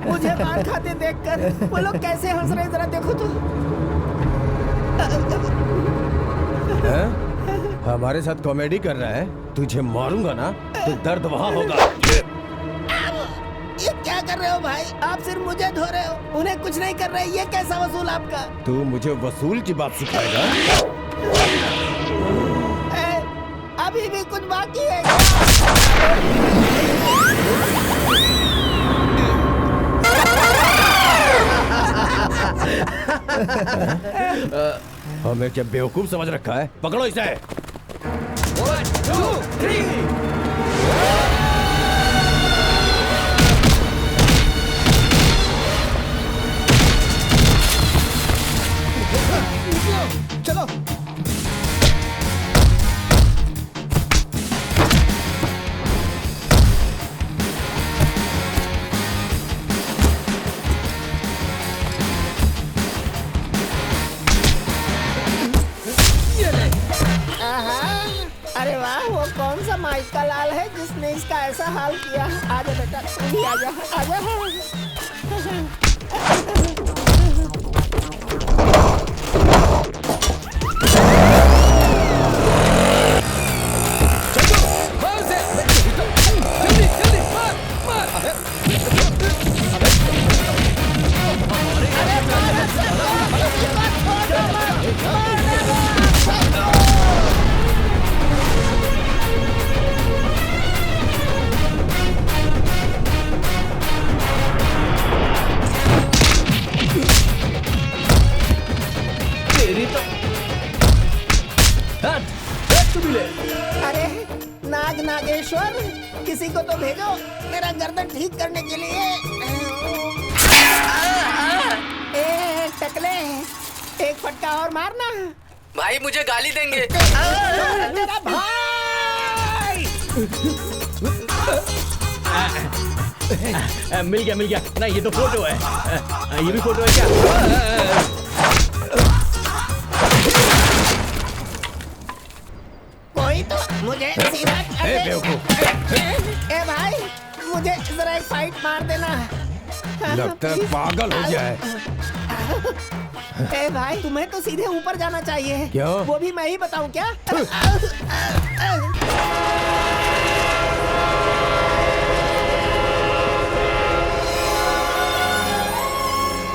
मुझे मार खाते देखकर वो लोग कैसे हंस रहे, जरा देखो तो। हमारे साथ कॉमेडी कर रहा है? तुझे मारूंगा ना तो दर्द वहाँ होगा। ये क्या कर रहे हो भाई? आप सिर्फ मुझे धो रहे हो, उन्हें कुछ नहीं कर रहे। ये कैसा वसूल आपका? तू मुझे वसूल की बात सिखाएगा? अभी भी कुछ बाकी है। हमें क्या बेवकूफ समझ रखा है? पकड़ो इसे। 1, 2, 3। चलो। अरे वाह, वो कौन सा माइका लाल है जिसने इसका ऐसा हाल किया? आजा बेटा, तू भी आजा, आजा। अरे नाग नागेश्वर, किसी को तो भेजो मेरा गर्दन ठीक करने के लिए। ए टकले, एक फटका और मारना। भाई मुझे गाली देंगे। तेरा भाई। मिल गया ना, ये तो फोटो है। ये भी फोटो है क्या? कोई तो मुझे सीधा कर दे। ए भाई, मुझे जरा एक फाइट मार देना। लगता है पागल हो गया है। ए भाई, तुम्हें तो सीधे ऊपर जाना चाहिए। क्यों? वो भी मैं ही बताऊं क्या?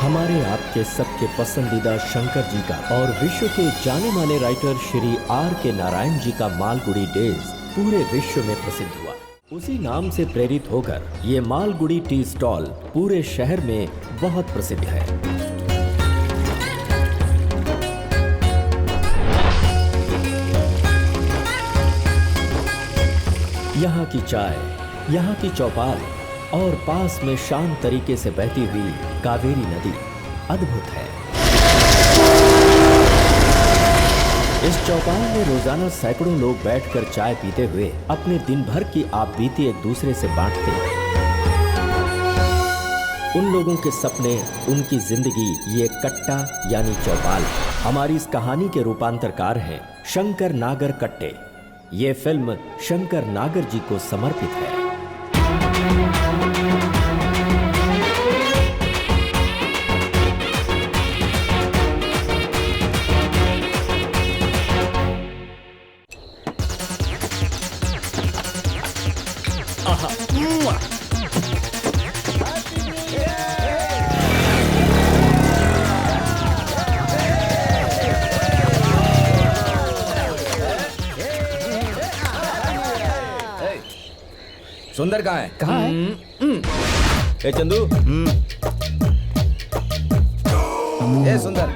हमारे आपके सबके पसंदीदा शंकर जी का और विश्व के जाने माने राइटर श्री R.K. नारायण जी का मालगुडी डेज पूरे विश्व में प्रसिद्ध हुआ। उसी नाम से प्रेरित होकर ये मालगुडी टी स्टॉल पूरे शहर में बहुत प्रसिद्ध है। यहाँ की चाय, यहाँ की चौपाल और पास में शांत तरीके से बहती हुई कावेरी नदी अद्भुत है। इस चौपाल में रोजाना सैकड़ों लोग बैठकर चाय पीते हुए अपने दिन भर की आपबीती एक दूसरे से बांटते हैं। उन लोगों के सपने, उनकी जिंदगी ये कट्टा यानी चौपाल। हमारी इस कहानी के रूपांतरकार हैं शंकर नागर कट्टे। ये फिल्म शंकर नागर जी को समर्पित है। सुंदर कहाँ है? कहाँ है? ए चंदू। ए सुंदर,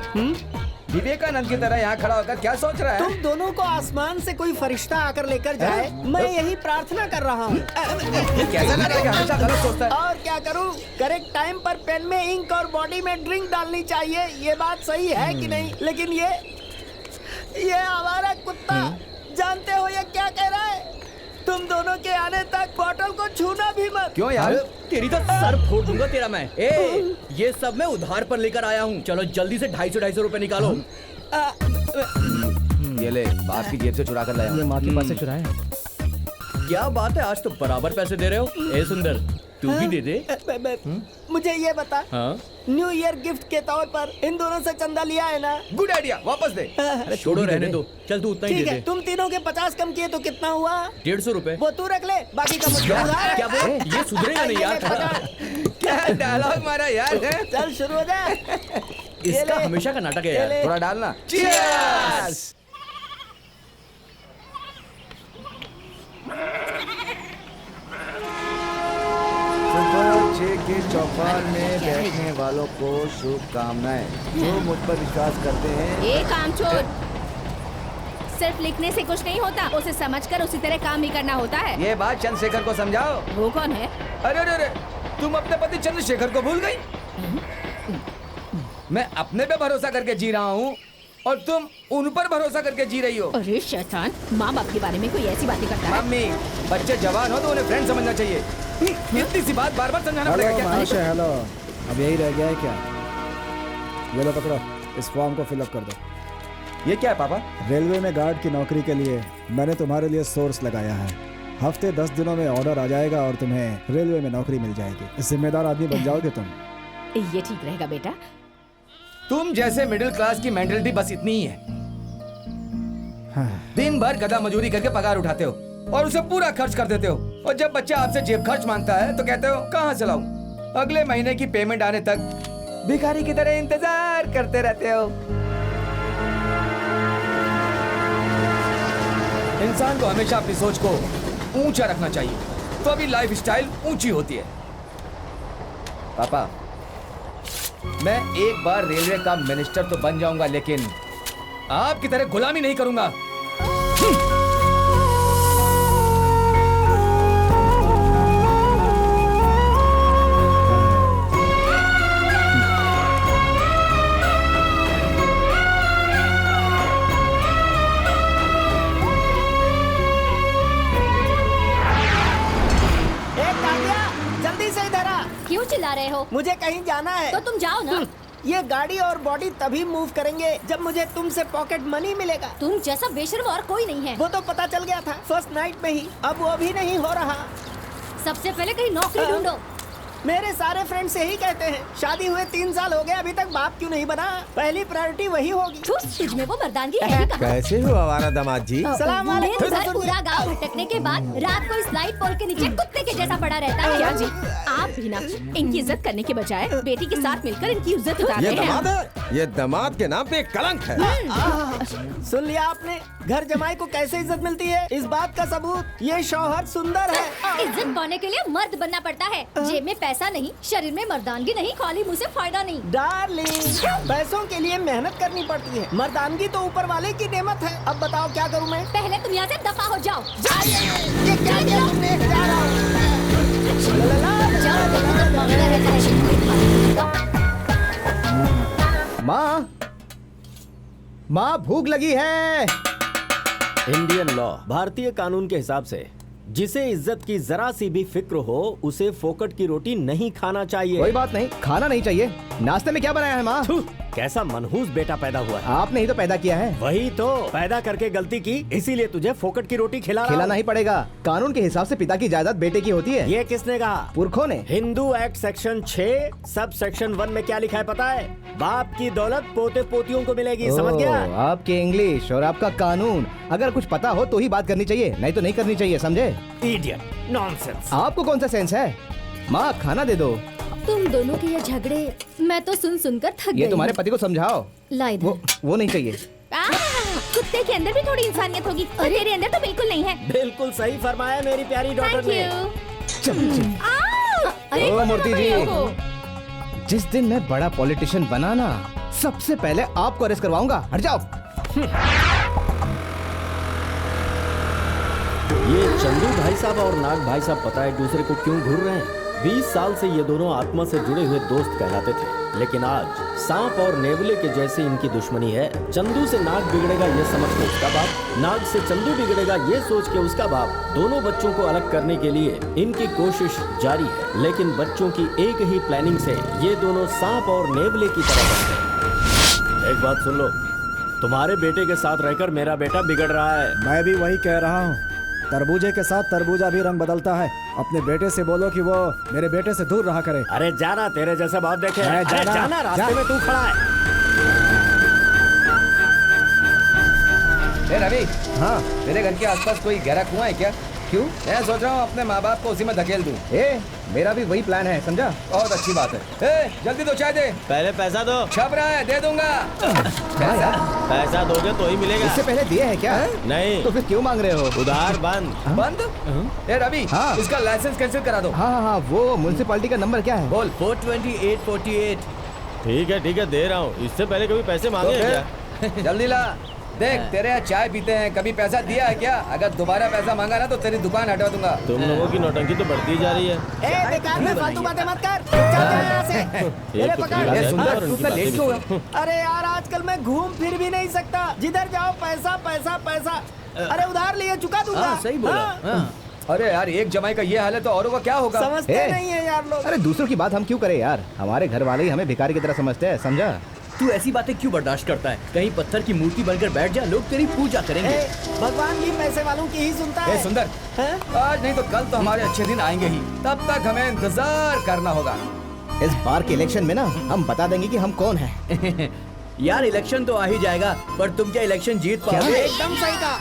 विवेकानंद की तरह यहाँ खड़ा होकर क्या सोच रहा है? तुम दोनों को आसमान से कोई फरिश्ता आकर लेकर जाए, मैं यही प्रार्थना कर रहा हूँ। कैसा लग रहा है कि हमेशा गलत सोचता है? और क्या करूँ? करेक्ट टाइम पर पेन में इंक और बॉडी में ड्रिंक डालनी चाहिए। ये बात सही है कि नहीं? लेकिन ये आवारा कुत्ता, जानते हो ये क्या कह रहा है? तुम दोनों के आने तक बोतल को छूना भी मत। क्यों यार? तेरी तो सर फोड़ दूंगा तेरा मैं। ये सब मैं उधार पर लेकर आया हूँ। चलो जल्दी से 250 रुपए निकालो। ये ले, बाप की जेब से चुरा कर लाया। ये माँ के पास से चुराया। क्या बात है, आज तो बराबर पैसे दे रहे हो। ए सुंदर, तू भी दे दे। मुझे ये बता, हाँ न्यू ईयर गिफ्ट के तौर पर इन दोनों से चंदा लिया है ना? गुड आइडिया, वापस दे। अरे छोड़ो, रहने दो। चल तू उतना ही ठीक दे है, दे। तुम तीनों के 50 कम किए तो कितना हुआ? 150 रुपए। वो तू रख ले, बाकी का मुझे उधार है। क्या बोल, ये सुधरेगा नहीं ये ले, यार। पकड़। क्या डायलॉग मारा यार है? चल शुरू हो जा। इसका ले। हमेशा का नाटक है ये यार। ले। थोड़ा डालना। Cheers! सुपर छह के चौपाल में बैठने वालों को शुभकामनाएं। जो मुझ पर विश्वास करते हैं। ये कामचोर, सिर्फ लिखने से कुछ नहीं होता, उसे समझकर उसी तरह काम भी करना होता है। ये बात चंद्रशेखर को समझाओ। वो कौन है? अरे अरे अरे, तुम अपने पति चंद्रशेखर को भूल गई? मैं अपने पे भरोसा करके जी रहा हूँ और तुम उन पर भरोसा करके जी रही हो। अरे शैतान, माँ बाप के बारे में कोई ऐसी बातें करता है? मम्मी, बच्चे जवान हो तो उन्हें फ्रेंड समझना चाहिए। इतनी सी बात बार बार समझाना पड़ेगा क्या? हेलो, अब यही रह गया है क्या? ये लो पकड़ो, इस फॉर्म को फिलअप कर दो। ये क्या है पापा? रेलवे में गार्ड की नौकरी के लिए मैंने तुम्हारे लिए सोर्स लगाया है। हफ्ते 10 दिनों में ऑर्डर आ जाएगा और तुम्हें रेलवे में नौकरी मिल जाएगी। जिम्मेदार आदमी बन जाओगे तुम। ये ठीक रहेगा बेटा। तुम जैसे मिडिल क्लास की मेंटलिटी बस इतनी ही है। दिन भर गधा मजूरी करके पगार उठाते हो और उसे पूरा खर्च कर देते हो, और जब बच्चा आपसे जेब खर्च मांगता है तो कहते हो कहाँ से लाऊं? अगले महीने की पेमेंट आने तक भिखारी की तरह इंतजार करते रहते हो। इंसान को हमेशा अपनी सोच को ऊंचा रखना चाहिए, तो अभी लाइफ स्टाइल ऊंची होती है। पापा, मैं एक बार रेलवे का मिनिस्टर तो बन जाऊंगा, लेकिन आपकी तरह गुलामी नहीं करूंगा। जल्दी से इधर आ। क्यों चिल्ला रहे हो? मुझे कहीं जाना है। तो तुम जाओ ना। ये गाड़ी और बॉडी तभी मूव करेंगे जब मुझे तुमसे पॉकेट मनी मिलेगा। तुम जैसा बेशर्म और कोई नहीं है। वो तो पता चल गया था फर्स्ट नाइट में ही, अब वो भी नहीं हो रहा। सबसे पहले कहीं नौकरी ढूंढो। मेरे सारे फ्रेंड्स यही कहते हैं। शादी हुए 3 साल हो गए, अभी तक बाप क्यों नहीं बना? पहली प्रायोरिटी वही होगी। तुझ में वो मर्दानगी है ही कहाँ? कैसे हो हमारा दामाद जी? सलाम वालेकुम। दिन भर पूरा गांव भटकने के बाद रात को इस लाइट पोल के नीचे कुत्ते के जैसा पड़ा रहता है। क्या जी, आप भी ना इनकी इज्जत करने के बजाय बेटी के साथ मिलकर इनकी इज्जत उतार ये रहे दामाद हैं। है, ये दामाद के नाम पे एक कलंक है। सुन लिया आपने? घर जमाई को कैसे इज्जत मिलती है, इस बात का सबूत ये शौहर सुंदर है। इज्जत पाने के लिए मर्द बनना पड़ता है। जेब में पैसा नहीं, शरीर में मर्दानगी नहीं, खाली मुंह से फायदा नहीं। डार्लिंग, पैसों के लिए मेहनत करनी पड़ती है, मर्दानगी तो ऊपर वाले की नेमत है। अब बताओ क्या करूं मैं? पहले तुम यहाँ से दफा हो जाओ। ये क्या किया तुमने? जा रहा हूं। माँ, माँ भूख लगी है। इंडियन लॉ, भारतीय कानून के हिसाब से जिसे इज्जत की जरा सी भी फिक्र हो उसे फोकट की रोटी नहीं खाना चाहिए। कोई बात नहीं, खाना नहीं चाहिए। नाश्ते में क्या बनाया है माँ? थू, कैसा मनहूस बेटा पैदा हुआ है। आपने ही तो पैदा किया है। वही तो, पैदा करके गलती की, इसीलिए तुझे फोकट की रोटी खिला रहा खिलाना हूं। ही पड़ेगा। कानून के हिसाब से पिता की जायदाद बेटे की होती है। ये किसने कहा? पुरखों ने। Hindu act section 6 sub section 1 में क्या लिखा है पता है? बाप की दौलत पोते पोतियों को मिलेगी। समझ गया? आपके इंग्लिश और आपका कानून, अगर कुछ पता हो तो ही बात करनी चाहिए, नहीं तो नहीं करनी चाहिए, समझे? Idiot, nonsense. आपको कौन सा सेंस है? माँ खाना दे दो। तुम दोनों के ये झगड़े मैं तो सुन सुनकर थक गई। ये तुम्हारे पति को समझाओ। ला इधर। वो नहीं चाहिए। कुत्ते के अंदर भी थोड़ी इंसानियत होगी और तेरे अंदर तो बिल्कुल नहीं है। बिल्कुल सही फरमाया मेरी प्यारी डॉटर थैंक ने। यू। ओ मूर्ति जी, जिस दिन मैं बड़ा पॉलिटिशियन बना ना, सबसे पहले आपको अरेस्ट करवाऊंगा। हट जाओ। ये चंदू भाई साहब और नाग भाई साहब पता है दूसरे को क्यों घूर रहे हैं? 20 साल से ये दोनों आत्मा से जुड़े हुए दोस्त कहलाते थे, लेकिन आज सांप और नेवले के जैसे इनकी दुश्मनी है। चंदू से नाग बिगड़ेगा ये समझ के उसका बाप, नाग से चंदू बिगड़ेगा ये सोच के उसका बाप। दोनों बच्चों को अलग करने के लिए इनकी कोशिश जारी है, लेकिन बच्चों की एक ही प्लानिंग से ये दोनों सांप और नेवले की तरह बन गए। एक बात सुन लो, तुम्हारे बेटे के साथ रहकर मेरा बेटा बिगड़ रहा है। मैं भी वही कह रहा हूँ। तरबूजे के साथ तरबूजा भी रंग बदलता है। अपने बेटे से बोलो कि वो मेरे बेटे से दूर रहा करे। अरे जाना, तेरे जैसे बहुत देखे। अरे अरे जाना, जाना, रास्ते जा। में तू खड़ा है। ए रवि, हाँ तेरे घर के आसपास कोई गहरा कुआं है क्या? क्यों? मैं सोच रहा हूँ अपने माँ बाप को उसी में धकेल दूँ। मेरा भी वही प्लान है, समझा? बहुत अच्छी बात है। जल्दी दो चाय दे। पहले पैसा दो। छप रहा है, दे दूंगा। पैसा? पैसा दोगे तो ही मिलेगा। इससे पहले दिए हैं क्या? नहीं तो फिर क्यों मांग रहे हो? उधार बंद। बंद? ए रवि, हाँ। इसका लाइसेंस कैंसिल करा दो। हाँ, वो म्युनिसिपैलिटी का नंबर क्या है? बोल। 42848। ठीक है दे रहा हूँ। इससे पहले कभी पैसे तो मांगे हैं फिर क्या? जल्दी ला। देख, तेरे यहाँ चाय पीते हैं, कभी पैसा दिया है क्या? अगर दोबारा पैसा मांगा ना तो तेरी दुकान हटवा दूंगा। तुम लोगों की नौटंकी तो बढ़ती जा रही है। ए बेकार में फालतू बातें मत कर। चल जा यहाँ से। एक तो पकड़। पीला ए, है सुंदर, और तू उनकी इतना बातें लेट भी क्यों सुनो। अरे यार आजकल मैं घूम फिर भी नहीं सकता। जिधर जाओ पैसा पैसा पैसा। अरे उधार लिए चुका दूंगा। हाँ सही बोला। हाँ। हाँ। अरे यार, एक जमाई का ये हाल है तो औरों का क्या होगा? समझते नहीं है यार लोग। अरे दूसरों की बात हम क्यों करें यार? हमारे घर वाले ही हमें भिखारी की तरह समझते हैं, समझा? तू ऐसी बातें क्यों बर्दाश्त करता है? कहीं पत्थर की मूर्ति बनकर बैठ जा, लोग तेरी पूजा करेंगे। ए, भगवान भी पैसे वालों की ही सुनता ए है। सुंदर, हाँ? आज नहीं तो कल तो हमारे अच्छे दिन आएंगे ही। तब तक हमें इंतजार करना होगा। इस बार के इलेक्शन में ना हम बता देंगे कि हम कौन हैं। यार इलेक्शन तो आ ही जाएगा, पर तुम क्या इलेक्शन जीत पाओगे? एकदम सही कहा।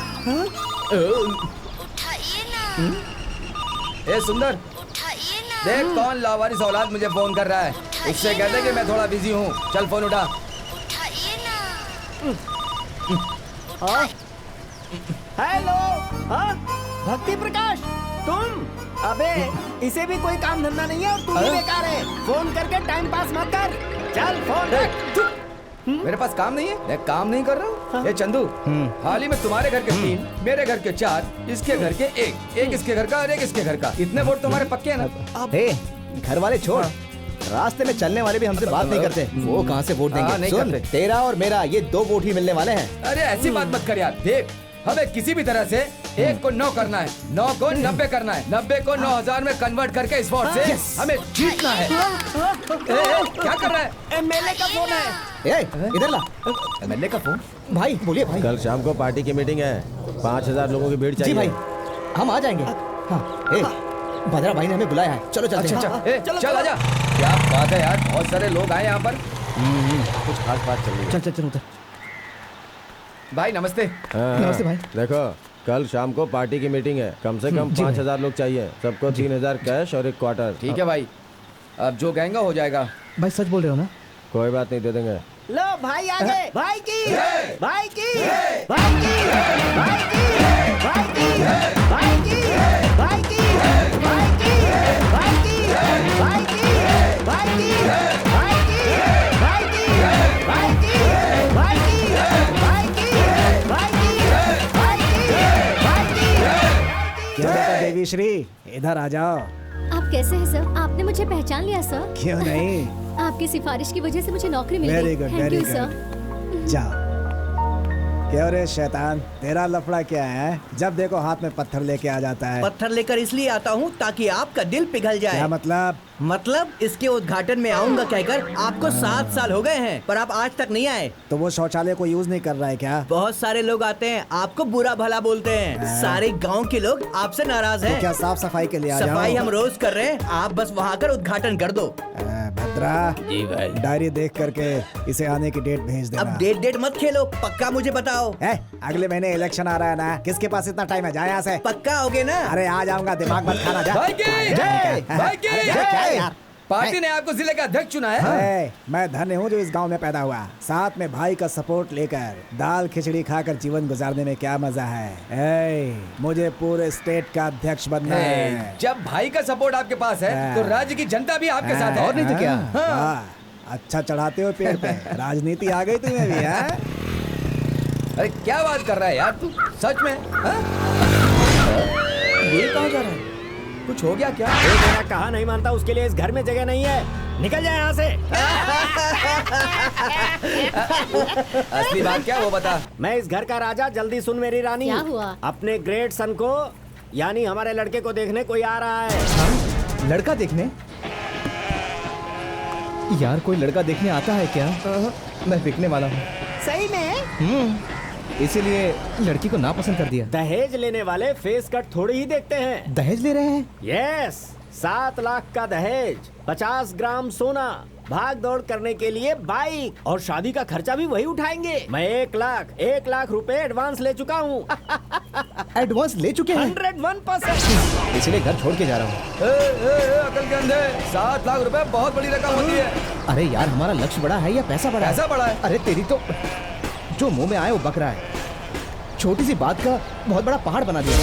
ए सुंदर, देख कौन लावारिस औलाद मुझे फोन कर रहा है। उससे कह दे कि मैं थोड़ा बिजी हूँ। चल फोन उठा। हेलो। हाँ? भक्ति प्रकाश, तुम? अबे इसे भी कोई काम धंधा नहीं है और तू भी बेकार है। फोन करके टाइम पास मत कर। चल फोन रख। मेरे पास काम नहीं है, मैं काम नहीं कर रहा हूँ। ये चंदू, हाल ही में तुम्हारे घर के 3, मेरे घर के 4, इसके घर के 1, एक इसके घर का और एक इसके घर का। इतने वोट तुम्हारे पक्के हैं ना? घर वाले छोड़, रास्ते में चलने वाले भी हमसे बात नहीं करते। वो कहाँ से वोट देंगे? नहीं सुन, करते। तेरा और मेरा ये 2 वोट ही मिलने वाले हैं। अरे ऐसी बात मत कर यार। देख, हमें किसी भी तरह से 1 को 9 करना है, 9 को 90 करना है, 90 को 9000 में कन्वर्ट करके इस वोट से हमें जीतना है। क्या कर रहा है? एमएलए का फोन है। इधर ला। एमएलए का फोन? भाई बोलिए भाई। कल शाम को पार्टी की मीटिंग है। 5000 लोगों की भीड़ जी चाहिए। भाई, हम आ जाएंगे। हाँ, भद्रा भाई ने हमें बुलाया है। चलो चलते हैं। अच्छा, चल आजा। क्या बात है यार, बहुत सारे लोग आए यहाँ पर। कुछ खास बात चल रही है। चल उधर। भाई नमस्ते। हाँ, नमस्ते भाई। देखो, कल शाम को पार्टी की मीटिंग है। कम से कम 5000 लोग चाहिए। सबको 3000 कैश और 1 क्वार्टर। ठीक है भाई, अब जो कहेंगे हो जाएगा। भाई सच बोल रहे हो ना? कोई बात नहीं, दे देंगे। लो भाई आगे। भाई की भाई की भाई की भाई की भाई की भाई की भाई की भाई की भाई की भाई की भाई की भाई की भाई की भाई की भाई की भाई की भाई की भाई की। क्या बेटा देवी श्री, इधर आ जाओ। आप कैसे हैं सर? आपने मुझे पहचान लिया सर? क्यों नहीं? आपकी सिफारिश की वजह से मुझे नौकरी मिल वेरी गई। Good, thank very you good. Sir. जाओ। क्यों रे शैतान, तेरा लफड़ा क्या है? जब देखो हाथ में पत्थर लेके आ जाता है। पत्थर लेकर इसलिए आता हूँ ताकि आपका दिल पिघल जाए। क्या मतलब? मतलब इसके उद्घाटन में आऊंगा कहकर आपको 7 साल हो गए हैं, पर आप आज तक नहीं आए। तो वो शौचालय को यूज नहीं कर रहा है क्या? बहुत सारे लोग आते हैं, आपको बुरा भला बोलते हैं। सारे गांव के लोग आपसे नाराज तो हैं। क्या साफ सफाई के लिए आ जाओ? सफाई हम रोज कर रहे हैं, आप बस वहाँ आकर उद्घाटन कर दो। भद्रा, जी भाई। डायरी देख करके इसे आने की डेट भेज देना। अब डेट मत खेलो, पक्का मुझे बताओ। अगले महीने इलेक्शन आ रहा है ना, किसके पास इतना टाइम है? जा यहाँ से। पक्का होगे ना? अरे आ जाऊंगा, दिमाग मत खाना। जा। भाई की जय, भाई की अरे क्या जय। यार? पार्टी ने आपको जिले का अध्यक्ष चुना है। मैं धन्य हूँ जो इस गांव में पैदा हुआ। साथ में भाई का सपोर्ट लेकर दाल खिचड़ी खाकर जीवन गुजारने में क्या मजा है। मुझे पूरे स्टेट का अध्यक्ष बनना है। जब भाई का सपोर्ट आपके पास है तो राज्य की जनता भी आपके साथ है। और नहीं तो क्या? अच्छा चढ़ाते हो पेड़ पे। राजनीति आ गई तुम्हें भी है? अरे क्या बात कर रहा है यार तू, सच में? ये कहाँ जा रहा है? कुछ हो गया क्या? मेरा कहा नहीं मानता, उसके लिए इस घर में जगह नहीं है। निकल जाए यहाँ से। असली बात क्या वो बता। मैं इस घर का राजा, जल्दी सुन मेरी रानी। क्या हुआ? अपने ग्रेट सन को, यानी हमारे लड़के को देखने कोई आ रहा है। लड़का देखने? यार कोई लड़का देखने आता है क्या? मैं बिकने वाला हूँ। सही में? इसीलिए लड़की को नापसंद कर दिया। दहेज लेने वाले फेस कट थोड़ी ही देखते हैं। दहेज ले रहे हैं? यस, 7 लाख का दहेज, 50 ग्राम सोना, भाग दौड़ करने के लिए बाइक और शादी का खर्चा भी वही उठाएंगे। मैं 1 लाख रुपए एडवांस ले चुका हूँ। एडवांस ले चुके हैं? 101%। इसलिए घर छोड़ के जा रहा हूँ। अकल के अंधे, 7 लाख रुपए बहुत बड़ी रकम होती है। अरे यार, हमारा लक्ष्य बड़ा है या पैसा बड़ा है? पैसा बड़ा है। अरे तेरी तो जो मुंह में आए वो बक रहा है। छोटी सी बात का बहुत बड़ा पहाड़ बना दिया।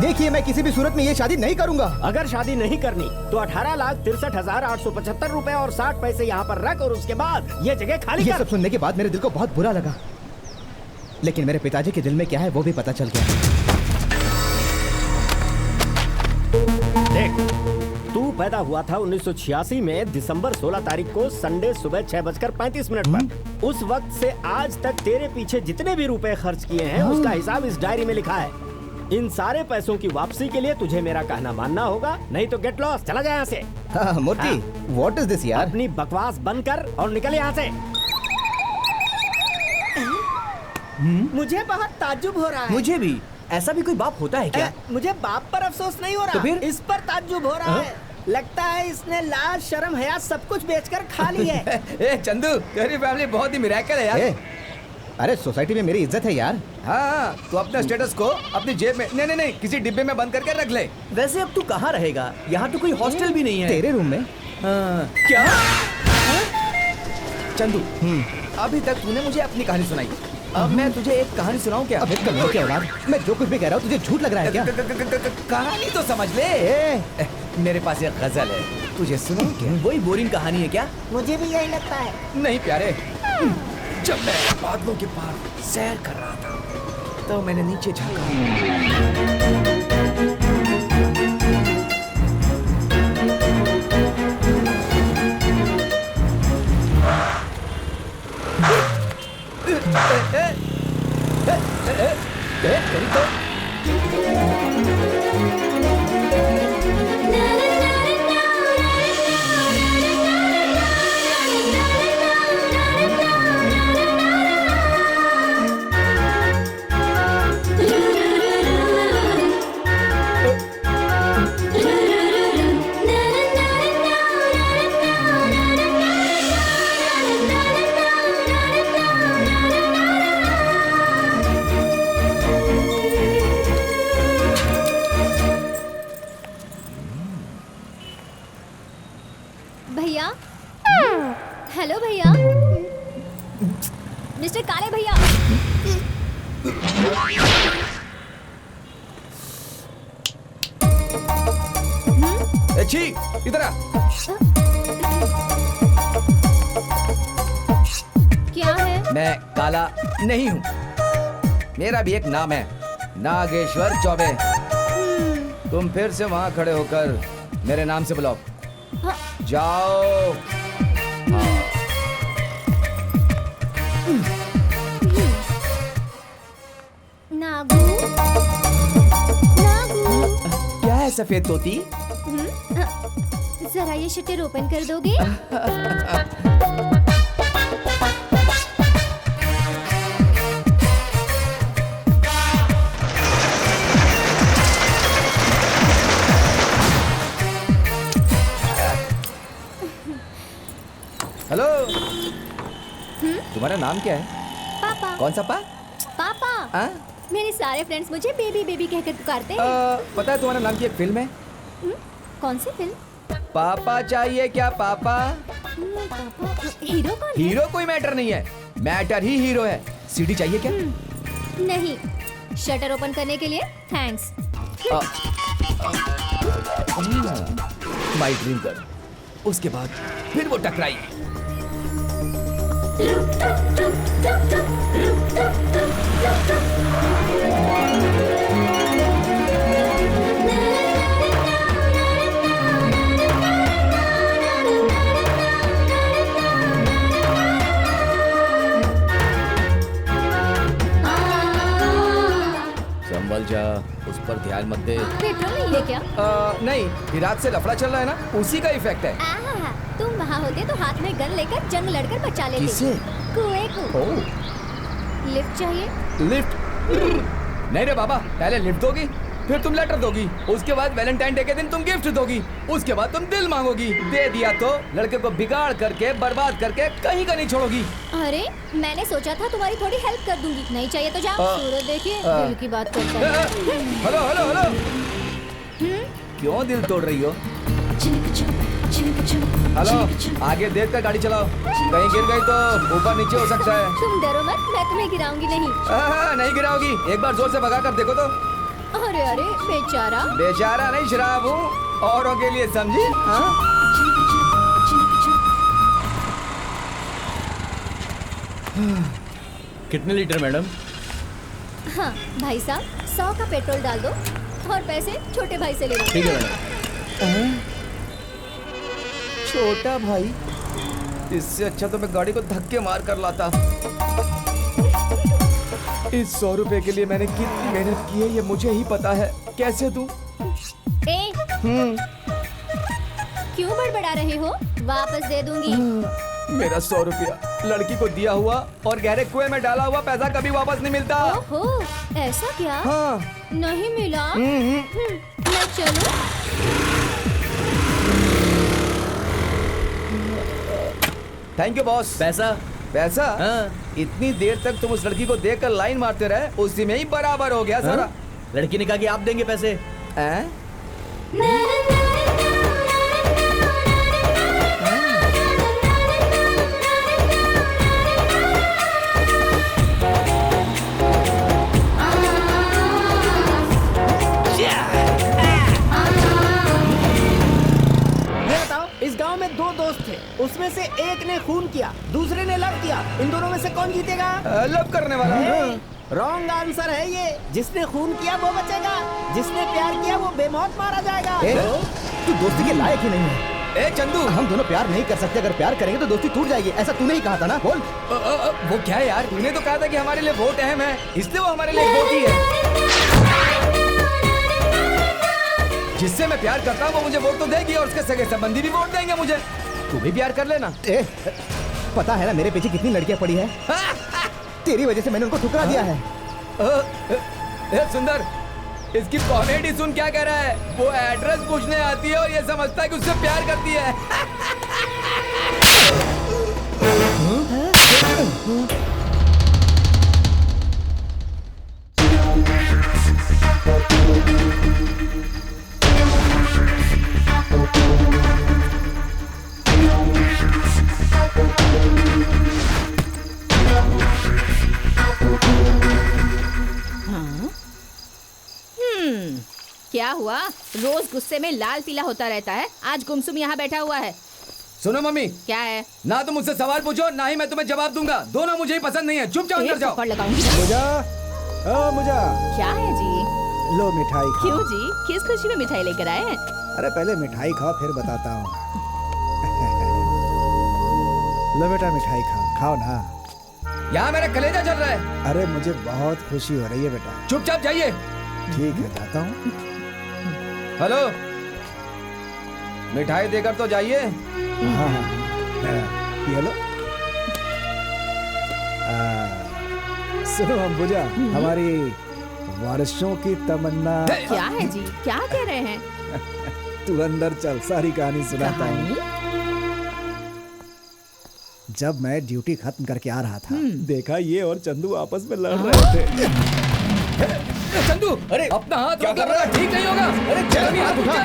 देखिए, मैं किसी भी सूरत में ये शादी नहीं करूंगा। अगर शादी नहीं करनी तो 18,63,875 रुपए और 60 पैसे यहाँ पर रख और उसके बाद ये जगह खाली ये कर। सब सुनने के बाद मेरे दिल को बहुत बुरा लगा, लेकिन मेरे पिताजी के दिल में क्या है वो भी पता चल गया। देख, तू पैदा हुआ था 1986 में दिसंबर 16 तारीख को संडे सुबह 6:35 पर। उस वक्त से आज तक तेरे पीछे जितने भी रुपए खर्च किए हैं उसका हिसाब इस डायरी में लिखा है। इन सारे पैसों की वापसी के लिए तुझे मेरा कहना मानना होगा, नहीं तो गेट लॉस्ट, चला जा यहाँ से। मूर्ति, व्हाट इज दिस यार? अपनी बकवास बंद कर और निकल यहाँ से। मुझे बहुत ताज्जुब हो रहा है। मुझे भी। ऐसा भी कोई बाप होता है क्या? मुझे बाप पर अफसोस नहीं हो रहा, तो फिर? इस पर ताज्जुब हो रहा है। लगता है इसने लाज शर्म हया सब कुछ बेचकर खा ली है। ए चंदू, तेरी फैमिली बहुत ही मिरेकल है यार। अरे सोसाइटी में मेरी इज्जत है यार। हाँ, तो अपने स्टेटस को अपनी जेब में नहीं किसी डिब्बे में बंद करके रख ले। वैसे अब तू कहाँ रहेगा? यहाँ तो कोई हॉस्टल भी नहीं है। तेरे रूम में। क्या? चंदू, अभी तक तूने मुझे अपनी कहानी सुनाई, अब मैं तुझे एक कहानी सुनाऊं क्या? अबे कमीने के औलाद, मैं जो कुछ भी कह रहा हूँ तुझे झूठ लग रहा है क्या? कहानी तो समझ ले। मेरे पास एक गजल है, तुझे सुनाऊं क्या? वही बोरिंग कहानी है क्या? मुझे भी यही लगता है। नहीं प्यारे, जब मैं बादलों के पार सैर कर रहा था तो मैंने नीचे झांका। भैया, हेलो भैया, मिस्टर काले भैया। छी, इधर आ। क्या है? मैं काला नहीं हूँ, मेरा भी एक नाम है, नागेश्वर चौबे। तुम फिर से वहाँ खड़े होकर मेरे नाम से बुलाओ। जाओ। नागू, नागू। क्या है सफेद तोती? जरा ये शटर ओपन कर दोगे? हेलो, तुम्हारा नाम क्या है? पापा। कौन सा पा? पापा। मेरे सारे फ्रेंड्स मुझे बेबी बेबी कहकर पुकारते हैं। पता है तुम्हारे नाम की एक फिल्म है? कौन सी फिल्म? पापा चाहिए क्या पापा? पापा। हीरो कौन है? हीरो कोई मैटर नहीं है, मैटर ही हीरो है। सीडी चाहिए क्या? नहीं, शटर ओपन करने के लिए थैंक्स। My dream girl. उसके बाद फिर वो टकराई। संभल जा, उस पर ध्यान मत दे। पेट्रोल नहीं है क्या? नहीं, इराक से लफड़ा चल रहा है ना, उसी का इफेक्ट है। तुम वहाँ होते तो हाथ में गन लेकर जंग लड़कर बचा लेते। किसे? कुएं को। लिफ्ट चाहिए? लिफ्ट? नहीं रे बाबा, पहले लिफ्ट दोगी, फिर तुम लेटर दोगी, उसके बाद वैलेंटाइन डे के दिन तुम गिफ्ट दोगी, उसके बाद तुम दिल मांगोगी। दे दिया तो लड़के को बिगाड़ करके बर्बाद करके कहीं का नहीं छोड़ोगी। अरे मैंने सोचा था तुम्हारी थोड़ी हेल्प कर दूंगी। नहीं चाहिए तो जाओ। सूरज देखिए दिल की बात करता है। हेलो हेलो हेलो, क्यों दिल तोड़ रही हो? हेलो, आगे देख कर गाड़ी चलाओ, कहीं गिर गई तो ऊपर नीचे हो सकता है। तुम डरो मत, मैं तुम्हें गिराऊंगी नहीं। नहीं गिराओगी, एक बार जोर से भगा कर देखो तो। अरे अरे बेचारा। बेचारा नहीं, शराब हूँ, औरों के लिए समझी। कितने लीटर मैडम? हाँ भाई साहब, 100 का पेट्रोल डाल दो और पैसे छोटे भाई से ले लो। ठीक है मैडम। छोटा भाई, इससे अच्छा तो मैं गाड़ी को धक्के मार कर लाता। इस 100 रुपए के लिए मैंने कितनी मेहनत की है ये मुझे ही पता है। कैसे दूं? क्यों बड़बड़ा रहे हो? वापस दे दूंगी। मेरा 100 रुपया लड़की को दिया हुआ और गहरे कुएं में डाला हुआ पैसा कभी वापस नहीं मिलता। ओहो, ऐसा क्या? हाँ। नहीं मिला? मैं चलूं? Thank you boss. पैसा? पैसा? हाँ। इतनी देर तक तुम उस लड़की को देखकर लाइन मारते रहे, उसी में ही बराबर हो गया सारा। लड़की ने कहा कि आप देंगे पैसे। इस गांव में 2 दोस्त थे, उसमें से एक ने खून किया, दूसरे ने लव किया। इन दोनों में से कौन जीतेगा? लव करने वाला। रॉन्ग आंसर है ये। जिसने खून किया वो बचेगा, जिसने प्यार किया वो बेमौत मारा जाएगा। तू दोस्ती के लायक ही नहीं है। ए चंदू, हम दोनों प्यार नहीं कर सकते, अगर प्यार करेंगे तो दोस्ती टूट जाएगी, ऐसा तूने ही कहा था ना। बोल। वो क्या है यार, तूने तो कहा था कि हमारे लिए वोट अहम है, इसलिए वो हमारे लिए वोट ही है। जिससे मैं प्यार करता हूँ वो मुझे वोट तो देगी और उसके सगे संबंधी भी वोट देंगे मुझे। तू भी प्यार कर लेना। पता है ना मेरे पीछे कितनी लड़कियां पड़ी है। तेरी वजह से मैंने उनको ठुकरा दिया है। सुंदर, इसकी कॉमेडी सुन क्या कह रहा है। वो एड्रेस पूछने आती है और ये समझता है कि उससे प्यार करती है। क्या हुआ? रोज गुस्से में लाल पीला होता रहता है, आज गुमसुम यहाँ बैठा हुआ है। सुनो मम्मी। क्या है? ना तुम मुझसे सवाल पूछो, ना ही मैं तुम्हें जवाब दूंगा। दोनों मुझे ही पसंद नहीं है। चुपचाप अंदर जाओ। लगाऊंगी। मुझा। क्या है जी? लो मिठाई खाओ। क्यों जी, किस खुशी में मिठाई लेकर आए हैं? अरे पहले मिठाई खाओ फिर बताता हूँ। लो बेटा मिठाई खाओ, खाओ ना। यहाँ मेरा कलेजा चल रहा है। अरे मुझे बहुत खुशी हो रही है बेटा। चुपचाप जाइए। ठीक है, जाता हूँ। हेलो, मिठाई देकर तो जाइए। हाँ, ये लो। सुनो अंबुजा, हमारी वर्षों की तमन्ना। क्या है जी, क्या कह रहे हैं? तू अंदर चल, सारी कहानी सुनाता हूँ। जब मैं ड्यूटी खत्म करके आ रहा था, देखा ये और चंदू आपस में लड़ रहे थे। चंदू, अरे अपना हाथ क्या कर रहा है? ठीक नहीं होगा। अरे चल हाथ उठा।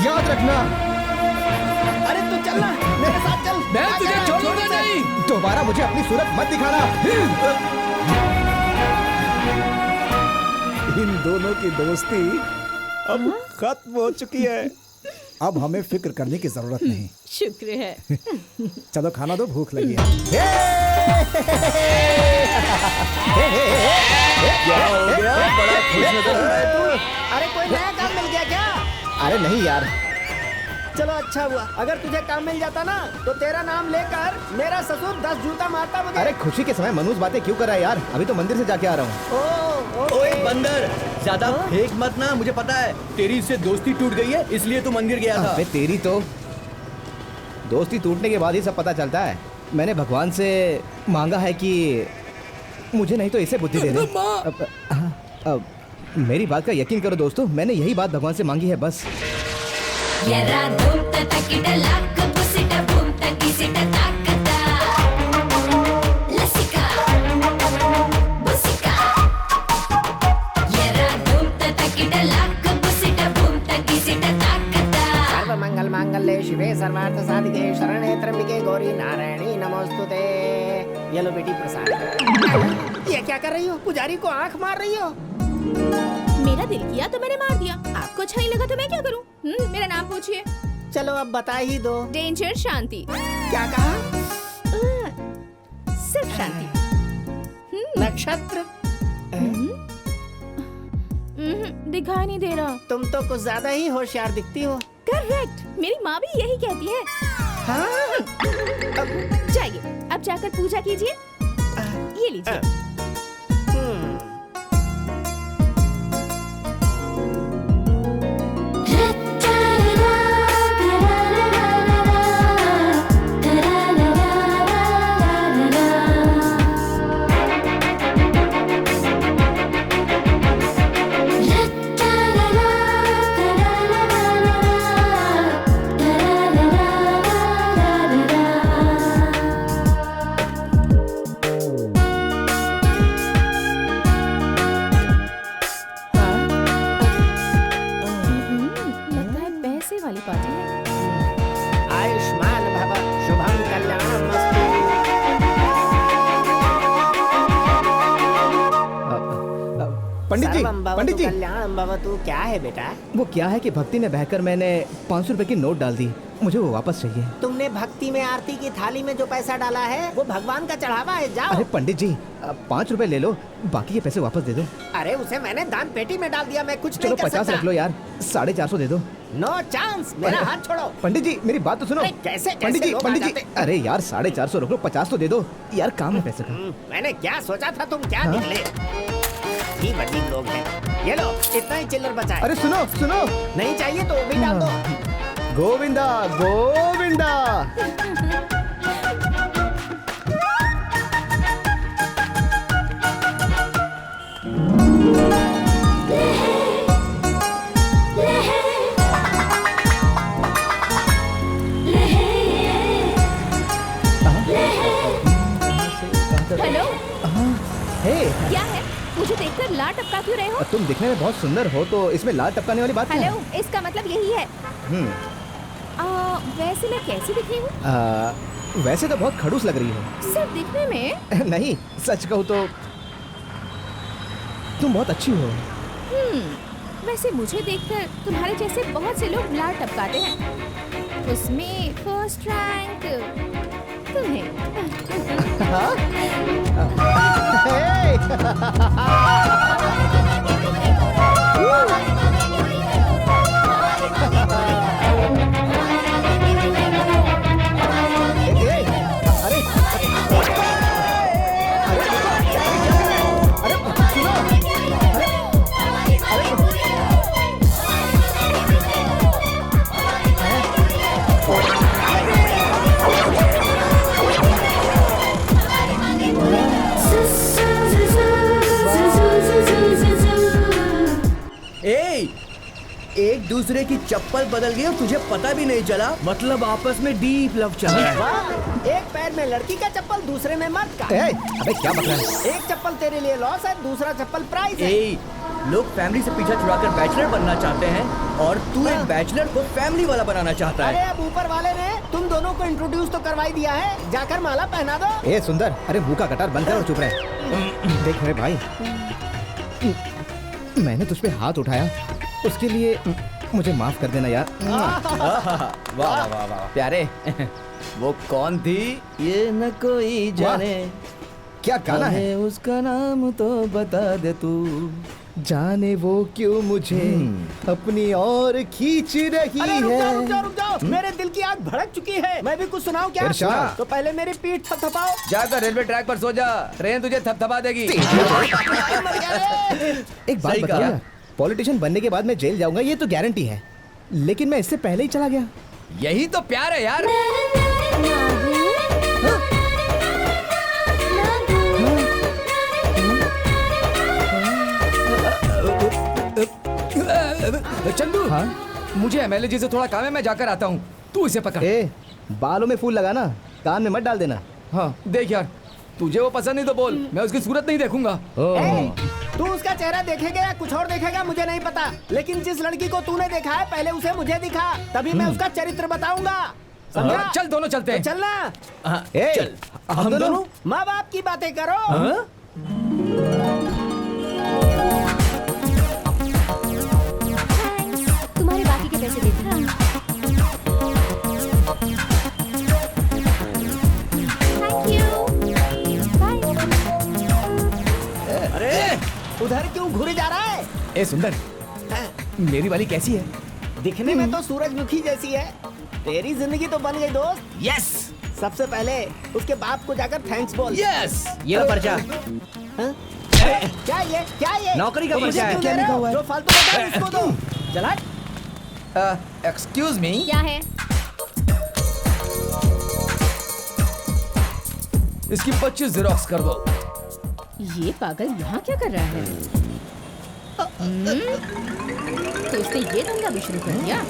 याद रखना। अरे तू चलना, मेरे साथ चल। मैं तुझे छोड़ूंगा नहीं। दोबारा मुझे अपनी सूरत मत दिखाना। इन दोनों की दोस्ती अब खत्म हो चुकी है। अब हमें फिक्र करने की जरूरत नहीं। शुक्र है। चलो खाना दो, भूख लगी है। क्या हो गया? बड़ा खुश नजर आ रहा है तू। अरे कोई नया काम मिल गया क्या? अरे नहीं यार, चलो अच्छा हुआ। अगर तुझे काम मिल जाता ना तो तेरा नाम लेकर मेरा ससुर 10 जूता मारता मुझे। अरे खुशी के समय मनोज बातें क्यों कर रहा है यार? अभी तो मंदिर से जाके आ रहा हूँ। ओए बंदर, ज्यादा फेंक मत ना। मुझे पता है तेरी इससे दोस्ती टूट गई है, इसलिए तू मंदिर गया था। अबे तेरी तो दोस्ती टूटने के बाद ही सब पता चलता है। मैंने भगवान से मांगा है कि मुझे नहीं तो इसे बुद्धि दे दे। अब मेरी बात का यकीन करो दोस्तों, मैंने यही बात भगवान से मांगी है बस। सर्वमंगल मांगल्ये शिवे सर्वार्थ साधिके शरणे त्र्यंबके गौरी नारायणी नमोस्तुते। ये लो बेटी प्रसाद। ये क्या कर रही हो? पुजारी को आंख मार रही हो? मेरा दिल किया तो मैंने मार दिया। आपको अच्छा नहीं लगा तो मैं क्या करूं? मेरा नाम पूछिए। चलो अब बता ही दो। डेंजर शांति। क्या कहा? सिर्फ शांति। नक्षत्र दिखाई नहीं दे रहा। तुम तो कुछ ज्यादा ही होशियार दिखती हो। करेक्ट, मेरी माँ भी यही कहती है। हाँ? जाइए, अब जाकर पूजा कीजिए। ये लीजिए। आयुष्मान भव शुभम कल्याणम मस्तु। पंडित जी कल्याणम भवतु। क्या है बेटा? वो क्या है कि भक्ति में बहकर मैंने 500 रुपए की नोट डाल दी, मुझे वो वापस चाहिए। तुमने भक्ति में आरती की थाली में जो पैसा डाला है वो भगवान का चढ़ावा है। जाओ। अरे पंडित जी 5 रुपए ले लो, बाकी के पैसे वापस दे दो। अरे उसे मैंने दान पेटी में डाल दिया, मैं कुछ चलो नहीं कर 50 सकता। रख लो यार, 450 दे दो। नो चांस, मेरा हाथ छोड़ो। पंडित जी मेरी बात तो सुनो। अरे कैसे पंडित जी लोग आ पंडित जी, जाते? अरे यार 450 रख लो, 50 तो दे दो यार, काम है पैसे का। मैंने क्या सोचा था, तुम क्या निकले? ही बड़ी लोग हैं। ये लो, इतना ही चिल्लर बचा है। अरे सुनो सुनो, नहीं चाहिए तो वो भी डाल दो। गोविंदा गोविंदा। हेलो, हे क्या है? मुझे देखकर लाल टपका क्यों रहे हो? तुम दिखने में बहुत सुंदर हो, तो इसमें लाल टपकाने वाली बात क्या है? हेलो, इसका मतलब यही है। वैसे मैं कैसी दिख रही हूँ? वैसे तो बहुत खड़ूस लग रही हो। सिर्फ दिखने में? नहीं, सच कहूँ तो तुम बहुत अच्छी हो। वैसे मुझे देखकर तुम्हारे जैसे बहुत से लोग लाल टपकाते हैं, उसमें फर्स्ट रैंक तुम्हें। एक दूसरे की चप्पल बदल गई और तुझे पता भी नहीं चला, मतलब आपस में डीप लव चल रहा है। वाह, एक पैर में लड़की का चप्पल, दूसरे में मर्द का। अबे क्या बता रहा है? एक चप्पल तेरे लिए लॉस है, दूसरा चप्पल प्राइस है। लोग फैमिली से पीछा छुड़ाकर बैचलर बनना चाहते हैं और तू एक बैचलर को फैमिली वाला बनाना चाहता है। अरे अब ऊपर वाले ने तुम दोनों को इंट्रोड्यूस तो करवा ही दिया है, जाकर माला पहना दो। ए सुंदर, अरे मुंह का कटार बंद कर और चुप रहे। देख मेरे भाई, मैंने तुझ पे हाथ उठाया, उसके लिए मुझे माफ कर देना यार। वाह वाह वाह वाह प्यारे। वो कौन थी? ये न कोई जाने। क्या गाना है? उसका नाम तो बता दे तू, जाने वो क्यों मुझे अपनी ओर खींच रही अरे है। रुक जाओ, मेरे दिल की आग भड़क चुकी है। मैं भी कुछ सुनाऊं क्या? इरशाद। तो पहले मेरी पीठ थपथपाओ। जाकर रेलवे ट्रैक पर सो जा, ट्रेन तुझे थपथपा देगी। एक बात बता यार, पॉलिटिशियन बनने के बाद मैं जेल जाऊंगा ये तो गारंटी है, लेकिन मैं इससे पहले ही चला गया। यही तो प्यार है यार। चंदू, हाँ? मुझे एमएलए जी से थोड़ा काम है, मैं जाकर आता हूँ। तू इसे पकड़। ए, बालों में फूल लगाना, कान में मत डाल देना। हाँ देख यार, तुझे वो पसंद नहीं तो बोल, मैं उसकी सूरत नहीं देखूंगा। तू उसका चेहरा देखेगा या कुछ और देखेगा मुझे नहीं पता, लेकिन जिस लड़की को तूने देखा है पहले उसे मुझे दिखा, तभी मैं उसका चरित्र बताऊंगा। समझा? चल दोनों चलते हैं। तो चलना। चल, हम दोनों माँ बाप की बातें करो। तुम्हारे बाकी के पैसे देती हूँ। Thank you. बाय। अरे उधर क्यों घूरे जा रहा है? ए सुंदर, मेरी वाली कैसी है? दिखने में तो सूरजमुखी जैसी है। तेरी जिंदगी तो बन गई दोस्त। यस सबसे पहले उसके बाप को जाकर थैंक्स बोल। यस। ये लो पर्चा। क्या ये नौकरी का मुझे पर्चा है। क्यों क्या दे रहे लिखा हो? हुआ है? जो फालतू बता है इसको दो। चला। एक्सक्यूज मी, क्या है? इसकी 25 जेरोक्स कर दो। ये पागल यहाँ क्या कर रहा है? तो उसने ये धंधा भी शुरू कर दिया।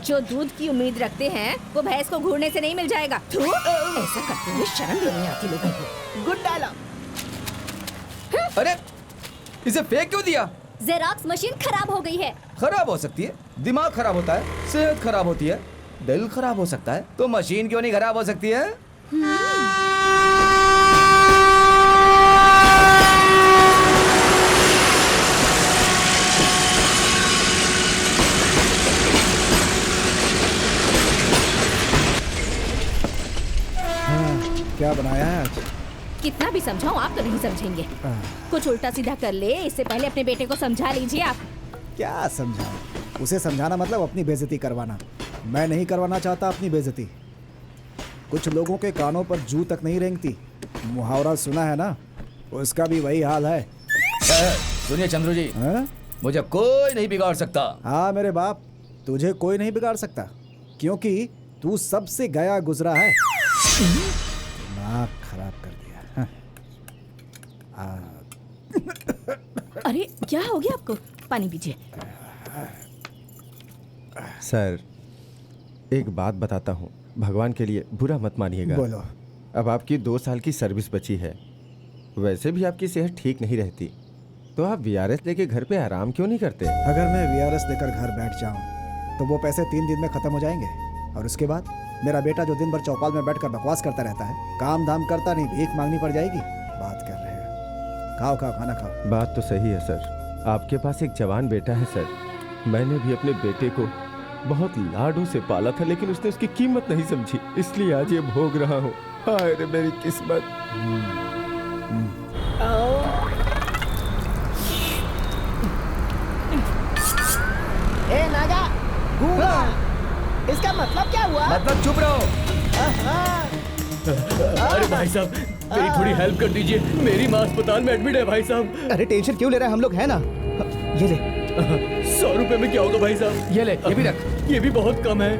जो दूध की उम्मीद रखते हैं वो भैंस को घूरने से नहीं मिल जाएगा। ऐसा करते हुए शर्म भी नहीं आती लोगों को। Good dialogue. अरे इसे फेंक क्यों दिया? जेरॉक्स मशीन खराब हो गई है। खराब हो सकती है, दिमाग खराब होता है, सेहत खराब होती है, दिल खराब हो सकता है, तो मशीन क्यों नहीं खराब हो सकती है? क्या बनाया है आज? कितना भी समझाऊं आप तो नहीं समझेंगे। कुछ उल्टा सीधा कर ले, इससे पहले अपने बेटे को समझा लीजिए आप। क्या समझाऊं? उसे समझाना मतलब अपनी बेइज्जती करवाना। मैं नहीं करवाना चाहता अपनी बेइज्जती। कुछ लोगों के कानों पर जू तक नहीं रेंगती। मुहावरा सुना है ना, उसका भी वही हाल है। सुनिए चंद्रू जी, हाँ? मुझे कोई नहीं बिगाड़ सकता। हाँ मेरे बाप, तुझे कोई नहीं बिगाड़ सकता, क्योंकि तू सबसे गया गुजरा है। दिमाग खराब कर दिया। अरे क्या हो गया आपको? पानी पीजिए। सर, एक बात बताता हूँ, भगवान के लिए बुरा मत मानिएगा। बोलो। अब आपकी 2 साल की सर्विस बची है, वैसे भी आपकी सेहत ठीक नहीं रहती, तो आप VRS लेके घर पे आराम क्यों नहीं करते? अगर मैं VRS लेकर घर बैठ जाऊं तो वो पैसे 3 दिन में खत्म हो जाएंगे, और उसके बाद मेरा बेटा जो दिन भर चौपाल में बैठकर बकवास करता रहता है, काम धाम करता नहीं, भीख मांगनी पड़ जाएगी। बात कर रहे हैं। खाओ खाओ, खाना खाओ। बात तो सही है सर, आपके पास एक जवान बेटा है सर। मैंने भी अपने बेटे को बहुत लाडों से पाला था, लेकिन उसने उसकी कीमत नहीं समझी, इसलिए आज ये भोग रहा हूँ। हाय रे मेरी किस्मत। ए नागा, गूंगा, इसका मतलब क्या हुआ? मतलब चुप रहो। अरे भाई साहब, मेरी थोड़ी हेल्प कर दीजिए, मेरी माँ अस्पताल में एडमिट है भाई साहब। अरे टेंशन क्यों ले रहा है, हम लोग हैं ना। ये ले। 100 रुपए में क्या होगा भाई साहब? ये ले, ये भी रख। ये भी बहुत कम है।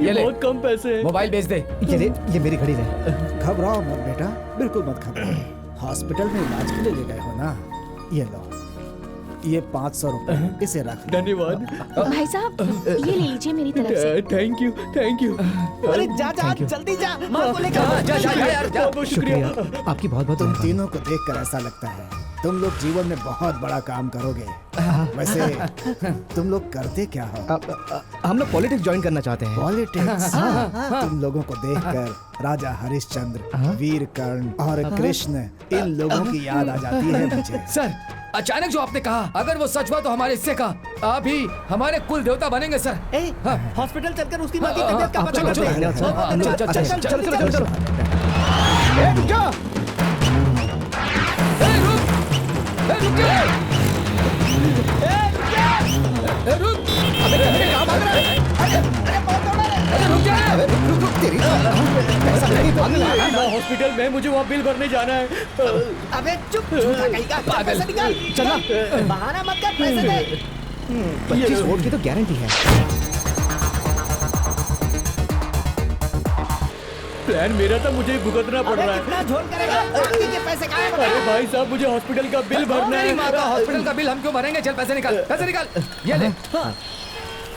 ये ले। बहुत कम पैसे हैं। मोबाइल बेच दे। ये ले, ये मेरी घड़ी ले। घबराओ मत बेटा, बिल्कुल मत घबराओ। हॉस्पिटल में इलाज के लिए ले गए हो ना, ये लो, ये 500 रुपए, इसे रख। धन्यवाद भाई साहब, ये ले लीजिए मेरी तरफ से। Thank you, thank you. अरे जा जा, जल्दी जा, माँ को लेकर। जा जा यार, जा। बहुत शुक्रिया। आपकी बहुत बहुत तुम तीनों को देखकर ऐसा लगता है तुम लोग जीवन में बहुत बड़ा काम करोगे। वैसे तुम लोग करते क्या हो? हम लोग पॉलिटिक्स ज्वाइन करना चाहते हैं। पॉलिटिक्स? तुम लोगों को देखकर राजा हरिश्चंद्र, वीर कर्ण और कृष्ण, इन लोगों की याद आ जाती है मुझे। सर, अचानक जो आपने कहा, अगर वो सच हुआ तो हमारे हिस्से का आप ही हमारे कुल देवता बनेंगे सर। हॉस्पिटल चलकर उसकी माँ की तबीयत का पता करते हैं। चलो। हॉस्पिटल में मुझे वहाँ बिल भरने जाना है। अबे चुप, झूठा कहीं का। पैसे निकाल। चलना। बहाना मत कर, पैसे दे। 25 वोट की तो गारंटी है। प्लान मेरा था, मुझे भुगतना पड़ रहा है। कितना झोल करेगा? बाकी के पैसे कहाँ हैं? अरे भाई साहब, मुझे हॉस्पिटल का बिल भरना है। हॉस्पिटल का बिल हम क्यों भरेंगे? चल पैसे निकाल, पैसे निकाल। ये ले।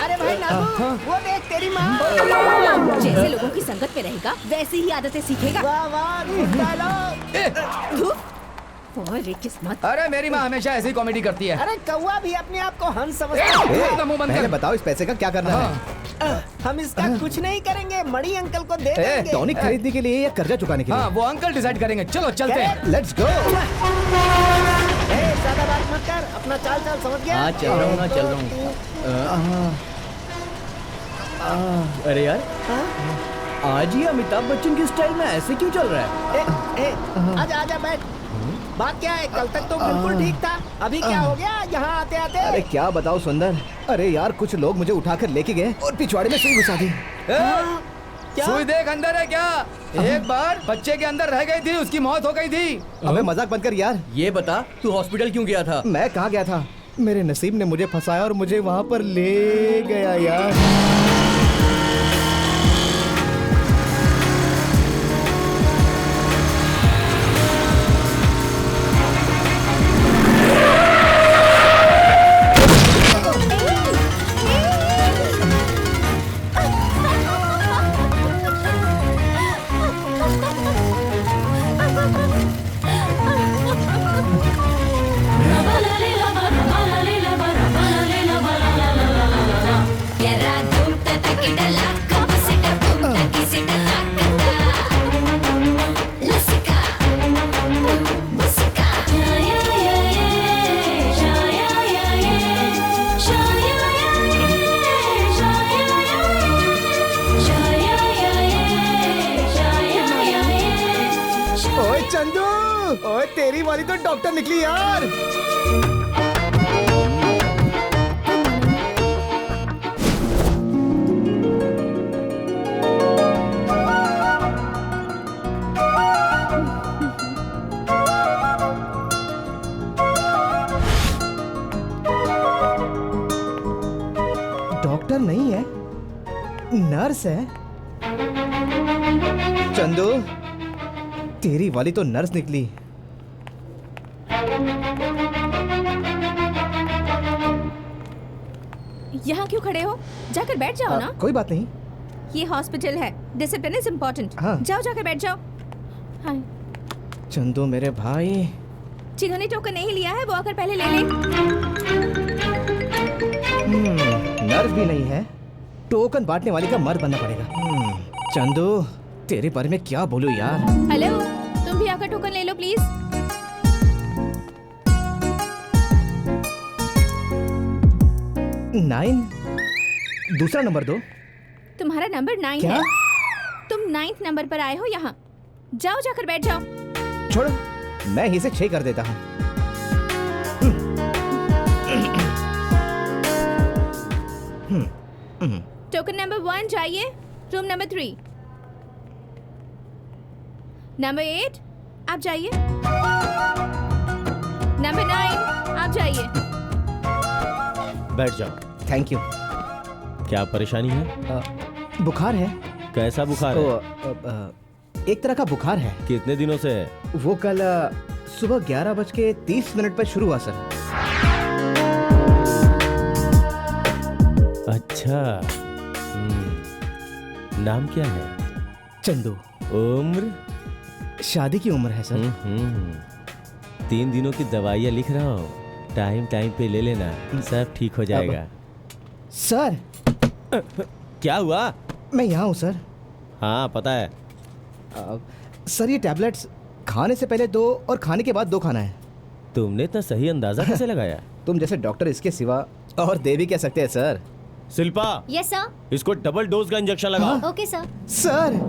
अरे भाई नागू, वो देख तेरी माँ। जैसे लोगों की संगत में रहेगा वैसी ही आदतें सीखेगा। वाह वाह, गुड डायलॉग। अरे किस्मत। अरे मेरी माँ हमेशा ऐसी कॉमेडी करती है। अरे कौवा भी अपने आप को हंस समझता है। पहले बताओ इस पैसे का क्या करना है? हम इसका कुछ नहीं करेंगे, मणि अंकल को दे देंगे। टॉनिक खरीदने के लिए या कर्जा चुकाने के लिए? हाँ, वो अंकल डिसाइड करेंगे। चलो चलते हैं। Let's go. ज्यादा बात मत कर, अपना चाल समझ गया? हाँ, चल रहा हूँ। अरे यार, आज ही अमिताभ बच्चन की स्टाइल में ऐसे क्यों चल रहा है? आजा बैठ। बात क्या है? कल तक तो बिल्कुल ठीक था, अभी क्या हो गया यहाँ आते आते? अरे क्या बताओ सुंदर, अरे यार कुछ लोग मुझे उठाकर लेके गए और पिछवाड़े में सुई घुसा दी। सुई देख अंदर है क्या? एक बार बच्चे के अंदर रह गई थी, उसकी मौत हो गई थी। अबे मजाक बंद कर यार। ये बता, तू हॉस्पिटल क्यों गया था? मैं कहाँ गया था? मेरे नसीब ने मुझे फंसाया और मुझे वहाँ पर ले गया यार। चंदू, ओए तेरी वाली तो डॉक्टर निकली यार। डॉक्टर नहीं है, नर्स है। चंदू, तेरी वाली तो नर्स निकली। यहाँ क्यों खड़े हो? जाकर बैठ जाओ ना। कोई बात नहीं। ये हॉस्पिटल है, डिसिप्लिन इज इम्पोर्टेंट। हाँ। जाओ, जाकर बैठ जाओ। हाँ। चंदू मेरे भाई, जिन्होंने टोकन नहीं लिया है वो आकर पहले ले ले। नर्स भी नहीं है, टोकन बांटने वाली का मर्द बनना पड़ेगा। चंदू, तेरे बारे में क्या बोलूं यार। हेलो, तुम भी आकर टोकन ले लो प्लीज। नाइन, दूसरा नंबर दो। तुम्हारा नंबर 9 क्या? है। तुम 9th नंबर पर आए हो यहाँ। जाओ, जाकर बैठ जाओ। छोड़ो, मैं ही से 6 कर देता हूँ। टोकन नंबर 1 जाइए, रूम नंबर 3। नंबर 8 आप जाइए। नंबर 9 आप जाइए। बैठ जाओ। Thank you. क्या परेशानी है? बुखार है। कैसा बुखार है? एक तरह का बुखार है। कितने दिनों से है? वो कल सुबह 11:30 पर शुरू हुआ सर। अच्छा, नाम क्या है? चंदू। उम्र? शादी की उम्र है सर। 3 दिनों की दवाइयाँ लिख रहा हूँ, टाइम पे ले लेना, सब ठीक हो जाएगा। सर। क्या हुआ? मैं यहाँ हूँ सर। हाँ पता है। सर ये टैबलेट्स खाने से पहले 2 और खाने के बाद 2 खाना है। तुमने इतना सही अंदाजा कैसे लगाया? तुम जैसे डॉक्टर इसके सिवा और दे भी क्या सकते हैं सर? Shilpa, yes sir. इसको डबल डोज का इंजेक्शन लगाओ। Okay sir. सर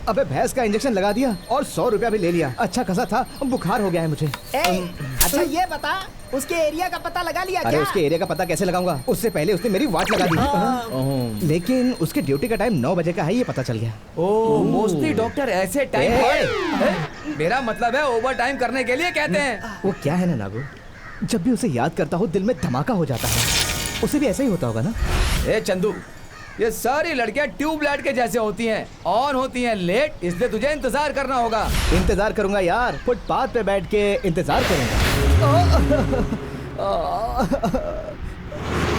अबे भैंस का इंजेक्शन लगा दिया और 100 रुपया भी ले लिया। अच्छा खासा था, बुखार हो गया है मुझे। अच्छा ये बता, उसके एरिया का पता लगा लिया अरे क्या? उसके एरिया का पता कैसे लगाऊंगा? उससे पहले उसने मेरी वाट लगा दी। लेकिन उसके ड्यूटी का टाइम 9 बजे का है, ये पता चल गया। ओ मोस्टली डॉक्टर ऐसे टाइम पर, मेरा मतलब है ओवर टाइम करने के लिए कहते हैं। वो क्या है ना नागू, जब भी उसे याद करता हूँ दिल में धमाका हो जाता है। उसे भी ऐसा ही होता होगा ना? ए चंदू, ये सारी लड़कियां ट्यूबलाइट के जैसे होती हैं, ऑन होती हैं लेट, इसलिए तुझे इंतजार करना होगा। इंतजार करूंगा यार, फुटपाथ पे बैठ के इंतजार करूंगा।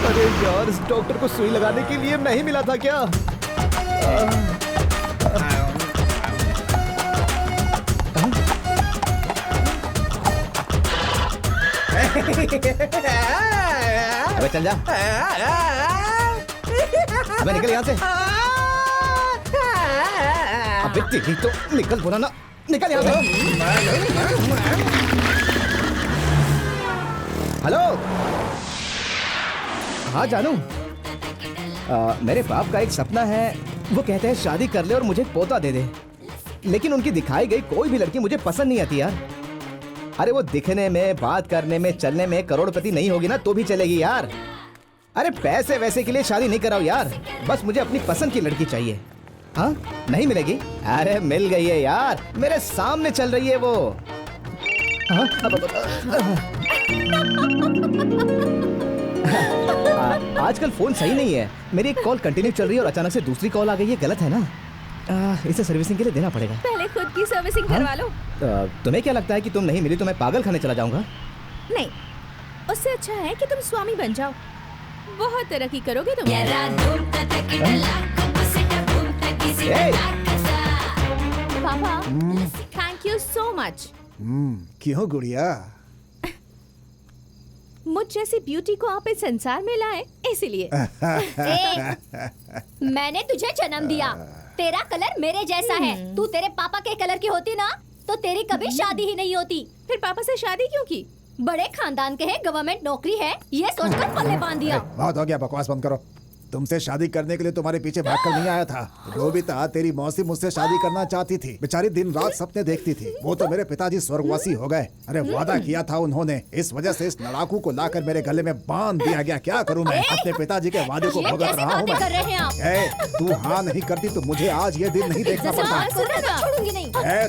अरे यार, इस डॉक्टर को सुई लगाने के लिए नहीं मिला था क्या? अबे चल जा, अबे निकल यहाँ से। अबे तेरी तो निकल, बोला ना, निकल यहाँ से। हेलो, हाँ जानू, मेरे बाप का एक सपना है। वो कहते हैं शादी कर ले और मुझे पोता दे दे, लेकिन उनकी दिखाई गई कोई भी लड़की मुझे पसंद नहीं आती यार। अरे वो दिखने में, बात करने में, चलने में करोड़पति नहीं होगी ना तो भी चलेगी यार। अरे पैसे वैसे के लिए शादी नहीं कराओ यार, बस मुझे अपनी पसंद की लड़की चाहिए। हाँ, नहीं मिलेगी? अरे मिल गई है यार, मेरे सामने चल रही है वो। हाँ? आजकल फोन सही नहीं है, मेरी एक कॉल कंटिन्यू चल रही है और अचानक से दूसरी कॉल आ गई है, गलत है ना? इसे सर्विसिंग के लिए देना पड़ेगा। पहले खुद की सर्विसिंग करवा लो। तुम्हें क्या लगता है कि तुम नहीं मिली तो मैं पागल खाने चला जाऊंगा? नहीं, उससे अच्छा है कि तुम स्वामी बन जाओ, बहुत तरक्की करोगे तुम। पापा, थैंक यू सो मच। क्यों गुड़िया? मुझ जैसी ब्यूटी को आप इस संसार में लाए, इसीलिए। मैंने तुझे जन्म दिया, तेरा कलर मेरे जैसा है। तू तेरे पापा के कलर की होती ना तो तेरी कभी शादी ही नहीं होती। फिर पापा से शादी क्यों की? बड़े खानदान के हैं, गवर्नमेंट नौकरी है, ये सोचकर पल्ले बांध दिया। बहुत हो गया, बकवास बंद करो। तुमसे शादी करने के लिए तुम्हारे पीछे भागकर नहीं आया था। जो भी था, तेरी मौसी मुझसे शादी करना चाहती थी। बेचारी दिन रात सपने देखती थी। वो तो मेरे पिताजी स्वर्गवासी हो गए। अरे वादा किया था उन्होंने, इस वजह से इस लड़ाकू को लाकर मेरे गले में बांध दिया गया। क्या करूं मैं? अपने पिताजी के वादे को भुगत रहा हूँ मैं। तू हाँ नहीं करती तो मुझे आज ये दिन नहीं देखना पड़ता।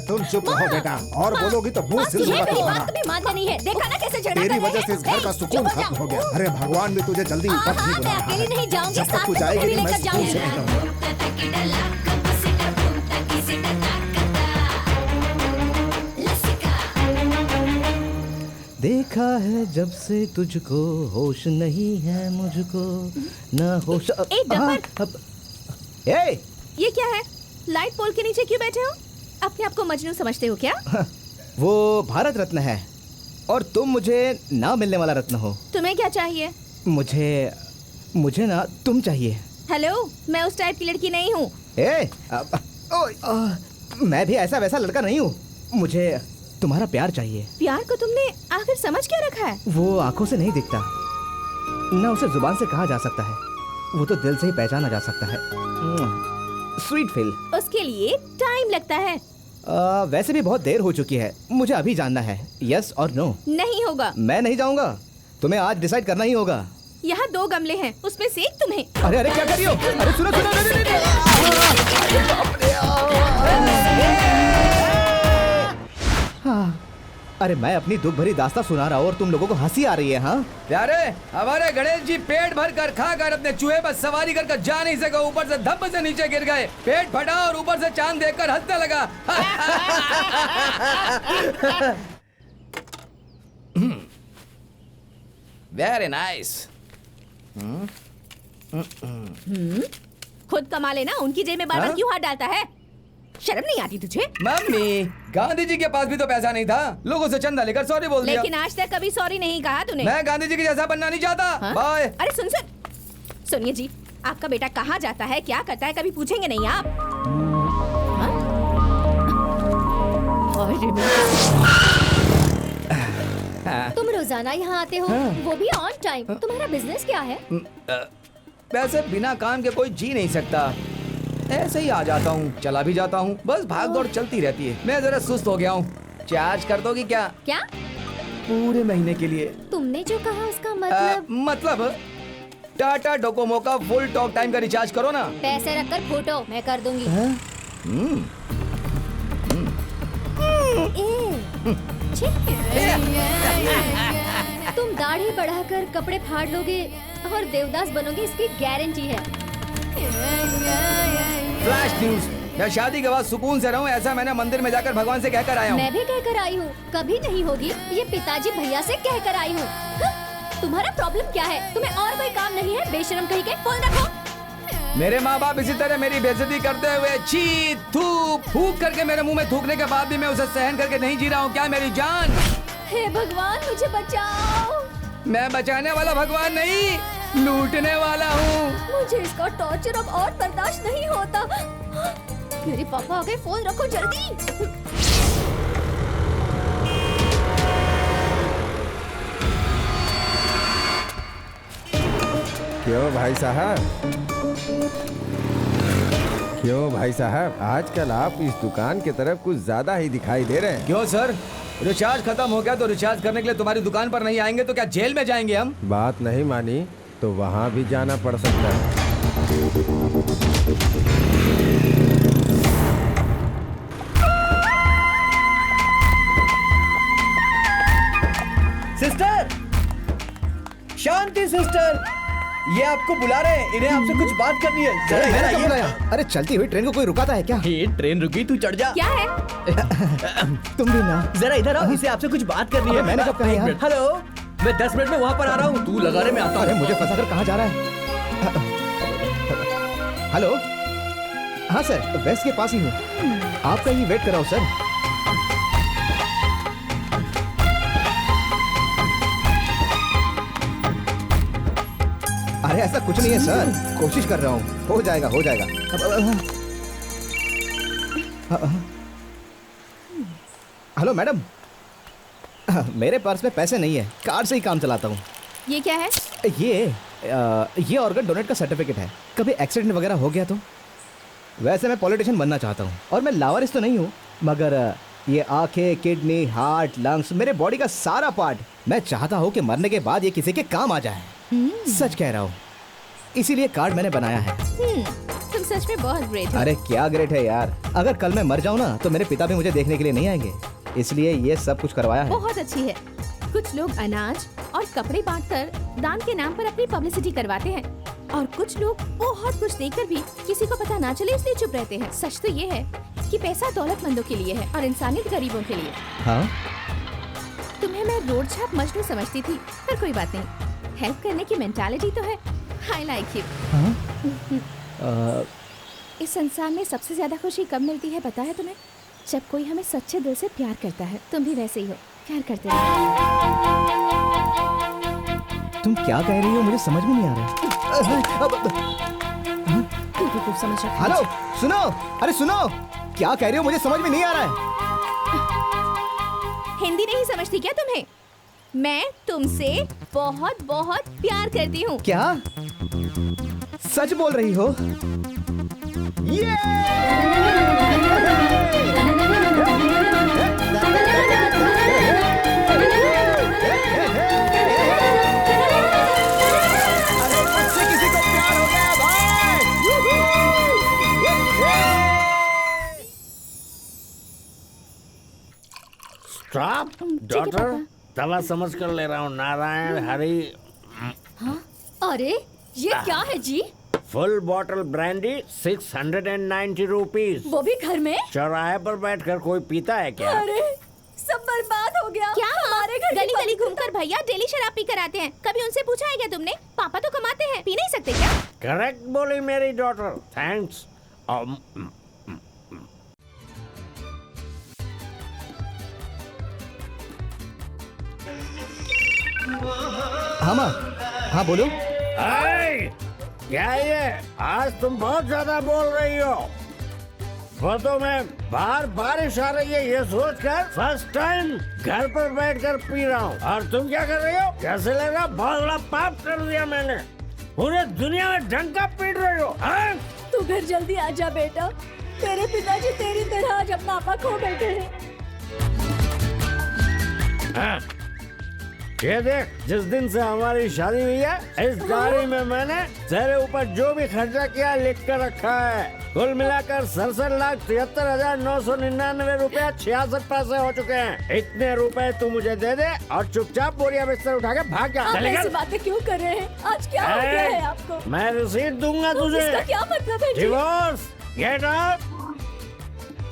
तुम चुप रहो बेटा, और बोलोगी तो मुँह सिल दूंगा तुम्हारा। तेरी वजह से इस घर का सुकून खत्म हो गया। अरे भगवान भी तुझे जल्दी ऊपर नहीं बुला रहा है। जब तक तू जाएगी नहीं, मैं स्कूल से नहीं रहूंगा। देखा है जब से तुझको, होश नहीं है मुझको, ना होश। ये क्या है? लाइट पोल के नीचे क्यों बैठे हो? अपने आप को मजनू समझते हो क्या? वो भारत रत्न है और तुम मुझे ना मिलने वाला रत्न हो। तुम्हें क्या चाहिए? मुझे ना तुम चाहिए। हेलो, मैं उस टाइप की लड़की नहीं हूँ। मैं भी ऐसा वैसा लड़का नहीं हूँ। मुझे तुम्हारा प्यार चाहिए। प्यार को तुमने आखिर समझ क्या रखा है? वो आंखों से नहीं दिखता, ना उसे जुबान से कहा जा सकता है, वो तो दिल से ही पहचाना जा सकता है। Sweet feel. उसके लिए टाइम लगता है। वैसे भी बहुत देर हो चुकी है, मुझे अभी जानना है, यस और नो। नहीं होगा। मैं नहीं जाऊंगा, तुम्हें आज डिसाइड करना ही होगा। यहाँ 2 गमले हैं, उसमें से एक तुम्हें। अरे अरे क्या कर रही हो? अरे सुनो सुनो, अरे मैं अपनी दुख भरी दास्तां सुना रहा हूँ और तुम लोगों को हंसी आ रही है। हाँ प्यारे, हमारे गणेश जी पेट भर कर खा कर अपने चूहे पर सवारी कर जा नहीं सका, ऊपर से धप से नीचे गिर गए, पेट फटा और ऊपर से चांद देखकर हंसने लगा। Very nice. खुद कमा लेना, उनकी जेब में बार-बार क्यों हाथ डालता है? शर्म नहीं आती तुझे? मम्मी, गांधी जी के पास भी तो पैसा नहीं था, लोगों से चंदा लेकर सॉरी बोल दिया। लेकिन आज तक कभी सॉरी नहीं कहा तूने। मैं गांधी जी के जैसा बनना नहीं चाहता। बाय। अरे सुनिए जी, आपका बेटा कहाँ जाता है, क्या करता है, कभी पूछेंगे नहीं आप? मैं रिमोट तुम रोजाना यहाँ आते हो, वो भी ऑन टाइम। तुम्हारा बिजनेस क्या है? वैसे बिना काम के कोई जी नहीं सकता। ऐसे ही आ जाता हूँ, चला भी जाता हूँ, बस भाग दौड़ चलती रहती है। मैं जरा सुस्त हो गया हूँ। चार्ज कर दोगी क्या? क्या? पूरे महीने के लिए। तुमने जो कहा उसका मतलब? मतलब टाटा डोकोमो का फुल टॉक टाइम का रिचार्ज करो ना। पैसे रखकर फोटो मैं कर दूंगी। तुम दाढ़ी बढ़ाकर कपड़े फाड़ लोगे और देवदास बनोगे, इसकी गारंटी है। फ्लैश न्यूज, मैं शादी के बाद सुकून से रहूं, ऐसा मैंने मंदिर में जाकर भगवान से कहकर आया हूँ। मैं भी कहकर आई हूँ, कभी नहीं होगी। ये पिताजी भैया से कहकर आई हूँ। तुम्हारा प्रॉब्लम क्या है? तुम्हें और कोई काम नहीं है? बेशरम कहीं के। फोन रखो। मेरे माँ बाप इसी तरह मेरी बेइज्जती करते हुए छी थू फूक करके मेरे मुंह में थूकने के बाद भी मैं उसे सहन करके नहीं जी रहा हूँ क्या मेरी जान? हे भगवान, मुझे बचाओ। मैं बचाने वाला भगवान नहीं, लूटने वाला हूँ। मुझे इसका टॉर्चर अब और बर्दाश्त नहीं होता। मेरे पापा आ गए, फोन रखो जल्दी। क्यों भाई साहब, आजकल आप इस दुकान की तरफ कुछ ज्यादा ही दिखाई दे रहे हैं। क्यों सर? रिचार्ज खत्म हो गया तो रिचार्ज करने के लिए तुम्हारी दुकान पर नहीं आएंगे तो क्या जेल में जाएंगे हम? बात नहीं मानी तो वहाँ भी जाना पड़ सकता है। सिस्टर, शांति सिस्टर, ये आपको बुला रहे हैं। इन्हें आपसे कुछ बात करनी है। जरा इधर आइए। बुलाया? अरे चलती हुई ट्रेन को कोई रुकाता है क्या? ये ट्रेन रुकी, तू चढ़ जा। क्या है? तुम भी ना। जरा इधर आओ, इसे आपसे कुछ बात करनी है। मैंने कब कहा यार? हेलो, मैं 10 मिनट में वहाँ पर आ रहा हूँ, तू लगाने में आता हूँ। अरे मुझे फंसा कर कहाँ जा रहा है? हेलो, हाँ सर, वेस्ट के पास ही हूँ। आपका ही वेट कर रहा हूँ सर। अरे ऐसा कुछ नहीं है सर, कोशिश कर रहा हूँ, हो जाएगा हो जाएगा। हेलो मैडम, मेरे पर्स में पैसे नहीं है, कार्ड से ही काम चलाता हूँ। ये क्या है? ये ऑर्गन डोनेट का सर्टिफिकेट है। कभी एक्सीडेंट वगैरह हो गया तो? वैसे मैं पॉलिटिशियन बनना चाहता हूँ और मैं लावारिस तो नहीं हूँ, मगर ये आंखें, किडनी, हार्ट, लंग्स, मेरे बॉडी का सारा पार्ट मैं चाहता हूँ कि मरने के बाद ये किसी के काम आ जाए। सच कह रहा हूँ, इसीलिए कार्ड मैंने बनाया है। तुम सच में बहुत ग्रेट हो। अरे क्या ग्रेट है यार, अगर कल मैं मर जाऊँ ना तो मेरे पिता भी मुझे देखने के लिए नहीं आएंगे, इसलिए ये सब कुछ करवाया है। बहुत अच्छी है। कुछ लोग अनाज और कपड़े बांटकर दान के नाम पर अपनी पब्लिसिटी करवाते हैं और कुछ लोग बहुत कुछ देखकर भी किसी को पता ना चले इसलिए चुप रहते हैं। सच तो ये है कि पैसा दौलतमंदों के लिए है और इंसानियत गरीबों के लिए। हाँ? तुम्हें मैं रोड छाप मजनू समझती थी, पर कोई बात नहीं, हेल्प करने की मेंटालिटी तो है। I like you. इस संसार में सबसे ज्यादा खुशी कब मिलती है पता है तुम्हें? जब कोई हमें सच्चे दिल से प्यार करता है। तुम भी वैसे ही हो, प्यार करते रहो। तुम क्या कह रही हो, मुझे समझ में नहीं आ रहा। तुम समझ रहे हो? हेलो सुनो, अरे सुनो, क्या कह रही हो, मुझे समझ में नहीं आ रहा है। हिंदी नहीं समझती क्या तुम्हें? मैं तुमसे बहुत बहुत प्यार करती हूँ। क्या सच बोल रही हो? किसी को प्यार हो गया भाई। स्टॉप डॉक्टर, दवा समझ कर ले रहा हूँ। नारायण हरि। हाँ? अरे ये क्या है जी? Full bottle brandy 690 rupees. वो भी घर में? चौराहे पर बैठकर कोई पीता है क्या? अरे सब बर्बाद हो गया। क्या हमारे घर गली गली घूमकर भैया डेली शराब पी कर आते हैं, कभी उनसे पूछा है क्या तुमने? पापा तो कमाते हैं, पी नहीं सकते क्या? करेक्ट बोली मेरी डॉटर, थैंक्स। हाँ माँ, हाँ बोलो। क्या ये, आज तुम बहुत ज्यादा बोल रही हो। फोटो में बाहर बारिश आ रही है ये सोचकर फर्स्ट टाइम घर पर बैठकर पी रहा हूँ। और तुम क्या कर रही हो? कैसे लग रहा? बहुत बड़ा पाप कर दिया मैंने। पूरे दुनिया में डंका पीट रही हो। तू घर जल्दी आ जा बेटा। तेरे पिताजी तेरी तरह आज अपना आपा खो बैठे हैं। ये देख, जिस दिन से हमारी शादी हुई है इस डायरी में मैंने तेरे ऊपर जो भी खर्चा किया लिख कर रखा है। कुल मिलाकर 67,73,999 रुपया 66 पैसे हो चुके हैं। इतने रुपए तू मुझे दे दे और चुपचाप बोरिया बिस्तर उठा के भाग जा। आप ऐसी बातें क्यों कर रहे हैं? आज क्या हो गया है आपको? मैं रसीद दूंगा तुझे। इसका क्या मतलब है? Divorce, get out.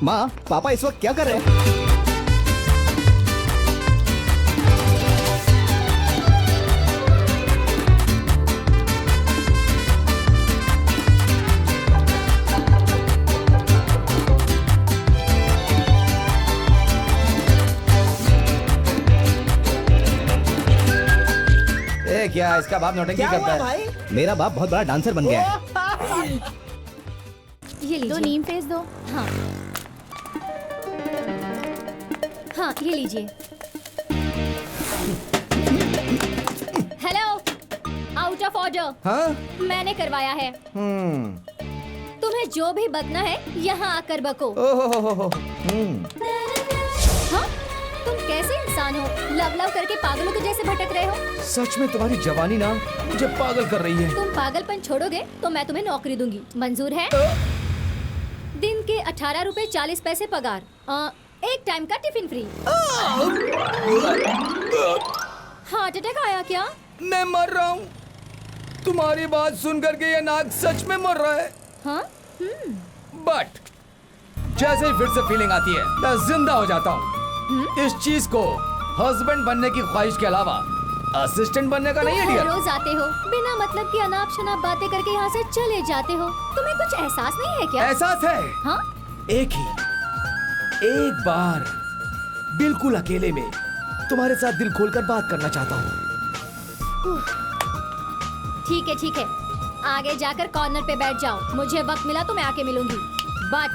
माँ, पापा इस वक्त क्या कर रहे हैं? क्या इसका बाप नौटंकी करता है? भाई? मेरा बाप बहुत बड़ा डांसर बन गया है। ये लीजिए। 2 नीम फेस दो। हाँ हाँ, ये लीजिए। Hello, out of order. हाँ? मैंने करवाया है। तुम्हें जो भी बकना है यहाँ आकर बको। हाँ? तुम कैसे इंसान हो? लव लव करके पागलों के जैसे भटक रहे हो। सच में तुम्हारी जवानी ना मुझे पागल कर रही है। तुम पागलपन छोड़ोगे तो मैं तुम्हें नौकरी दूंगी। मंजूर है? दिन के 18 रुपए 40 पैसे पगार, एक टाइम का टिफिन फ्री। हार्ट अटैक आया क्या? मैं मर रहा हूँ। तुम्हारी बात सुन करके ये नाक सच में मर रहा है। हाँ? बट जैसे ही फिर से फीलिंग आती है मैं जिंदा हो जाता हूँ। इस चीज को हस्बैंड बनने की ख्वाहिश के अलावा असिस्टेंट बनने का नहीं है डियर। रोज आते हो बिना मतलब की अनाप शनाप बातें करके यहाँ से चले जाते हो। तुम्हें कुछ एहसास नहीं है क्या? एहसास है। हाँ? एक बार बिल्कुल अकेले में तुम्हारे साथ दिल खोलकर बात करना चाहता हूँ। ठीक है, आगे जाकर कॉर्नर पे बैठ जाओ। मुझे वक्त मिला तो मैं आके मिलूंगी, बट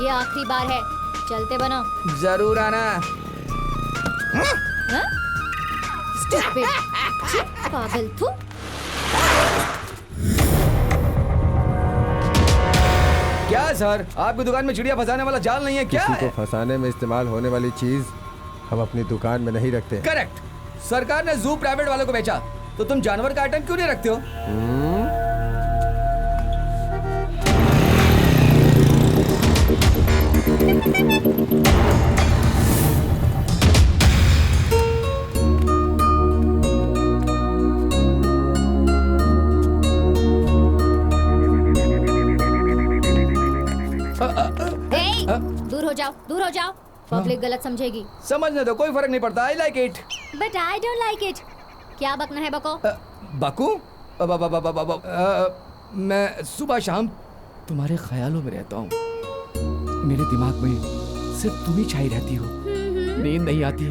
ये आखिरी बार है। चलते बनो। जरूर आना। Stupid. पागल तू। क्या सर, आपकी दुकान में चिड़िया फंसाने वाला जाल नहीं है क्या? किसी को फंसाने में इस्तेमाल होने वाली चीज हम अपनी दुकान में नहीं रखते। करेक्ट। सरकार ने जू प्राइवेट वालों को बेचा, तो तुम जानवर का आइटम क्यों नहीं रखते हो? दूर हो जाओ। पब्लिक गलत समझेगी। समझने दो, कोई फर्क नहीं पड़ता। I like it. But I don't like it. क्या बकना है बको? बकू? मैं सुबह शाम तुम्हारे ख्यालों में रहता हूँ। मेरे दिमाग में सिर्फ तुम ही छाई रहती हो। नींद नहीं आती,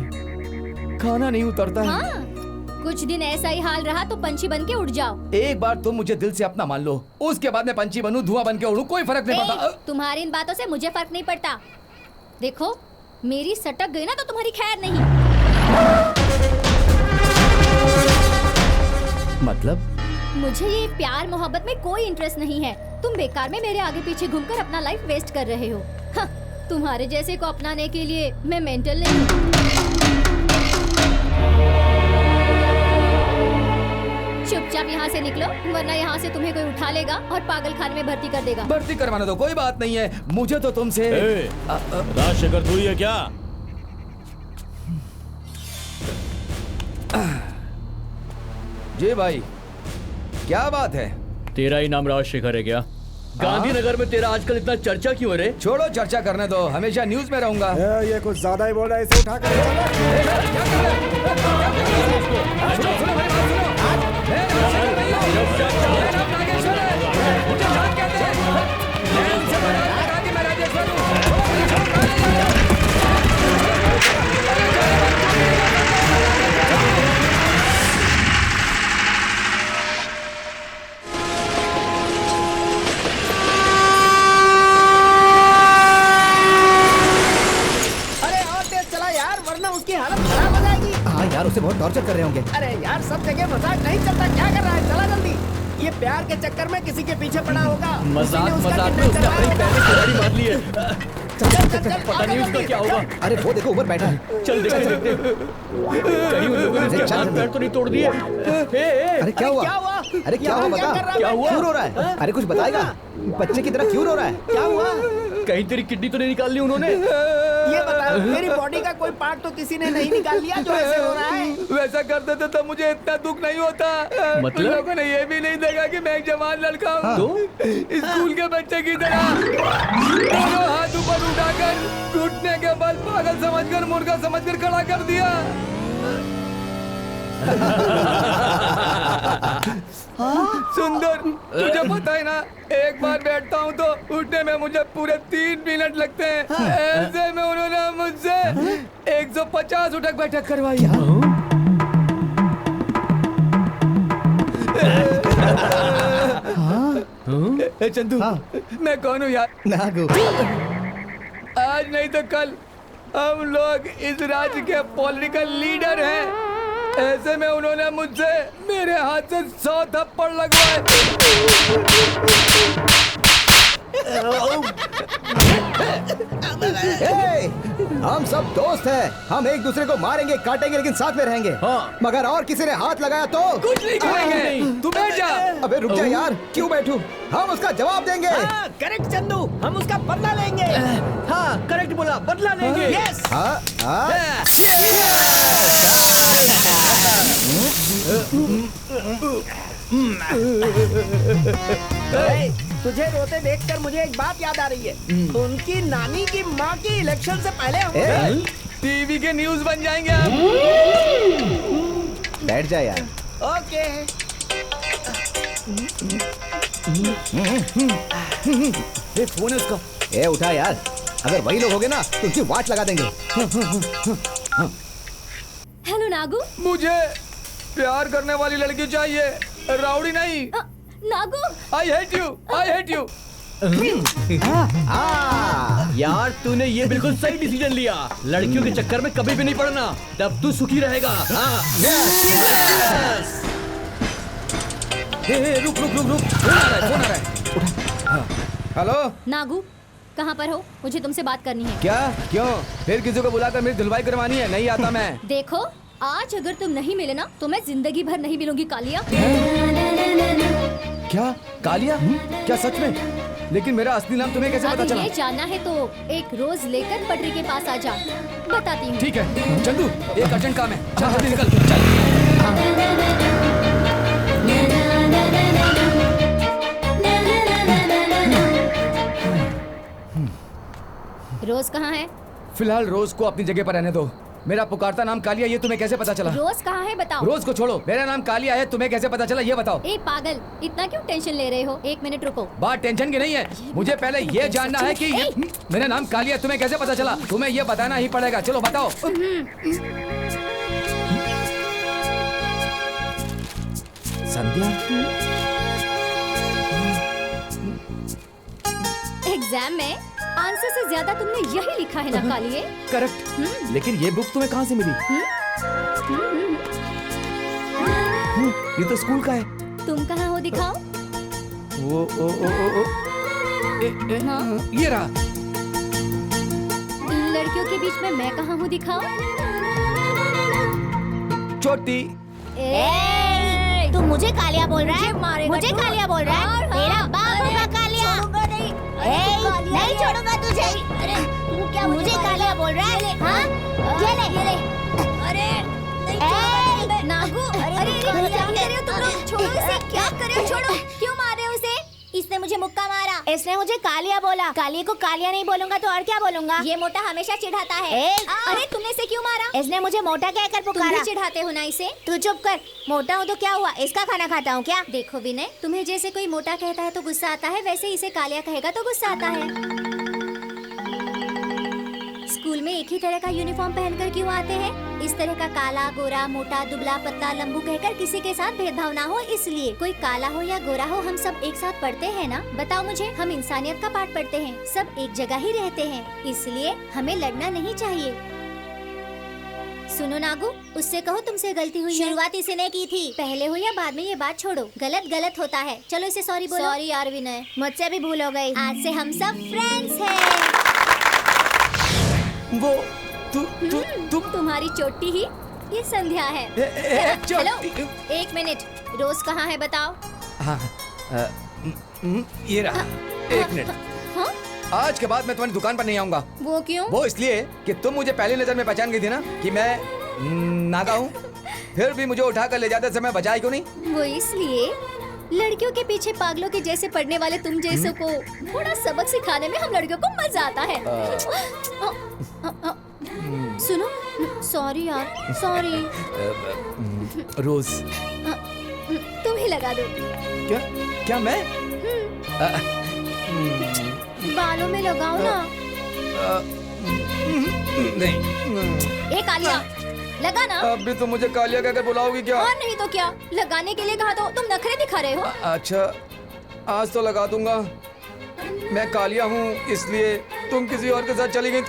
खाना नहीं उतरता है। हाँ, कुछ दिन ऐसा ही हाल रहा तो पंछी बन के उड़ जाओ। एक बार तुम मुझे दिल से अपना मान लो, उसके बाद मैं पंछी बनूं, धुआं बन के उड़ूं, कोई फर्क नहीं पड़ता। तुम्हारी इन बातों से मुझे फर्क नहीं पड़ता। देखो, मेरी सटक गई ना तो तुम्हारी खैर नहीं। मतलब? मुझे ये प्यार मोहब्बत में कोई इंटरेस्ट नहीं है। तुम बेकार में मेरे आगे पीछे घूमकर अपना लाइफ वेस्ट कर रहे हो। हाँ, तुम्हारे जैसे को अपनाने के लिए मैं मेंटल नहीं हूँ। चुपचाप यहाँ से निकलो, वरना यहाँ से तुम्हें कोई उठा लेगा और पागल खाने में भर्ती कर देगा। भर्ती करवाना तो कोई बात नहीं है, मुझे तो तुमसे राजशेखर तू ही है क्या? जी भाई, क्या बात है? तेरा ही नाम राजशेखर है क्या? गांधीनगर में तेरा आजकल इतना चर्चा क्यों है रे? छोड़ो चर्चा करने दो, हमेशा न्यूज में रहूंगा। ये कुछ ज्यादा ही बोल रहा है, इसे उठा कर टॉर्चर कर रहे होंगे। अरे यार सब जगह मजाक नहीं चलता, क्या कर रहा है? चला जल्दी। ये प्यार के चक्कर में किसी के पीछे पड़ा होगा। मजाक मजाक में उसने अपनी पैर में कुल्हाड़ी मार ली है। पता नहीं उसका क्या होगा। अरे वो देखो ऊपर बैठा है। चल देखते कहीं उन लोगों ने उसके हाथ पैर तो नहीं तोड़ दिए। अरे क्या हुआ? अरे क्या हुआ बता? क्या हुआ? क्यों रो रहा है? अरे कुछ बताएगा? बच्चे की तरह क्यों रो रहा है? क्या हुआ? कहीं तेरी किडनी तो नहीं निकाल ली उन्होंने? ये बता, मेरी बॉडी का कोई पार्ट तो किसी ने नहीं निकाल लिया जो ऐसे रो रहा है? वैसा कर देते तो मुझे इतना दुख नहीं होता। मतलब? उन लोगों ने ये भी नहीं देखा कि मैं एक जवान लड़का हूँ। तो? स्कूल के बच्चे की तरह दोनों हाथ ऊपर उठाकर घुटने के बल पागल समझकर मुर्गा समझकर खड़ा कर दिया। सुंदर, तुझे पता है ना, एक बार बैठता हूँ तो उठने में मुझे पूरे 3 मिनट लगते हैं। ऐसे में उन्होंने मुझसे 150 उठक बैठक करवाई। चंदू, मैं कौन हूँ यार? नागू। आज नहीं तो कल हम लोग इस राज्य के पॉलिटिकल लीडर हैं। ऐसे में उन्होंने मुझसे मेरे हाथ से 100 थप्पड़ लगवाए। हम सब दोस्त हैं। हम एक दूसरे को मारेंगे, काटेंगे, लेकिन साथ में रहेंगे। हाँ। मगर और किसी ने हाथ लगाया तो कुछ नहीं करेंगे। तू बैठ जा। अबे रुक जा यार, क्यों बैठूं? हम उसका जवाब देंगे। हाँ, करेक्ट चंदू, हम उसका बदला लेंगे। हाँ करेक्ट बोला, बदला लेंगे। यस। हाँ, हाँ। तुझे रोते देखकर मुझे एक बात याद आ रही है। उनकी नानी की माँ की इलेक्शन से पहले हम टीवी के न्यूज बन जाएंगे हम। बैठ जा यार। ओके। एक फोन है उसका। ए उठा यार, अगर वही लोग होगे ना तो उसकी वाट लगा देंगे। हेलो नागू। मुझे प्यार करने वाली लड़की चाहिए, राउडी नहीं। Nagu. I hate you, I hate you. यार तूने ये बिल्कुल सही डिसीजन लिया। लड़कियों के चक्कर में कभी भी नहीं पड़ना, तब तू सुखी रहेगा। रुक रुक रुक रुक, फोन आ रहा है, फोन आ रहा है। उठा। हेलो नागू, कहाँ पर हो? मुझे तुमसे बात करनी है। क्या? क्यों? फिर किसी को बुलाकर मेरी धुलवाई करवानी है? नहीं आता मैं। देखो, आज अगर तुम नहीं मिले ना तो मैं जिंदगी भर नहीं मिलूंगी कालिया। क्या? कालिया? क्या सच में? लेकिन मेरा असली नाम तुम्हें कैसे पता अगर चला? ये जानना है तो एक रोज लेकर पटरी के पास आ जा, बताती हूँ। ठीक है चंदू, एक अर्जेंट काम है, चल जल्दी निकल। चल। रोज कहाँ है? फिलहाल रोज को अपनी जगह पर रहने दो। मेरा पुकारता नाम कालिया, ये तुम्हें कैसे पता चला? रोज कहाँ है बताओ। रोज को छोड़ो, मेरा नाम कालिया है, तुम्हें कैसे पता चला ये बताओ। ए पागल, इतना क्यों टेंशन ले रहे हो? 1 मिनट रुको। बात टेंशन की नहीं है, मुझे पहले ये जानना है कि मेरा नाम कालिया तुम्हें कैसे पता चला? तुम्हें ये बताना ही पड़ेगा, चलो बताओ। संध्या? एग्जाम में आंसर से ज्यादा तुमने यही लिखा है ना कालिए? करेक्ट। लेकिन ये बुक तुम्हें कहाँ से मिली? ये तो स्कूल का है। तुम कहाँ हो दिखाओ। हाँ? ये रहा। लड़कियों के बीच में मैं कहाँ हूँ दिखाओ। छोटी। तू मुझे कालिया बोल रहा है? मुझे कालिया बोल रहा है? तेरा बाप होगा कालिया। नहीं छोड़ूंगा तुझे। अरे तू क्या मुझे कालिया बोल रहा है? हाँ? ये ले। अरे नागू, अरे क्या कर रहे हो तुम लोग? छोड़ो इसे। क्या कर रहे हो? छोड़ो। क्यों मार रहे हो उसे? इसने मुझे मुक्का मारा। इसने मुझे कालिया बोला। कालिया को कालिया नहीं बोलूंगा तो और क्या बोलूंगा? ये मोटा हमेशा चिढ़ाता है। अरे तुमने इसे क्यों मारा? इसने मुझे मोटा कहकर पुकारा। तुम भी चिढ़ाते हो ना इसे? तू चुप कर। मोटा हूँ तो क्या हुआ? इसका खाना खाता हूँ क्या? देखो विनय, तुम्हें जैसे कोई मोटा कहता है तो गुस्सा आता है, वैसे इसे कालिया कहेगा तो गुस्सा आता है। स्कूल में एक ही तरह का यूनिफॉर्म पहनकर क्यों आते हैं? इस तरह का काला, गोरा, मोटा, दुबला, पतला, लंबू कहकर किसी के साथ भेदभाव ना हो इसलिए। कोई काला हो या गोरा हो, हम सब एक साथ पढ़ते हैं ना? बताओ मुझे, हम इंसानियत का पाठ पढ़ते हैं, सब एक जगह ही रहते हैं, इसलिए हमें लड़ना नहीं चाहिए। सुनो नागू, उससे कहो तुमसे गलती हुई है। शुरुआत इसने की थी। पहले हो या बाद में ये बात छोड़ो, गलत गलत होता है। चलो इसे सॉरी बोलो। सॉरी यार विनय, मुझसे भी भूल हो गई। आज से हम सब फ्रेंड्स हैं। वो तुम्हारी चोटी ही ये संध्या है। हेलो, एक मिनट, रोज कहाँ है बताओ? हाँ, ये रहा। एक मिनट। हाँ? आज के बाद मैं तुम्हारी दुकान पर नहीं आऊंगा। वो क्यों? वो इसलिए कि तुम मुझे पहली नजर में पहचान गई थी ना कि मैं नागा हूँ। फिर भी मुझे उठा कर ले जाते समय बचाई क्यों नहीं? वो इसलिए लड़कियों के पीछे पागलों के जैसे पड़ने वाले तुम जैसों को थोड़ा सबक सिखाने में हम लड़कियों को मजा आता है। सुनो, सॉरी यार, सॉरी। रोज तुम ही लगा दो। क्या मैं? बालों में लगाओ ना। नहीं। एक कालिया लगा ना। अभी तो मुझे कालिया कहकर बुलाओगी क्या? और नहीं तो क्या, लगाने के लिए कहा तो तुम नखरे दिखा रहे हो। अच्छा, आज तो लगा दूंगा। मैं कालिया हूँ इसलिए तुम किसी और के साथ चली गई।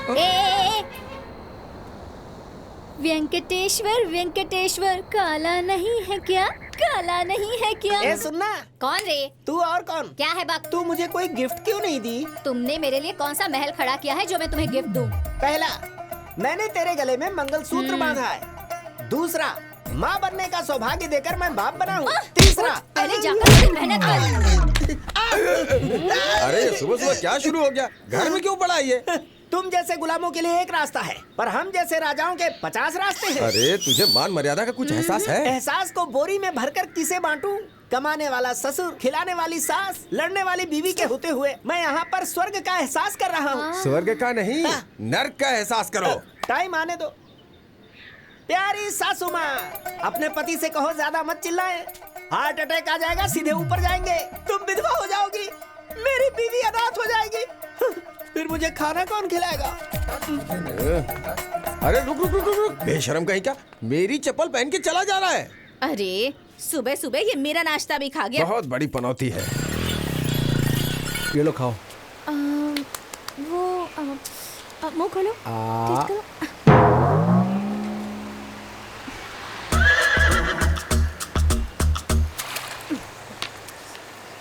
वेंकटेश्वर वेंकटेश्वर, काला नहीं है क्या? काला नहीं है क्या? ए सुनना। कौन रे? तू और कौन? क्या है बक? तू मुझे कोई गिफ्ट क्यों नहीं दी? तुमने मेरे लिए कौन सा महल खड़ा किया है जो मैं तुम्हें गिफ्ट दूं? पहला, मैंने तेरे गले में मंगलसूत्र बांधा है। दूसरा, माँ बनने का सौभाग्य देकर मैं बाप बना हूँ। तीसरा, पहले जाकर मेहनत कर। अरे सुबह सुबह क्या शुरू हो गया? घर में क्यों पड़ा ये? तुम जैसे गुलामों के लिए एक रास्ता है, पर हम जैसे राजाओं के 50 रास्ते हैं। अरे तुझे मान मर्यादा का कुछ एहसास है? एहसास को बोरी में भरकर किसे बांटूं? कमाने वाला ससुर, खिलाने वाली सास, लड़ने वाली बीवी के होते हुए मैं यहाँ पर स्वर्ग का एहसास कर रहा हूँ। स्वर्ग का नहीं, नर्क का एहसास करो। टाइम आने दो। प्यारी सासू माँ, अपने पति से कहो ज्यादा मत चिल्लाए, हार्ट अटैक आ जाएगा, सीधे ऊपर जाएंगे। तुम विधवा हो जाओगी, मेरी बीवी अनाथ हो जाएगी, फिर मुझे खाना कौन खिलाएगा? अरे रुक रुक रुक रुक, बेशरम कहीं का, मेरी चप्पल पहन के चला जा रहा है। अरे सुबह सुबह ये मेरा नाश्ता भी खा गया। बहुत बड़ी पनौती है। ये लो खाओ। वो मुंह खोलो, टेस्ट करो।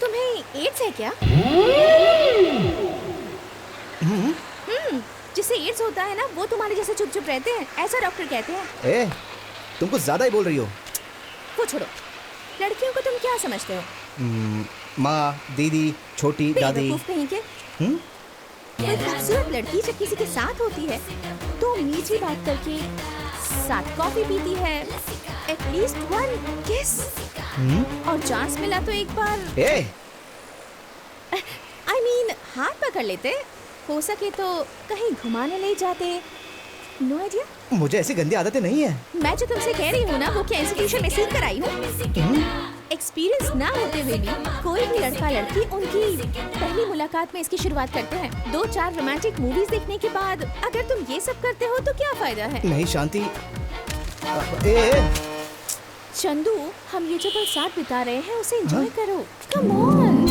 तुम्हें एड्स है क्या? जिसे एड्स होता है ना, वो तुम्हारे जैसे चुप चुप रहते हैं, ऐसा डॉक्टर कहते हैं। ए, तुम कुछ ज्यादा ही बोल रही हो। वो छोड़ो, लड़कियों को तुम क्या समझते हो? माँ, दीदी, छोटी, दादी। बेवकूफ कहीं के। कोई खूबसूरत लड़की जब किसी के साथ होती है तो मीठी बात करके साथ कॉफी पीती है, एटलीस्ट वन किस, और चांस मिला तो एक बार I mean, हाथ पकड़ लेते, हो सके तो कहीं घुमाने ले जाते। No idea? मुझे ऐसी गंदी आदतें नहीं है। मैं जो तुमसे कह रही हूँ ना, वो क्या इंस्टीट्यूशन में सीख कर आई हूँ। एक्सपीरियंस ना होते हुए भी कोई भी लड़का लड़की उनकी पहली मुलाकात में इसकी शुरुआत करते हैं। 2-4 रोमांटिक मूवीज देखने के बाद अगर तुम ये सब करते हो तो क्या फायदा है? नहीं शांति। चंदू, हम ये जो पल साथ बिता रहे हैं उसे एंजॉय करो। कम ऑन,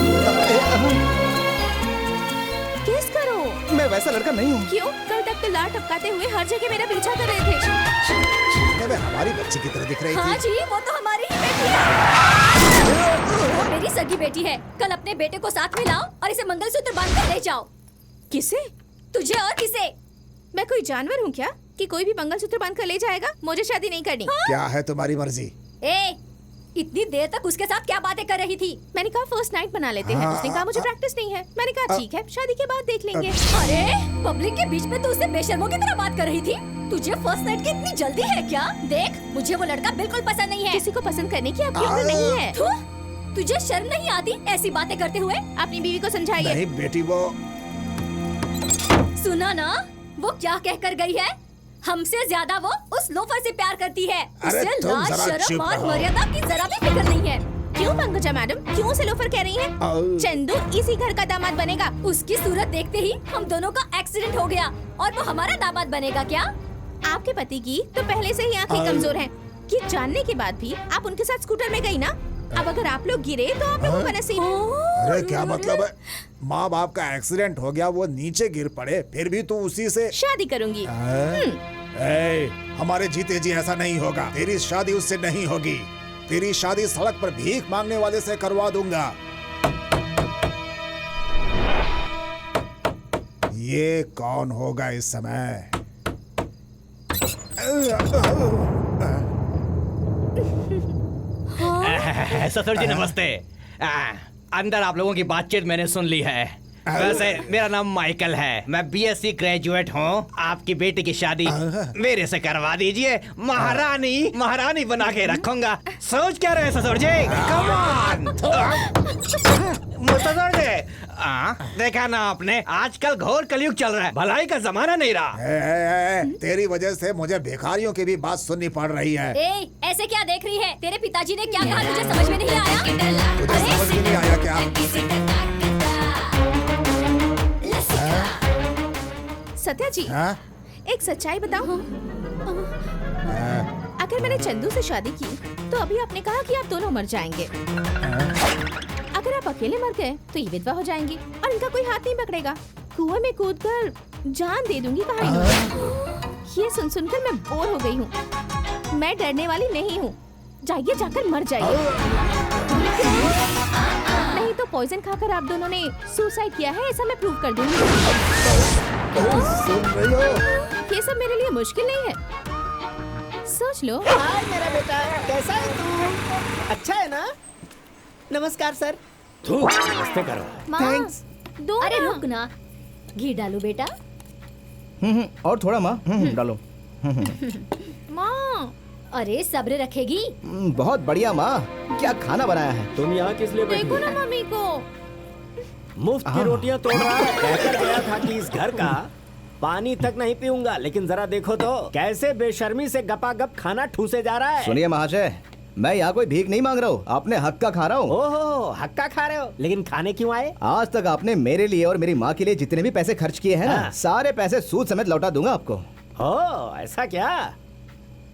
किस करो। मैं वैसा लड़का नहीं हूँ। क्यों? कल तक तो लार टपकाते हुए हर जगह मेरा पीछा कर रहे थे। मैं हमारी बच्ची की तरह दिख रही थी। हाँ जी, वो तो हमारी ही बेटी है। वो मेरी सगी बेटी है। कल अपने बेटे को साथ में लाओ और इसे मंगलसूत्र बांध कर ले जाओ। किसे? तुझे और किसे? मैं कोई जानवर हूँ क्या कि कोई भी मंगलसूत्र बांध कर ले जाएगा? मुझे शादी नहीं करनी। हाँ? क्या है तुम्हारी मर्जी? इतनी देर तक उसके साथ क्या बातें कर रही थी? मैंने कहा फर्स्ट नाइट बना लेते हैं। उसने कहा मुझे प्रैक्टिस नहीं है। मैंने कहा ठीक है, शादी के बाद देख लेंगे। अरे पब्लिक के बीच में तू उससे बेशर्मों की तरह बात कर रही थी। तुझे फर्स्ट नाइट की इतनी जल्दी है क्या? देख, मुझे वो लड़का बिल्कुल पसंद नहीं है। किसी को पसंद करने की आपकी उम्र नहीं है। तुझे शर्म नहीं आती ऐसी बातें करते हुए? अपनी बीवी को समझाइए। नहीं बेटी, वो सुना ना, वो क्या कह कर गई है? हमसे ज्यादा वो उस लोफर से प्यार करती है। उसे लाज, शर्म और मर्यादा की जरा भी फिक्र नहीं है। क्यों पंकजा मैडम, क्यों उसे लोफर कह रही हैं? चंदू इसी घर का दामाद बनेगा। उसकी सूरत देखते ही हम दोनों का एक्सीडेंट हो गया और वो हमारा दामाद बनेगा क्या? आपके पति की तो पहले से ही आंखें कमजोर हैं। कि जानने के बाद भी आप उनके साथ स्कूटर में गई ना। अब अगर आप लोग गिरे तो आप लोगों का नसीब। अरे क्या मतलब है? माँ बाप का एक्सीडेंट हो गया, वो नीचे गिर पड़े, फिर भी तू उसी से शादी करूंगी। हमारे जीते जी ऐसा नहीं होगा। तेरी शादी उससे नहीं होगी। तेरी शादी सड़क पर भीख मांगने वाले से करवा दूंगा। ये कौन होगा इस समय? ससुर जी नमस्ते। अंदर आप लोगों की बातचीत मैंने सुन ली है। वैसे मेरा नाम माइकल है, मैं बीएससी ग्रेजुएट हूँ। आपकी बेटी की शादी मेरे से करवा दीजिए। महारानी महारानी बना के रखूंगा। सोच क्या रहे ससुर जी? कम ऑन ससुर जी। देखा ना आपने, आजकल घोर कलयुग चल रहा है, भलाई का जमाना नहीं रहा। तेरी वजह से मुझे भिखारियों की भी बात सुननी पड़ रही है। ऐसे क्या देख रही है? तेरे पिताजी ने क्या कहा तुझे समझ में नहीं आया? तुझे समझ में नहीं आया क्या? सत्या जी, एक सच्चाई बताओ। अगर मैंने चंदू से शादी की तो अभी आपने कहा कि आप दोनों मर जाएंगे। अगर आप अकेले मर गए तो ये विधवा हो जाएंगी और इनका कोई हाथ नहीं पकड़ेगा। कुएं में कूदकर जान दे दूंगी कहानी। ये सुन सुनकर मैं बोर हो गई हूँ। मैं डरने वाली नहीं हूँ। जाइए, जाकर मर जाइए। नहीं तो पॉइजन खाकर आप दोनों ने सुसाइड किया है, ऐसा मैं प्रूव कर दूंगी। सुन रही हो? ये सब मेरे लिए मुश्किल नहीं है। सोच लो। हाय मेरा बेटा, कैसा है तू? अच्छा है ना? नमस्कार सर। नमस्ते करो। थैंक्स। अरे रुक ना, घी डालो बेटा। और थोड़ा माँ डालो। माँ। अरे सब्र रखेगी। बहुत बढ़िया माँ, क्या खाना बनाया है? तुम यहाँ किस लिए बैठी देखो ना हो? मम्मी को। मुफ्त की रोटियां तोड़ रहा है। कहकर गया था कि इस घर का पानी तक नहीं पीऊंगा, लेकिन जरा देखो तो कैसे बेशर्मी से गपागप खाना ठूसे जा रहा है। सुनिए महाशय, मैं यहाँ कोई भीख नहीं मांग रहा हूँ, अपने हक का खा रहा हूँ। ओहो, हक्का खा रहे हो, लेकिन खाने क्यों आए? आज तक आपने मेरे लिए और मेरी माँ के लिए जितने भी पैसे खर्च किए हैं ना, सारे पैसे सूद समेत लौटा दूंगा आपको। ओ, ऐसा क्या?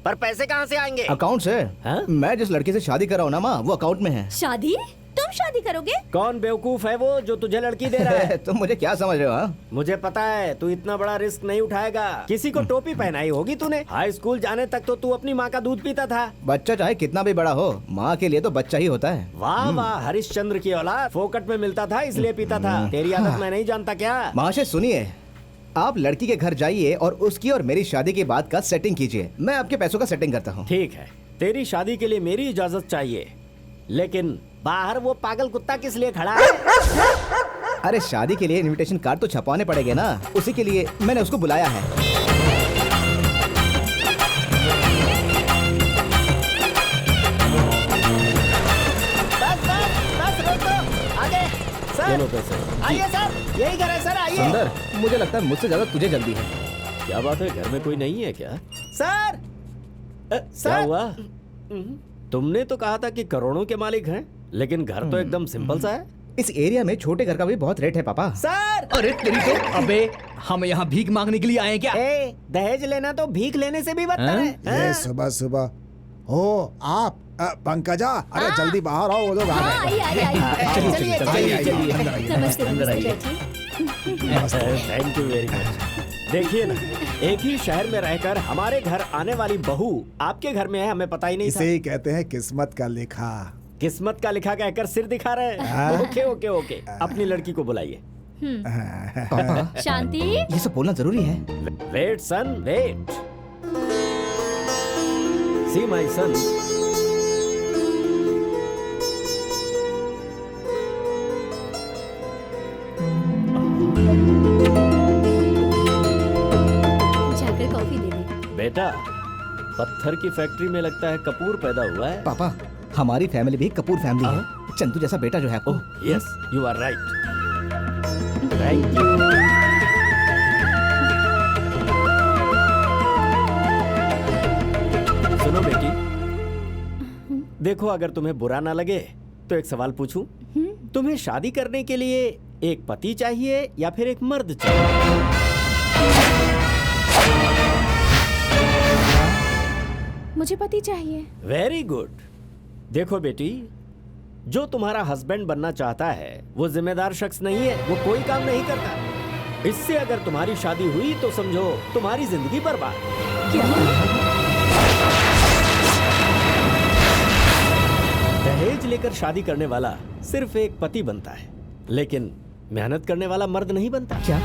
पर पैसे कहाँ से आएंगे? अकाउंट से। मैं जिस लड़की से शादी कर रहा हूँ ना माँ, वो अकाउंट में है। शादी? तुम शादी करोगे? कौन बेवकूफ है वो जो तुझे लड़की दे रहा है? तुम मुझे क्या समझ रहे हो? मुझे पता है तू इतना बड़ा रिस्क नहीं उठाएगा। किसी को टोपी पहनाई होगी तूने। हाई स्कूल जाने तक तो तू अपनी माँ का दूध पीता था। बच्चा चाहे कितना भी बड़ा हो, माँ के लिए तो बच्चा ही होता है। वाह वाह, हरिश्चंद्र की औलाद। फोकट में मिलता था इसलिए पीता था। तेरी आदत मैं नहीं जानता क्या? महाशय सुनिए, आप लड़की के घर जाइए और उसकी और मेरी शादी की बात का सेटिंग कीजिए। मैं आपके पैसों का सेटिंग करता हूँ। ठीक है, तेरी शादी के लिए मेरी इजाजत चाहिए, लेकिन बाहर वो पागल कुत्ता किस लिए खड़ा है? अरे शादी के लिए इनविटेशन कार्ड तो छपवाने पड़ेंगे ना, उसी के लिए मैंने उसको बुलाया है। बस रोको, आगे। सर, आइए सर, यही घर है सर, आइए। सुंदर, मुझे लगता है मुझसे ज्यादा तुझे जल्दी है। क्या बात है, घर में कोई नहीं है क्या? सर, क्या हुआ? तुमने तो कहा था कि करोड़ों के मालिक हैं, लेकिन घर तो एकदम सिंपल सा है। इस एरिया में छोटे घर का भी बहुत रेट है पापा। सर, अरे तेरी तो, अबे हम यहाँ भीख मांगने के लिए आए क्या? दहेज लेना तो भीख लेने से भी बदतर है। ये सुबह सुबह हो आप पंकजा, अरे जल्दी बाहर आओ, वो लोग आ गए। चलिए अंदर आइए। Thank you very much. देखिए ना, एक ही शहर में रहकर हमारे घर आने वाली बहू आपके घर में है, हमें पता ही नहीं था। इसे ही कहते हैं किस्मत का लिखा। किस्मत का लिखा कहकर सिर दिखा रहे हैं। ओके ओके ओके, अपनी लड़की को बुलाइए। पापा, शांति, ये सब बोलना जरूरी है। Wait son, wait. See my son, जाकर कॉफी दे दे। बेटा, पत्थर की फैक्ट्री में लगता है कपूर पैदा हुआ है। पापा, हमारी फैमिली भी कपूर फैमिली है। चंदू जैसा बेटा जो है आपको। Yes, you are right. Thank you. सुनो बेटी, देखो अगर तुम्हें बुरा ना लगे तो एक सवाल पूछूं? तुम्हें शादी करने के लिए एक पति चाहिए या फिर एक मर्द चाहिए? मुझे पति चाहिए। Very good. देखो बेटी, जो तुम्हारा हस्बैंड बनना चाहता है वो जिम्मेदार शख्स नहीं है, वो कोई काम नहीं करता। इससे अगर तुम्हारी शादी हुई तो समझो तुम्हारी जिंदगी बर्बाद। दहेज लेकर शादी करने वाला सिर्फ एक पति बनता है, लेकिन मेहनत करने वाला मर्द नहीं बनता। क्या?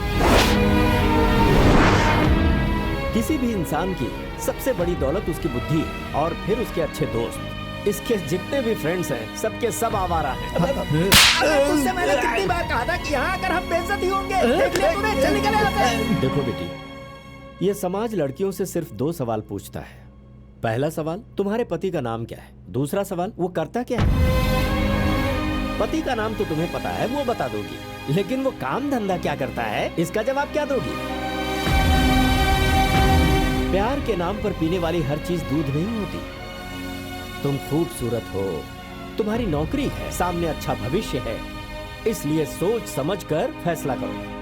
किसी भी इंसान की सबसे बड़ी दौलत उसकी बुद्धि है और फिर उसके अच्छे दोस्त। इसके जितने भी फ्रेंड्स हैं सबके सब आवारा हैं। तुझसे मैंने कितनी बार कहा था कि यहाँ अगर हम बेइज्जत ही होंगे। देख लिया तूने, चल निकल यहाँ से। देखो बेटी, ये समाज लड़कियों से सिर्फ 2 सवाल पूछता है। पहला सवाल, तुम्हारे पति का नाम क्या है? दूसरा सवाल, वो करता क्या है? पति का नाम तो तुम्हें पता है, वो बता दोगी, लेकिन वो काम धंधा क्या करता है, इसका जवाब क्या दोगी? प्यार के नाम पर पीने वाली हर चीज दूध नहीं होती। तुम खूबसूरत हो, तुम्हारी नौकरी है, सामने अच्छा भविष्य है, इसलिए सोच समझ कर फैसला करो।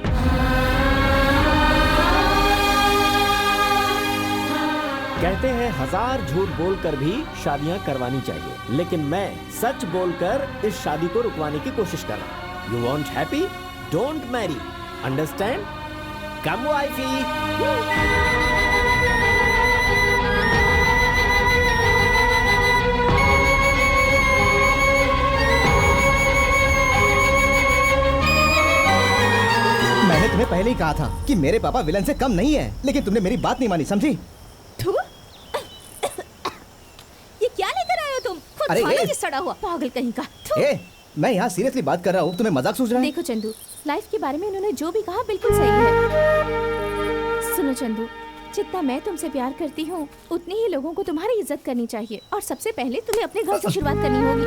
कहते हैं 1000 झूठ बोलकर भी शादियां करवानी चाहिए, लेकिन मैं सच बोलकर इस शादी को रुकवाने की कोशिश कर रहा हूं। You want happy? Don't marry, understand? Come wifey. मैंने तुम्हें पहले ही कहा था कि मेरे पापा विलन से कम नहीं है, लेकिन तुमने मेरी बात नहीं मानी, समझी? ये क्या लेकर आए हो तुम? खुद अरे खाना ये- ये सड़ा हुआ पागल कहीं का। मैं यहाँ सीरियसली बात कर रहा हूँ, तुम्हें मजाक सूझ रहा है? देखो चंदू, लाइफ के बारे में उन्होंने जो भी कहा बिल्कुल सही है। सुनो चंदू, जितना मैं तुमसे प्यार करती हूँ उतनी ही लोगों को तुम्हारी इज्जत करनी चाहिए, और सबसे पहले तुम्हें अपने घर से शुरुआत करनी होगी।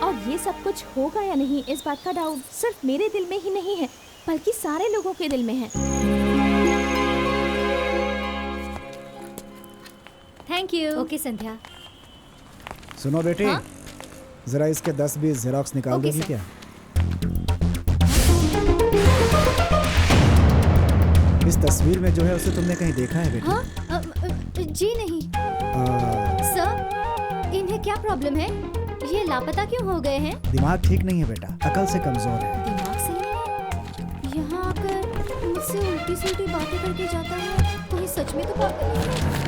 और ये सब कुछ होगा या नहीं, इस बात का डाउट सिर्फ मेरे दिल में ही नहीं है, बल्कि सारे लोगों के दिल में है। Thank you. ओके संध्या। सुनो बेटी, हाँ? जरा इसके 10-20 जेरोक्स निकाल ओके, दोगी सर। क्या? इस तस्वीर में जो है उसे तुमने कहीं देखा है बेटी? हाँ? जी नहीं। सर, इन्हें क्या प्रॉब्लम है? ये लापता क्यों हो गए हैं? दिमाग ठीक नहीं है बेटा, अकल से कमजोर है। दिमाग से नहीं? यहाँ आकर मुझसे उल्टी सुल्टी बातें करके जाता है, तो ये सच में तो पागल है।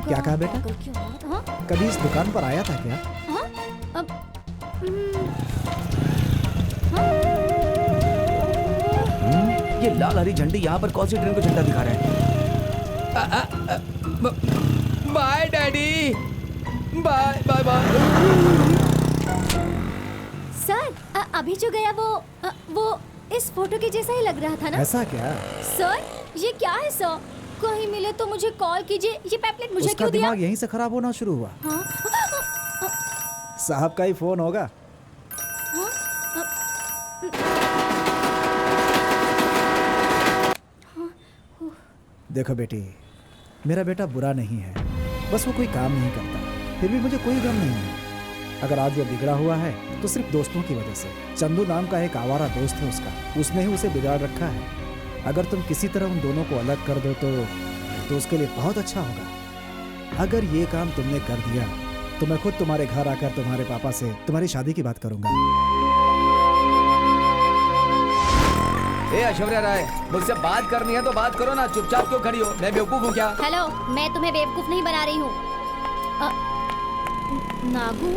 क्या कहा बेटा? हाँ? कभी इस दुकान पर आया था क्या? हाँ? अब ये लाल हरी झंडी यहाँ पर कौन सी ट्रेन को झंडा दिखा रहा है? Bye daddy, bye bye bye. Sir, अभी जो गया वो इस फोटो के जैसा ही लग रहा था ना? ऐसा क्या? सर, ये क्या है सर? कहीं मिले तो मुझे कॉल कीजिए। ये पैम्पलेट मुझे उसका क्यों दिया? दिमाग यहीं से खराब होना शुरू हुआ। हाँ? साहब का ही फोन होगा। देखो बेटी, मेरा बेटा बुरा नहीं है, बस वो कोई काम नहीं करता, फिर भी मुझे कोई गम नहीं है। अगर आज वो बिगड़ा हुआ है तो सिर्फ दोस्तों की वजह से। चंदू नाम का एक आवारा दोस्त है उसका, उसने ही उसे बिगाड़ रखा है। अगर तुम किसी तरह उन दोनों को अलग कर दो तो उसके लिए बहुत अच्छा होगा। अगर ये काम तुमने कर दिया तो मैं खुद तुम्हारे घर आकर तुम्हारे पापा से तुम्हारी शादी की बात करूंगा। ए ऐश्वर्या राय, मुझसे बात करनी है तो बात करो ना, चुपचाप क्यों खड़ी हो? मैं बेवकूफ हूँ क्या? हेलो, मैं तुम्हें बेवकूफ नहीं बना रही हूँ। नागू,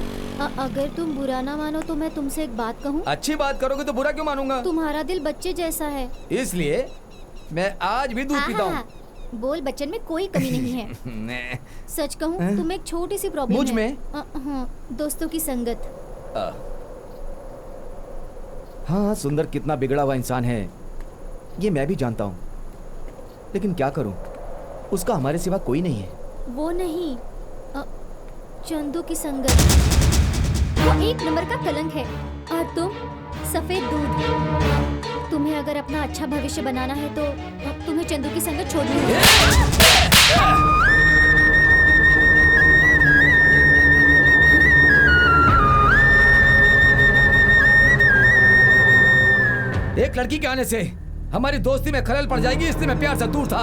अगर तुम बुरा ना मानो तो मैं तुमसे एक बात कहूँ। अच्छी बात करोगे तो बुरा क्यों मानूंगा? तुम्हारा दिल बच्चे जैसा है, इसलिए मैं आज भी दूध पीता हूँ। बोल बच्चन में कोई कमी नहीं है। सच कहूँ, तुम्हें एक छोटी सी प्रॉब्लम मुझ है। में? हाँ, दोस्तों की संगत। हाँ, सुंदर कितना बिगड़ा हुआ इंसान है ये मैं भी जानता हूँ, लेकिन क्या करूँ, उसका हमारे सिवा कोई नहीं है। वो नहीं, चंदू की संगत, वो एक नंबर का कलंक है, और तुम सफेद दूध। तुम्हें अगर अपना अच्छा भविष्य बनाना है तो तुम्हें चंदू की संगत छोड़नी होगी। एक लड़की के आने से हमारी दोस्ती में खलल पड़ जाएगी, इसलिए मैं प्यार से दूर था।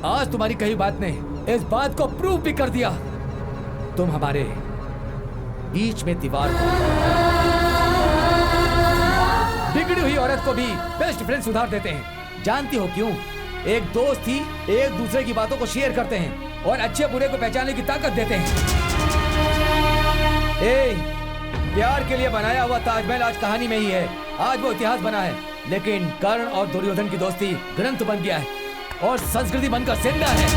आज तुम्हारी कही बात ने इस बात को प्रूव भी कर दिया। तुम हमारे बीच में दीवार हो। बिगड़ी हुई औरत को भी बेस्ट फ्रेंड सुधार देते हैं। जानती हो क्यों? एक दोस्त ही एक दूसरे की बातों को शेयर करते हैं और अच्छे बुरे को पहचानने की ताकत देते हैं। प्यार के लिए बनाया हुआ ताजमहल आज कहानी में ही है, आज वो इतिहास बना है। लेकिन कर्ण और दुर्योधन की दोस्ती ग्रंथ बन गया है और संस्कृति बनकर जिंदा है।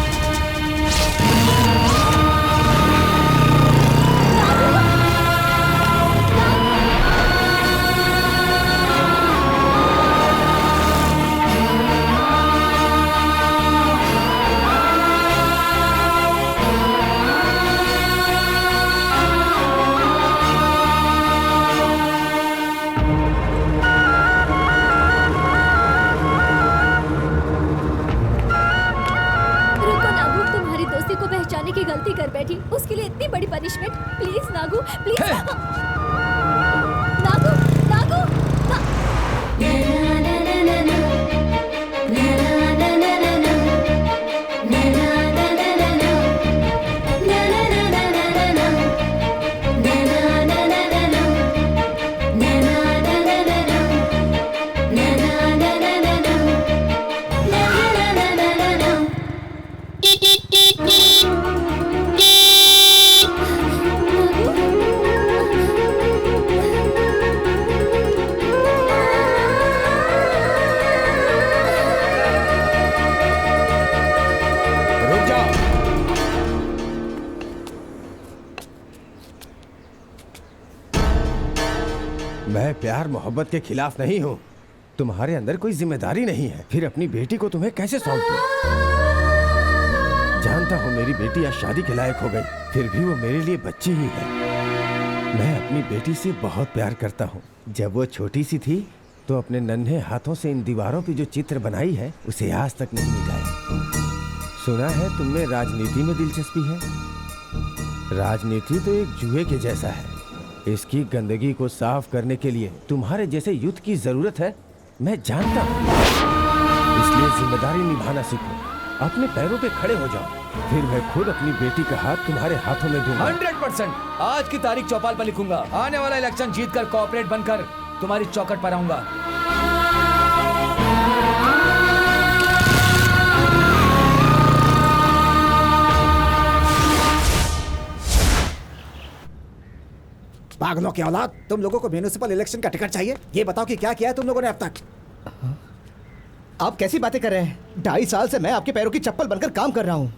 उसके लिए इतनी बड़ी punishment. Please Nagu, please Nagu, Nagu, Nagu, मैं प्यार मोहब्बत के खिलाफ नहीं हूँ। तुम्हारे अंदर कोई जिम्मेदारी नहीं है, फिर अपनी बेटी को तुम्हें कैसे सौंप दूं? जानता हूँ मेरी बेटी आज शादी के लायक हो गई, फिर भी वो मेरे लिए बच्ची ही है। मैं अपनी बेटी से बहुत प्यार करता हूँ। जब वो छोटी सी थी तो अपने नन्हे हाथों से इन दीवारों पे जो चित्र बनाई है उसे आज तक नहीं मिटाया। सुना है तुमने राजनीति में दिलचस्पी है। राजनीति तो एक जुए के जैसा है। इसकी गंदगी को साफ करने के लिए तुम्हारे जैसे युद्ध की जरूरत है, मैं जानता हूँ। इसलिए जिम्मेदारी निभाना सीखो, अपने पैरों पे खड़े हो जाओ, फिर मैं खुद अपनी बेटी का हाथ तुम्हारे हाथों में दूंगा। 100% आज की तारीख चौपाल पर लिखूंगा। आने वाला इलेक्शन जीतकर कॉर्पोरेट बनकर तुम्हारी चौखट पर आऊंगा। पागलों की औलाद, तुम लोगों को म्यूनिसिपल इलेक्शन का टिकट चाहिए? ये बताओ कि क्या किया है तुम लोगों ने अब तक? आप कैसी बातें कर रहे हैं? 2.5 साल से मैं आपके पैरों की चप्पल बनकर काम कर रहा हूँ।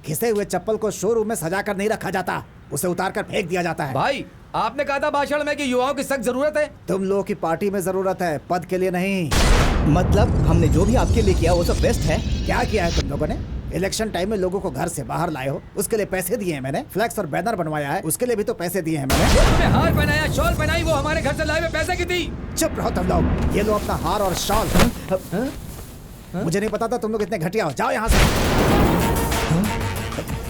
घिसे हुए चप्पल को शोरूम में सजा कर नहीं रखा जाता, उसे उतार कर फेंक दिया जाता है। भाई, आपने कहा था भाषण में कि युवाओं की सख्त जरूरत है। तुम लोगों की पार्टी में जरूरत है, पद के लिए नहीं। मतलब हमने जो भी आपके लिए किया वो सब बेस्ट है। क्या किया है तुम लोगों ने? इलेक्शन टाइम में लोगों को घर से बाहर लाए हो, उसके लिए पैसे दिए हैं मैंने। फ्लैक्स और बैनर बनवाया है, उसके लिए भी तो पैसे दिए हैं मैंने। हार पहनाया, शॉल पहनाई, वो हमारे घर से लाए हुए पैसे की थी। चुप रहो तुम लोग। ये लो अपना हार और शॉल। मुझे नहीं पता था तुम लोग इतने घटिया हो। जाओ यहाँ से।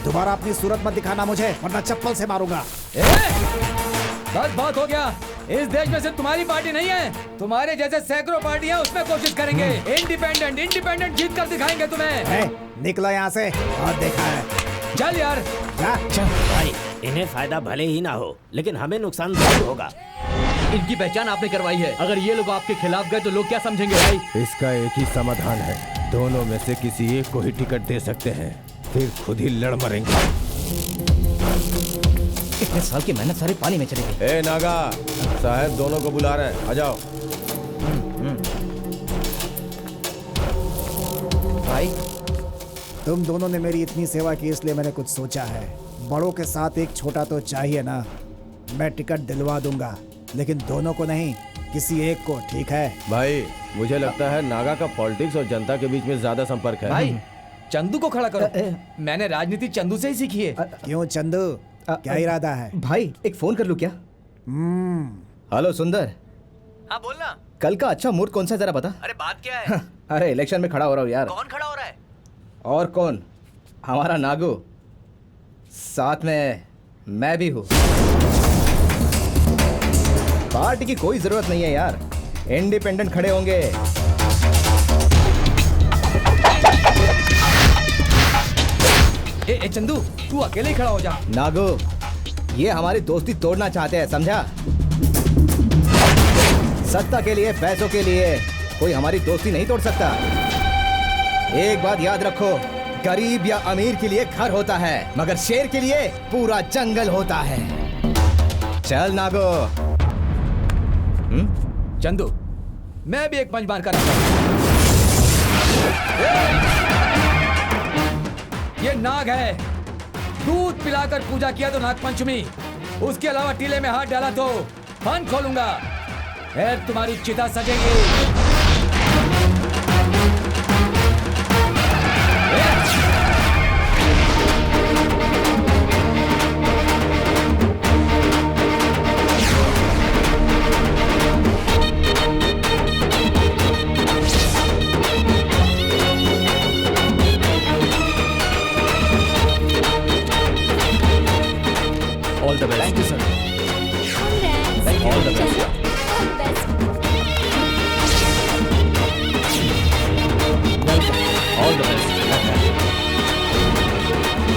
दोबारा अपनी सूरत मत दिखाना मुझे, वरना चप्पल से मारूंगा। बस बहुत हो गया। इस देश में सिर्फ तुम्हारी पार्टी नहीं है, तुम्हारे जैसे सैकड़ों पार्टियां उसमें कोशिश करेंगे। इंडिपेंडेंट जीत कर दिखाएंगे तुम्हें। निकलो यहाँ से, और देखा है। चल यार, चल भाई। इन्हें फायदा भले ही ना हो, लेकिन हमें नुकसान जरूर होगा। इनकी पहचान आपने करवाई है, अगर ये लोग आपके खिलाफ गए तो लोग क्या समझेंगे भाई? इसका एक ही समाधान है, दोनों में से किसी एक को ही टिकट दे सकते हैं, फिर खुद ही लड़ मरेंगे। इतने साल की मेहनत सारी पानी में चली गई। ए नागा साहब, दोनों को बुला रहे हैं, आ जाओ। भाई, तुम दोनों ने मेरी इतनी सेवा की, इसलिए मैंने कुछ सोचा है। बड़ों के साथ एक छोटा तो चाहिए ना। मैं टिकट दिलवा दूंगा, लेकिन दोनों को नहीं, किसी एक को, ठीक है? भाई, मुझे लगता है नागा का पॉलिटिक्स और जनता के बीच में ज्यादा संपर्क है। भाई, चंदू को खड़ा करो। मैंने राजनीति चंदू से ही सीखी है। क्यों चंदू, क्या इरादा है? भाई, एक फोन कर लूं क्या? हेलो सुंदर। हाँ बोलना। कल का अच्छा मूड कौन सा, जरा बता। अरे बात क्या है? अरे इलेक्शन में खड़ा हो रहा हूँ यार। कौन खड़ा हो रहा है? और कौन, हमारा नागू, साथ में मैं भी हूँ। पार्टी की कोई जरूरत नहीं है यार, इंडिपेंडेंट खड़े होंगे। ए चंदू, तू अकेले ही खड़ा हो जा। नागू, ये हमारी दोस्ती तोड़ना चाहते हैं, समझा? सत्ता के लिए, पैसों के लिए कोई हमारी दोस्ती नहीं तोड़ सकता। एक बात याद रखो, गरीब या अमीर के लिए घर होता है, मगर शेर के लिए पूरा जंगल होता है। चल नागो। चंदू, मैं भी एक पंच मार कर आता हूं। ये नाग है, दूध पिलाकर पूजा किया तो नाग पंचमी, उसके अलावा टीले में हाथ डाला तो फन खोलूंगा, फिर तुम्हारी चिता सजेगी। All the best. Thank you sir. All the best. All the best.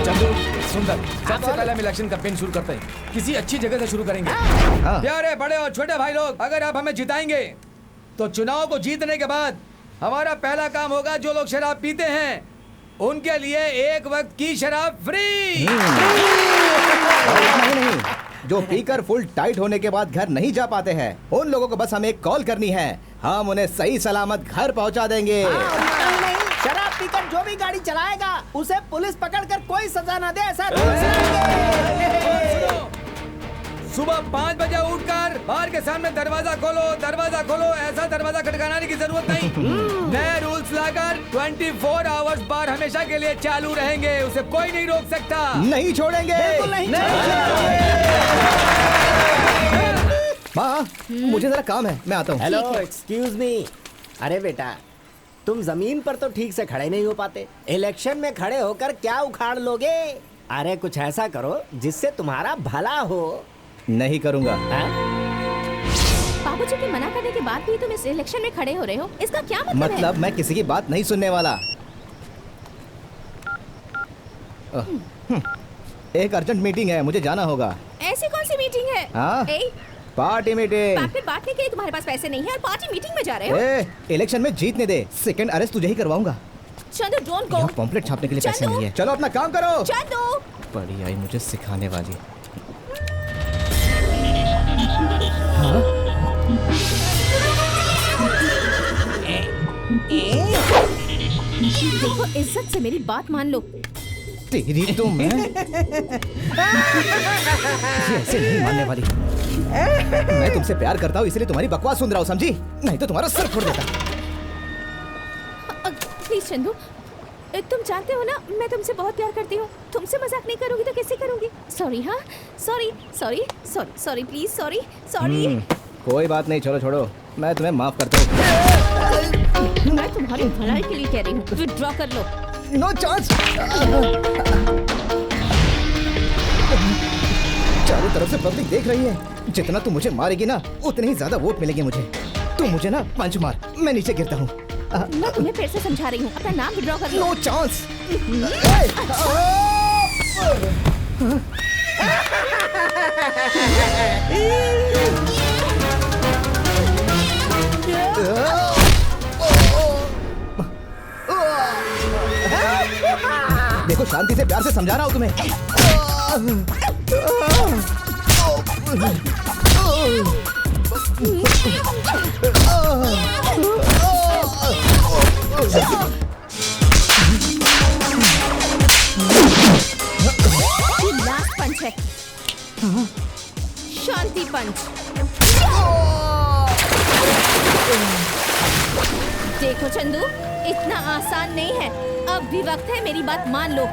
Chandu, Sundar, सबसे पहले हम इलेक्शन कैंपेन शुरू करते हैं। किसी अच्छी जगह से शुरू करेंगे। प्यारे बड़े और छोटे भाई लोग, अगर आप हमें जिताएंगे तो चुनाव को जीतने के बाद हमारा पहला काम होगा, जो लोग शराब पीते हैं उनके लिए एक वक्त की शराब फ्री। नहीं, जो पीकर फुल टाइट होने के बाद घर नहीं जा पाते हैं, उन लोगों को बस हमें एक कॉल करनी है, हम उन्हें सही सलामत घर पहुंचा देंगे। शराब पीकर जो भी गाड़ी चलाएगा उसे पुलिस पकड़कर कोई सजा न दे, ऐसा रूल्स लाएंगे। सुबह 5 बजे उठकर बाहर के सामने दरवाजा खोलो, ऐसा दरवाजा खटखटाने की जरूरत नहीं। नए रूल्स लाकर 24 आवर्स बार हमेशा के लिए चालू रहेंगे, उसे कोई नहीं रोक सकता। नहीं छोड़ेंगे। माँ, मुझे जरा काम है, मैं आता हूँ। Hello, excuse me. अरे बेटा, तुम जमीन पर तो ठीक से खड़े नहीं हो पाते, इलेक्शन में खड़े होकर क्या उखाड़ लोगे? अरे कुछ ऐसा करो जिससे तुम्हारा भला हो। नहीं करूँगा। बाबूजी के मना करने के बाद भी तुम इस इलेक्शन में खड़े हो रहे हो, इसका क्या मतलब है? मैं किसी की बात नहीं सुनने वाला। एक अर्जेंट मीटिंग है, मुझे जाना होगा। ऐसी कौन सी मीटिंग है? हाँ? Party meeting. पैकेट बांटने के लिए तुम्हारे पास पैसे नहीं है और पार्टी मीटिंग में जा रहे हो? इलेक्शन में जीतने दे, सेकंड अरेस्ट तुझे ही करवाऊंगा। Chandu, don't go. पॉम्पलेट छापने के लिए पैसे नहीं है। चलो अपना काम करो। चंदू, बड़ी आई मुझे सिखाने वाली। देखो, इज्जत से मेरी बात मान लो। तेरी तो मैं ऐसे नहीं मानने वाली। मैं तुमसे प्यार करता हूँ, इसलिए तुम्हारी बकवास सुन रहा हूँ, समझी? नहीं तो तुम्हारा सर फोड़ देता। प्लीज चंदू, तुम जानते हो ना मैं तुमसे बहुत प्यार करती हूँ। तुमसे मजाक नहीं करूँगी तो किससे करूँगी? सॉरी। हाँ, सॉरी प्लीज, सॉरी। कोई बात नहीं, छोड़ो छोड़ो, मैं तुम्हें माफ करता हूँ। मैं तुम्हारी भलाई के लिए कह रही हूँ, विथड्रॉ कर लो। No chance. चारों तरफ से पब्लिक देख रही है, जितना तू मुझे मारेगी ना उतने ही ज्यादा वोट मिलेंगे मुझे। तू मुझे ना पंच मार, मैं नीचे गिरता हूँ। मैं तुम्हें फिर से समझा रही हूँ, अपना नाम विथड्रॉ कर लो। No chance. देखो, शांति से प्यार से समझा रहा हूँ तुम्हें। लास्ट पंच है, शांति पंच। देखो चंदू, इतना आसान नहीं है, अब भी वक्त है, मेरी बात मान लो।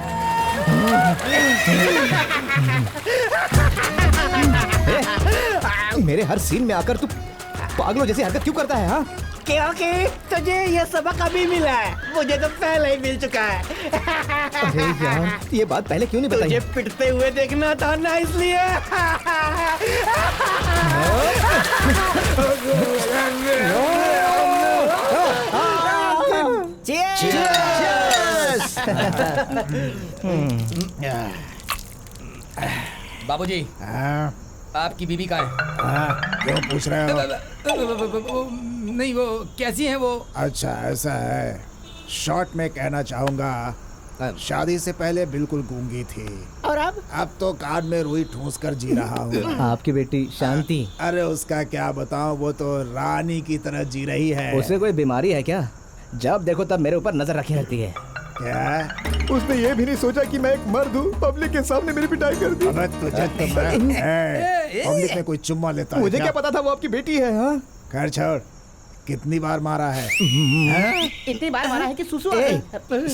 मेरे हर सीन में आकर तू पागलों जैसी हरकत क्यों करता है? हाँ, क्योंकि तुझे ये सबक अभी मिला है, मुझे तो पहले ही मिल चुका है। अरे यार, ये बात पहले क्यों नहीं बताई? तुझे पिटते हुए देखना था ना, इसलिए। बाबूजी, आपकी बीवी कहाँ है? क्यों पूछ रहे हो? नहीं, वो कैसी है वो? अच्छा ऐसा है। शॉर्ट में कहना चाहूंगा, शादी से पहले बिल्कुल गूंगी थी और अब तो कान में रुई ठूस कर जी रहा हूँ। आपकी बेटी शांति? अरे उसका क्या बताऊं, वो तो रानी की तरह जी रही है। उसे कोई बीमारी है क्या? जब देखो तब मेरे ऊपर नजर रखी रहती है। क्या? उसने ये भी नहीं सोचा कि मैं एक मर्द हूँ, पब्लिक के सामने मेरी पिटाई कर दी। अबे तुझे तो पब्लिक में कोई चुम्मा लेता है? मुझे क्या पता था वो आपकी बेटी है। हाँ खैर छोड़, कितनी बार मारा है? इतनी बार मारा है कि सुसु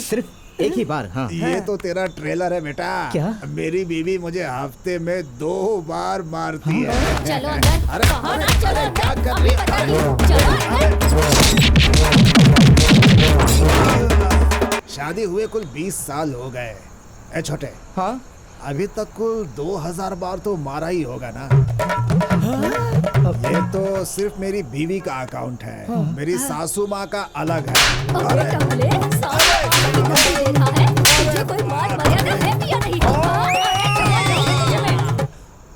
सिर्फ एक ही बार। हाँ ये तो तेरा ट्रेलर है बेटा। क्या? मेरी बीवी मुझे हफ्ते में 2 बार मारती है। चलो अंदर। अरे कहो ना, चलो अंदर। क्या कर अभी रही बताइए। चलो अंदर। शादी हुए कुल 20 साल हो गए। ए छोटे, हाँ अभी तक कुल 2000 बार तो मारा ही होगा ना? ये तो सिर्फ मेरी बीवी का अकाउंट है। मेरी सासू माँ का अलग है। अरे टकले, देखा है? तुझे कोई मान मर्यादा है भी या नहीं?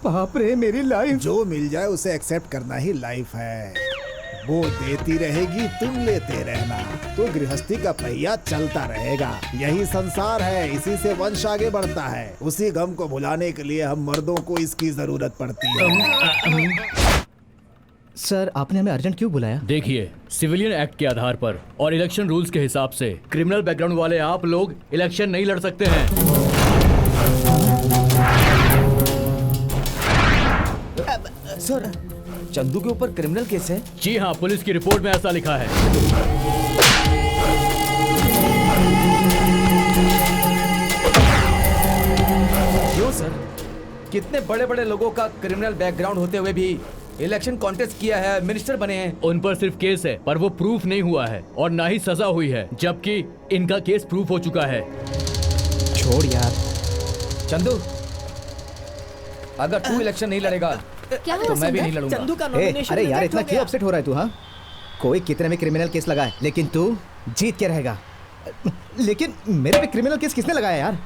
बाप रे, मेरी लाइफ। जो मिल जाए उसे एक्सेप्ट करना ही लाइफ है। वो देती रहेगी, तुम लेते रहना, तो गृहस्थी का पहिया चलता रहेगा। यही संसार है, इसी से वंश आगे बढ़ता है। उसी गम को भुलाने के लिए हम मर्दों को इसकी जरूरत पड़ती है। सर, आपने हमें अर्जेंट क्यों बुलाया? देखिए, सिविलियन एक्ट के आधार पर और इलेक्शन रूल्स के हिसाब से क्रिमिनल बैकग्राउंड वाले आप लोग इलेक्शन नहीं लड़ सकते हैं। सर, चंदू के ऊपर क्रिमिनल केस है? जी हाँ, पुलिस की रिपोर्ट में ऐसा लिखा है। क्यों सर? कितने बड़े बड़े लोगों का क्रिमिनल बैकग्राउंड होते हुए भी इलेक्शन कॉन्टेस्ट किया है, मिनिस्टर बने हैं। उन पर सिर्फ केस है, पर वो प्रूफ नहीं हुआ है और ना ही सजा हुई है, जबकि इनका केस प्रूफ हो चुका है। छोड़ यार। चंदू, अगर तू इलेक्शन नहीं लड़ेगा क्या तो मैं भी नहीं लड़ूंगा। चंदू का अरे यार, इतना क्यों अपसेट हो रहा है तू? हाँ, कोई कितने में क्रिमिनल केस लगाए, लेकिन तू जीत के रहेगा। लेकिन मेरे पे क्रिमिनल केस किसने लगाया यार?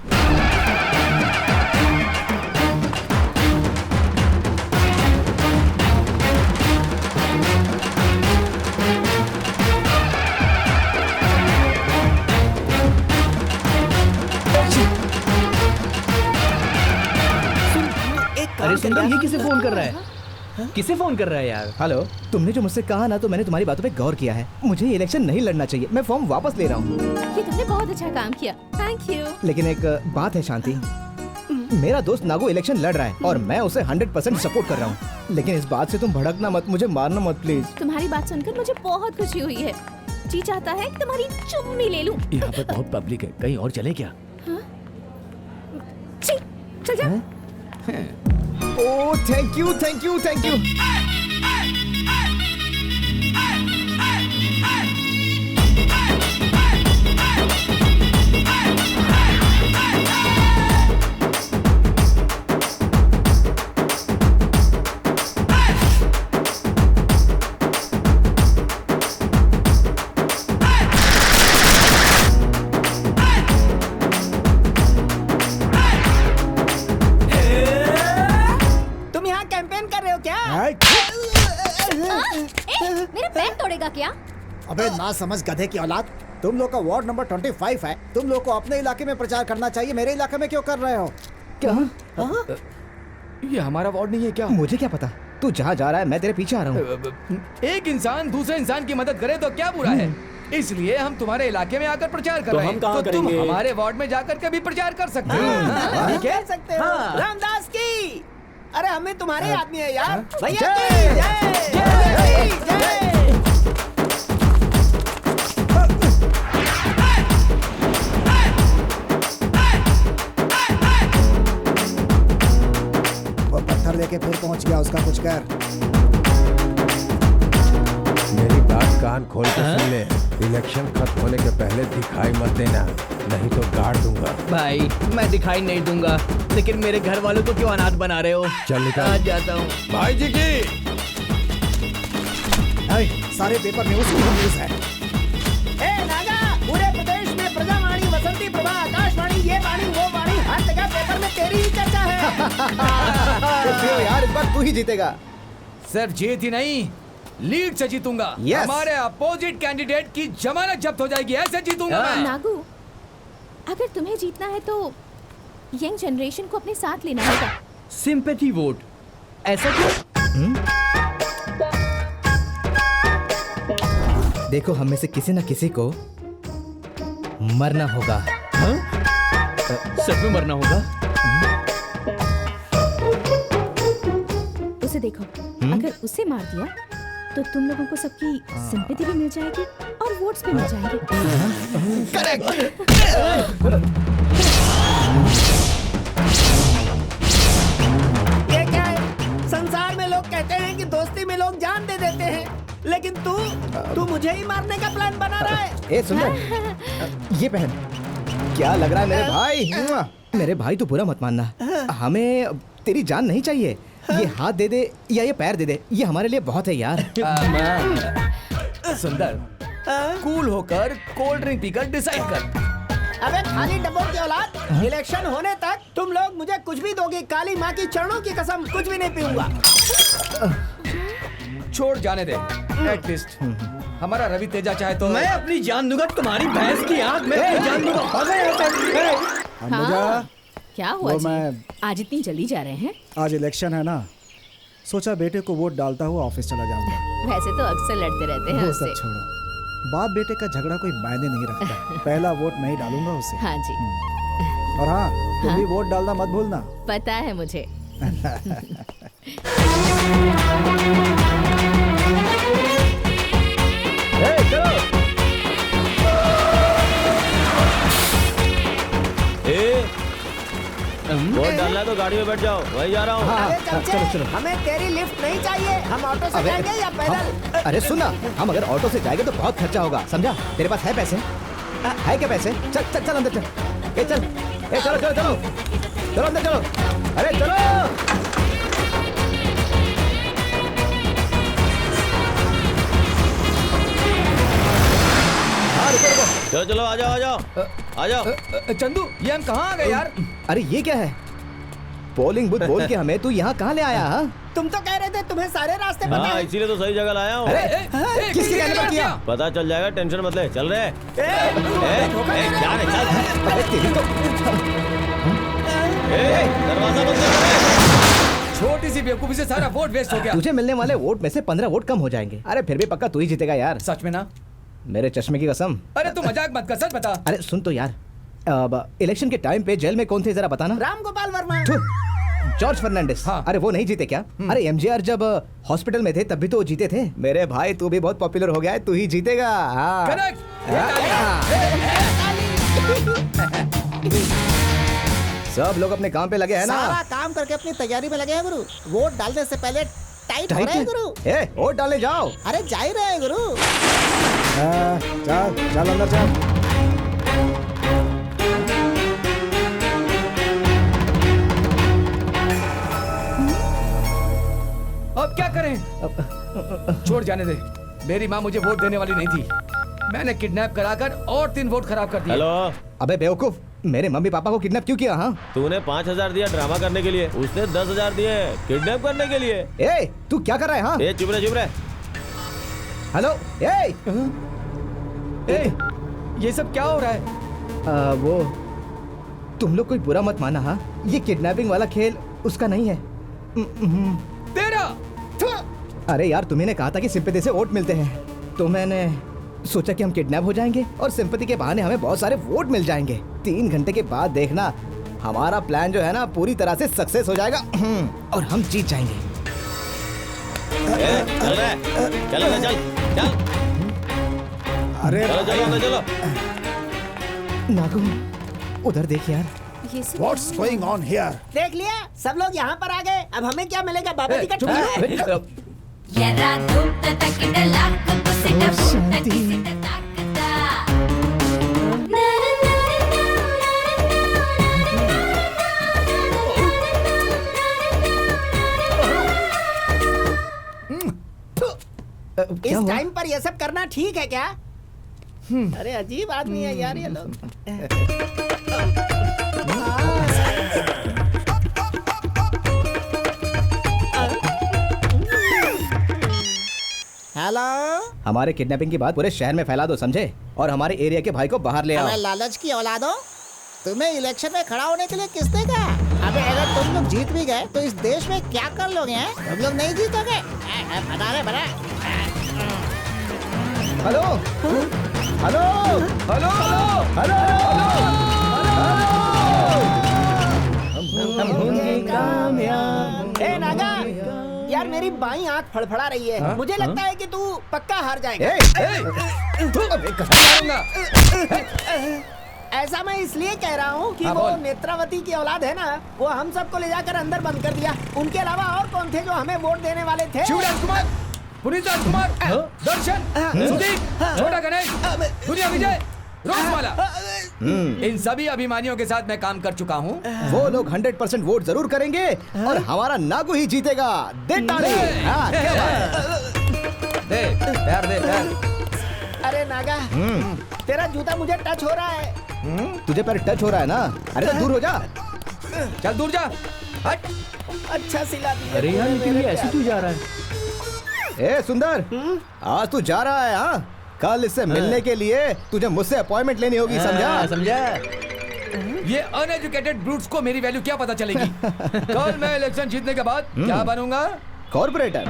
अरे सुंदर, ये किसे फोन कर रहा है? किसे फोन कर रहा है यार? हेलो, तुमने जो मुझसे कहा ना, तो मैंने तुम्हारी बातों पे गौर किया है। मुझे ये इलेक्शन नहीं लड़ना चाहिए। मैं फॉर्म वापस ले रहा हूँ। ये तुमने बहुत अच्छा काम किया, थैंक यू। लेकिन एक बात है शांति, मेरा दोस्त नागू इलेक्शन लड़ रहा है और मैं उसे 100% सपोर्ट कर रहा हूँ। लेकिन इस बात से तुम भड़कना मत, मुझे मारना मत प्लीज। तुम्हारी बात सुनकर मुझे बहुत खुशी हुई है। जी चाहता है कि तुम्हारी चुम्मी ले लूं। यहाँ पर बहुत पब्लिक है, कहीं और चले क्या? चल जा। Oh, thank you, thank you, thank you. मेरा पैर तोड़ेगा क्या? अबे ना समझ गधे की औलाद, तुम लोग का वार्ड नंबर 25 है। तुम लोग को अपने इलाके में प्रचार करना चाहिए, मेरे इलाके में क्यों कर रहे हो? क्या? ये हमारा वार्ड नहीं है क्या? मुझे क्या पता, तू जहाँ जा रहा है मैं तेरे पीछे आ रहा हूँ। एक इंसान दूसरे इंसान की मदद करे तो क्या बुरा है? इसलिए हम तुम्हारे इलाके में आकर प्रचार कर रहे हैं। तो तुम हमारे वार्ड में जाकर के भी प्रचार कर सकते हो। ठीक है, सकते हो। रामदास की, अरे हमें तुम्हारे आदमी है यार। भैया जय जय जय। वो पत्थर लेके फिर पहुंच गया, उसका कुछ कर। मेरी बात कान खोल के सुन ले। इलेक्शन खत्म होने के पहले दिखाई मत देना, नहीं तो गाड़ दूंगा। भाई, मैं दिखाई नहीं दूंगा, लेकिन मेरे घर वालों को क्यों अनाथ बना रहे हो? चल निकल। आ जाता हूँ। भाई जी की सारे पेपर में उसकी न्यूज़ है। ए नागा, पूरे प्रदेश में प्रजावाणी, वसंती प्रभा, आकाशवाणी, ये वाणी वो वाणी, हर जगह पेपर में तेरी ही चर्चा है। तू ही जीतेगा। सिर्फ जीत ही नहीं, लीड से जीतूंगा। Yes. हमारे अपोजिट कैंडिडेट की जमानत जब्त हो जाएगी, ऐसे जीतूंगा मैं। नागू, अगर तुम्हें जीतना है तो यंग जनरेशन को अपने साथ लेना होगा। सिंपैथी वोट, ऐसा क्यों? देखो, हम में से किसी न किसी को मरना होगा। सच में मरना होगा? उसे देखो, अगर उसे मार दिया तो तुम लोगों को सबकी सिंपैथी भी मिल जाएगी और वोट्स भी मिल जाएंगे। ये क्या है? संसार में लोग कहते हैं कि दोस्ती में लोग जान दे देते हैं, लेकिन तू मुझे ही मारने का प्लान बना रहा है। ए सुंदर, ये पहन। क्या लग रहा है मेरे भाई? मेरे भाई तू बुरा मत मानना, हमें तेरी जान नहीं चाहिए। ये हाथ दे दे या ये पैर दे दे, ये हमारे लिए बहुत है यार। सुंदर, कूल होकर कोल्ड ड्रिंक पीकर डिसाइड कर। अबे खाली डब्बों की औलाद, इलेक्शन होने तक तुम लोग मुझे कुछ भी दोगे, काली माँ की चरणों की कसम, कुछ भी नहीं पीऊंगा। छोड़ जाने दे, एटलीस्ट हमारा रवि तेजा चाहे तो। मैं अपनी जान दूंगा, तुम्हारी भैंस की आंख में अपनी जान दूंगा। हाँ, क्या हुआ वो जी? मैं- आज इतनी जल्दी जा रहे हैं? आज इलेक्शन है ना, सोचा बेटे को वोट डालता हुआ ऑफिस चला जाऊंगा। वैसे तो अक्सर लड़ते रहते हैं वो उससे। सब छोड़ो, बाप बेटे का झगड़ा कोई मायने नहीं रखता। पहला वोट मैं ही डालूंगा उसे। हाँ जी। और हाँ, तुम हाँ? भी वोट डालना मत भूलना। पता है मुझे। वोट डालना है तो गाड़ी में बैठ जाओ, वही जा रहा हूँ। अरे चमचे, हमें तेरी लिफ्ट नहीं चाहिए, हम ऑटो से जाएंगे या पैदल? अरे सुनना, हम अगर ऑटो से जाएंगे तो बहुत खर्चा होगा, समझा? तेरे पास है पैसे? है क्या पैसे? चल चल चल अंदर चल। ए चल, ए चलो चलो चलो चलो अंदर चलो। अरे चलो। चलो चलो, आ जाओ आ जाओ आ जाओ। चंदू, ये हम कहाँ आ गए यार? अरे ये क्या है? पोलिंग बूथ बोल के हमें तू यहाँ कहाँ ले आया? हाँ? तुम तो कह रहे थे तुम्हें सारे रास्ते पता हाँ, है। इसीलिए तो सही जगह लाया हूँ। किसके कहने पर किया? पता चल जाएगा, टेंशन मत ले। चल रहे क्या रे, चल। दरवाजा बंद कर। छोटी सी बेवकूफी से सारा वोट वेस्ट हो गया। तुझे मिलने वाले वोट में से 15 वोट कम हो जाएंगे। अरे फिर भी पक्का तू ही जीतेगा यार। सच में ना? मेरे चश्मे की कसम। अरे तू मजाक मत कर, सच बता। अरे सुन तो यार, अब इलेक्शन के टाइम पे जेल में कौन थे जरा बताना। राम गोपाल वर्मा। जॉर्ज फर्नांडिस। हाँ। अरे वो नहीं जीते क्या? अरे एमजीआर जब हॉस्पिटल में थे तब भी तो वो जीते थे। मेरे भाई तू भी बहुत पॉपुलर हो गया है, तू ही जीतेगा। हाँ। सब लोग अपने काम पे लगे हैं ना? सारा काम करके अपनी तैयारी में लगे हैं गुरु। वोट डालने से पहले टाइट हो रहे हैं गुरु। ए, वोट डालने जाओ। अरे जा ही रहे हैं गुरु। चल चल अंदर चल। अब क्या करें? छोड़ जाने दे, मेरी माँ मुझे वोट देने वाली नहीं थी। मैंने किडनैप कराकर और 3 वोट खराब कर दिए। हेलो। अबे बेवकूफ, मेरे मम्मी पापा को किडनैप क्यों किया? हाँ, तूने 5000 दिया ड्रामा करने के लिए, उसने 10,000 दिए किडनैप करने के लिए। ए, तू क्या कर रहा है? हाँ, ए चुप रहे चुप रहे। हेलो। ए, ये सब क्या हो रहा है? वो तुम लोग कोई बुरा मत माना। हाँ, ये किडनैपिंग वाला खेल उसका नहीं है, तेरा। अरे यार, तुम्ही ने कहा था कि सिंपैथी से वोट मिलते हैं, तो मैंने सोचा कि हम किडनैप हो जाएंगे और सिंपैथी के बहाने हमें बहुत सारे वोट मिल जाएंगे। 3 घंटे के बाद देखना, हमारा प्लान जो है ना पूरी तरह से सक्सेस हो जाएगा और हम जीत जाएंगे। चल रहे चल चल चल। अरे चलो चलो चलो। नागू, उधर देख यार। What's going on here? देख लिया, सब लोग यहाँ पर आ गए। अब हमें क्या मिलेगा? बाबा जी का टुकड़ा। इस टाइम पर ये सब करना ठीक है क्या? अरे अजीब आदमी है यार ये लोग। हेलो। हमारे किडनैपिंग की बात पूरे शहर में फैला दो, समझे? और हमारे एरिया के भाई को बाहर ले आओ। अबे लालच की औलादो, तुम्हें इलेक्शन में खड़ा होने के लिए किसने कहा? अबे अगर तुम लोग जीत भी गए तो इस देश में क्या कर लोगे हैं? तुम लोग नहीं जीतोगे। बता रहे बता। हेलो हेलो हेलो हेलो हम होंगे कामयाब। ए नागा, यार मेरी बाईं आंख फड़फड़ा रही है। हाँ? मुझे लगता है कि तू पक्का हार जाएगा। ऐसा मैं इसलिए कह रहा हूँ कि हाँ, वो बोल। नेत्रावती की औलाद है ना, वो हम सबको ले जाकर अंदर बंद कर दिया। उनके अलावा और कौन थे जो हमें वोट देने वाले थे? शिवराज कुमार, पुनीत राजकुमार, दर्शन, सुदीप, छोटा गणेश, दुनिया विजय, रोजमाला, इन सभी अभिमानियों के साथ मैं काम कर चुका हूँ। वो लोग 100% वोट जरूर करेंगे और हमारा नागू ही जीतेगा। दे ताली। हाँ, क्या बात? दे यार, दे यार। अरे नागा, तेरा जूता मुझे टच हो रहा है। तुझे पर टच हो रहा है ना? अरे तो दूर हो जा। चल दूर जा। हट। अच्छा सिला दिया। अरे यार, लेकिन ये ऐसे क्यों जा रहा है? ए सुंदर, आज तू जा रहा है? हाँ, कल इससे मिलने के लिए तुझे मुझसे अपॉइंटमेंट लेनी होगी, समझा? समझा? ये अनएजुकेटेड ब्रूट्स को मेरी वैल्यू क्या पता चलेगी? कल मैं इलेक्शन जीतने के बाद क्या बनूंगा? कॉर्पोरेटर।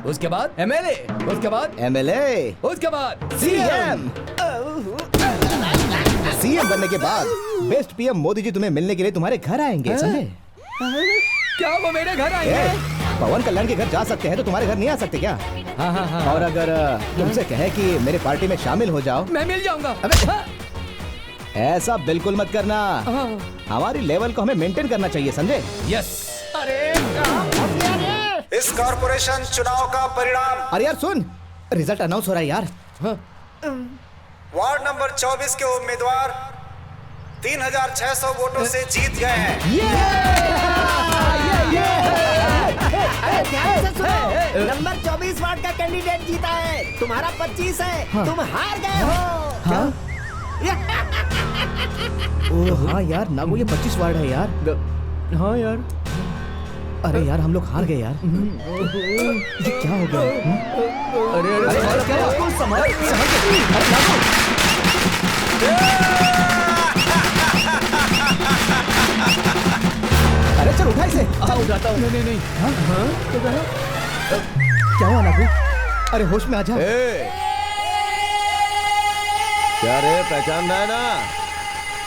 उसके बाद एमएलए, उसके बाद एमएलए, उसके बाद सीएम। सीएम बनने के बाद बेस्ट पीएम मोदी जी तुम्हें मिलने के लिए तुम्हारे घर आएंगे, समझे? क्या वो मेरे घर आएंगे? पवन कल्याण के घर जा सकते हैं तो तुम्हारे घर नहीं आ सकते क्या? हाँ। और अगर तुमसे कहे कि मेरे पार्टी में शामिल हो जाओ, मैं मिल जाऊंगा। ऐसा बिल्कुल मत करना। हमारी लेवल को हमें मेंटेन करना चाहिए, समझे? यस। इस कॉर्पोरेशन चुनाव का परिणाम। अरे यार सुन, रिजल्ट अनाउंस हो रहा है यार। वार्ड नंबर 24 के उम्मीदवार 3600 वोटों से जीत गए हैं। अरे ध्यान से सुनो, नंबर 24 वार्ड का कैंडिडेट जीता है, तुम्हारा 25 है। हाँ। तुम हार गए हो। हाँ? ओह हाँ यार, नागो ये 25 वार्ड है यार। हाँ यार। अरे यार हम लोग हार गए यार। ये क्या हो गया? अरे क्या हुआ? संभाल। अरे चल उठा इसे। उठाता हूँ। नहीं। हाँ? क्या हुआ नागो? अरे होश में आ जा। क्या रे, पहचान रहा है ना?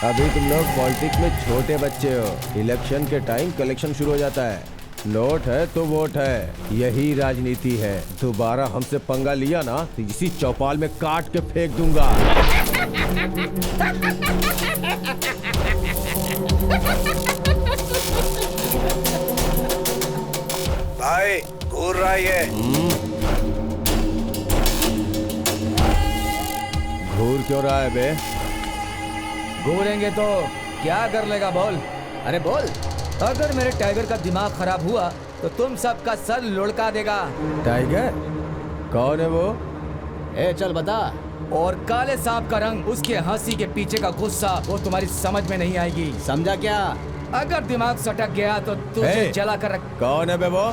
अभी तुम लोग पॉलिटिक्स में छोटे बच्चे हो। इलेक्शन के टाइम कलेक्शन शुरू हो जाता है। नोट है तो वोट है, यही राजनीति है। दोबारा हमसे पंगा लिया ना तो इसी चौपाल में काट के फेंक दूंगा। भाई घूर रहा है ये। घूर क्यों रहा है बे? घूरेंगे तो क्या कर लेगा बोल? अरे बोल, अगर मेरे टाइगर का दिमाग खराब हुआ तो तुम सबका सर लुढ़का देगा। टाइगर? कौन है वो? ए चल बता। और काले सांप का रंग, उसके हंसी के पीछे का गुस्सा, वो तुम्हारी समझ में नहीं आएगी। समझा क्या? अगर दिमाग सटक गया तो तुझे जला कर रख। कौन है बे वो?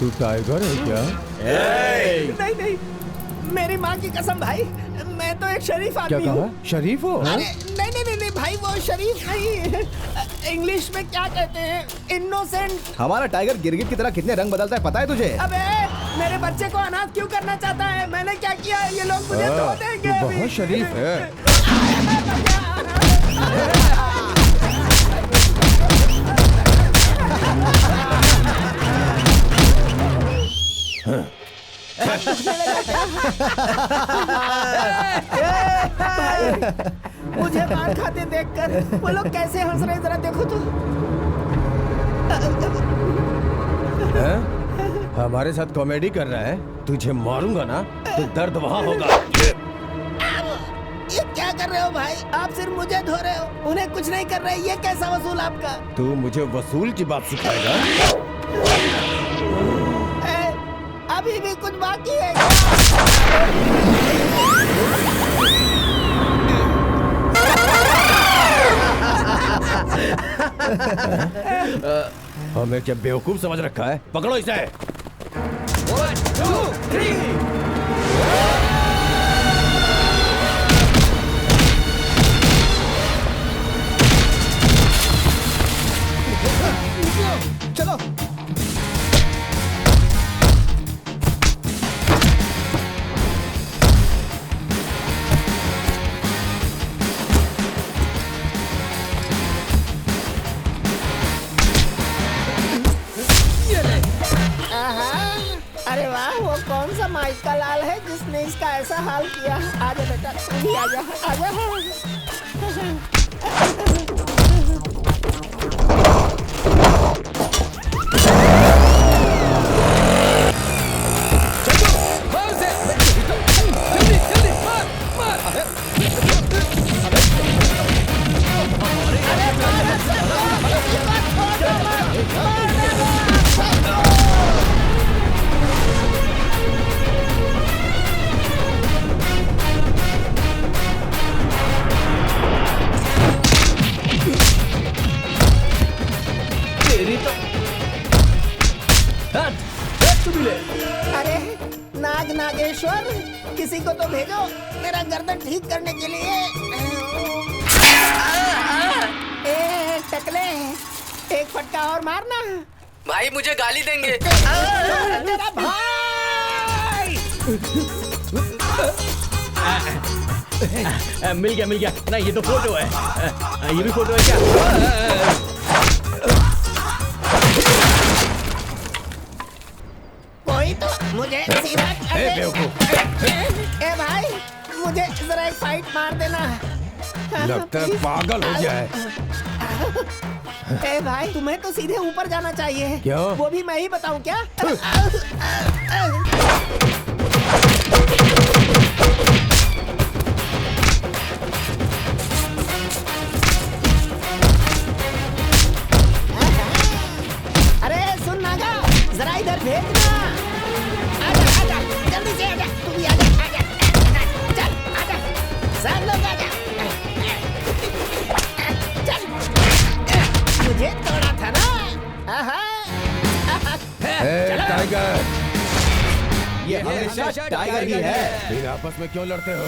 तू टाइगर है क्या? नहीं, मेरी माँ की कसम भाई, मैं तो एक शरीफ आदमी क्या हूँ। कहा? शरीफ हो? अरे नहीं भाई, वो शरीफ नहीं। इंग्लिश में क्या कहते हैं? इनोसेंट। हमारा टाइगर गिरगिट की तरह कितने रंग बदलता है पता है तुझे? अबे मेरे बच्चे को अनाथ क्यों करना चाहता है? मैंने क्या किया? ये लोग मुझे धो देंगे। तू बहुत शरीफ है। मुझे मार खाते देखकर वो लोग कैसे हंस रहे, जरा देखो तो। हमारे साथ कॉमेडी कर रहा है? तुझे मारूंगा ना तो दर्द वहाँ होगा। ये क्या कर रहे हो भाई? आप सिर्फ मुझे धो रहे हो, उन्हें कुछ नहीं कर रहे। ये कैसा वसूल आपका? तू मुझे वसूल की बात सिखाएगा? अभी भी कुछ बाकी है। हमें क्या बेवकूफ समझ रखा है? पकड़ो इसे। 1 2 3 चलो। अरे वाह, वो कौन सा माइक का लाल है जिसने इसका ऐसा हाल किया? आजा बेटा, तू भी आजा, आजा। अरे नाग नागेश्वर, किसी को तो भेजो मेरा गर्दन ठीक करने के लिए। ए टकले, एक फटका और मारना। भाई मुझे गाली देंगे। मेरा भाई। मिल गया। नहीं, ये तो फोटो है। ये भी फोटो है क्या? कोई तो मुझे सीधा ए भाई, मुझे जरा एक फाइट मार देना। लगता है पागल हो गया है। ए भाई, तुम्हें तो सीधे ऊपर जाना चाहिए। क्यों? वो भी मैं ही बताऊं क्या? अरे सुन नागा, जरा इधर भेजना। आजा आजा, जल्दी से आजा, तू भी आजा, आजा, चल आजा, सब लोग आजा। चल, मुझे तोड़ा था ना। टाइगर, ये हमेशा टाइगर ही है। फिर आपस में क्यों लड़ते हो?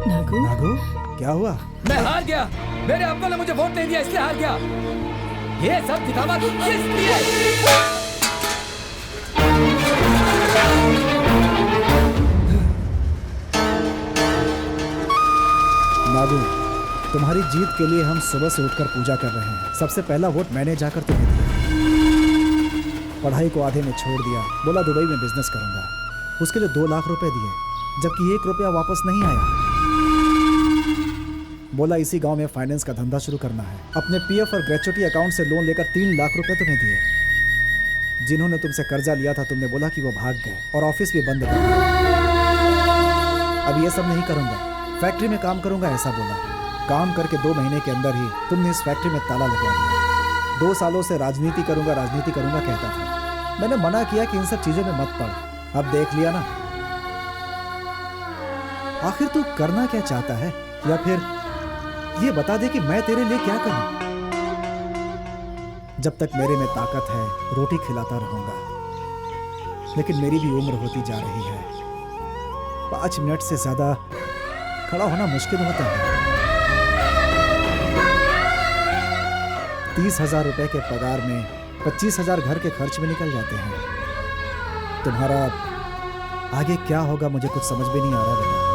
नागू, नागू, क्या हुआ? मैं हार गया। मेरे अब्बा ने मुझे वोट नहीं दिया, इसलिए हार गया। ये सब दिखावा किस लिए? नागू, तुम्हारी जीत के लिए हम सुबह से उठकर पूजा कर रहे हैं। सबसे पहला वोट मैंने जाकर तुम्हें दिया। पढ़ाई को आधे में छोड़ दिया, बोला दुबई में बिजनेस करूंगा। उसके लिए 2 लाख रुपए दिए, जबकि 1 रुपया वापस नहीं आया। बोला इसी गांव में फाइनेंस का धंधा शुरू करना है। अपने पीएफ और ग्रेचुटी अकाउंट से लोन लेकर 3 लाख रुपए तुम्हें दिए। जिन्होंने तुमसे कर्जा लिया था, तुमने बोला कि वो भाग गए और ऑफिस भी बंद कर दिया। अब ये सब नहीं करूंगा, फैक्ट्री में काम करूंगा ऐसा बोला। काम करके 2 महीने के अंदर ही तुमने इस फैक्ट्री में ताला लगवा दिया। 2 सालों से राजनीति करूंगा कहता था। मैंने मना किया कि इन सब चीजों में मत पड़। अब देख लिया ना। आखिर तू करना क्या चाहता है, या फिर ये बता दे कि मैं तेरे लिए क्या करूं। जब तक मेरे में ताकत है, रोटी खिलाता रहूंगा। लेकिन मेरी भी उम्र होती जा रही है। 5 मिनट से ज्यादा खड़ा होना मुश्किल होता है। 30,000 रुपए के पगार में 25,000 घर के खर्च में निकल जाते हैं। तुम्हारा आगे क्या होगा मुझे कुछ समझ भी नहीं आ रहा बेटा।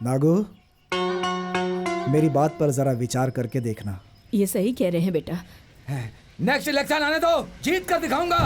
नागू, मेरी बात पर जरा विचार करके देखना। ये सही कह रहे हैं बेटा। नेक्स्ट इलेक्शन आने दो, जीत कर दिखाऊंगा।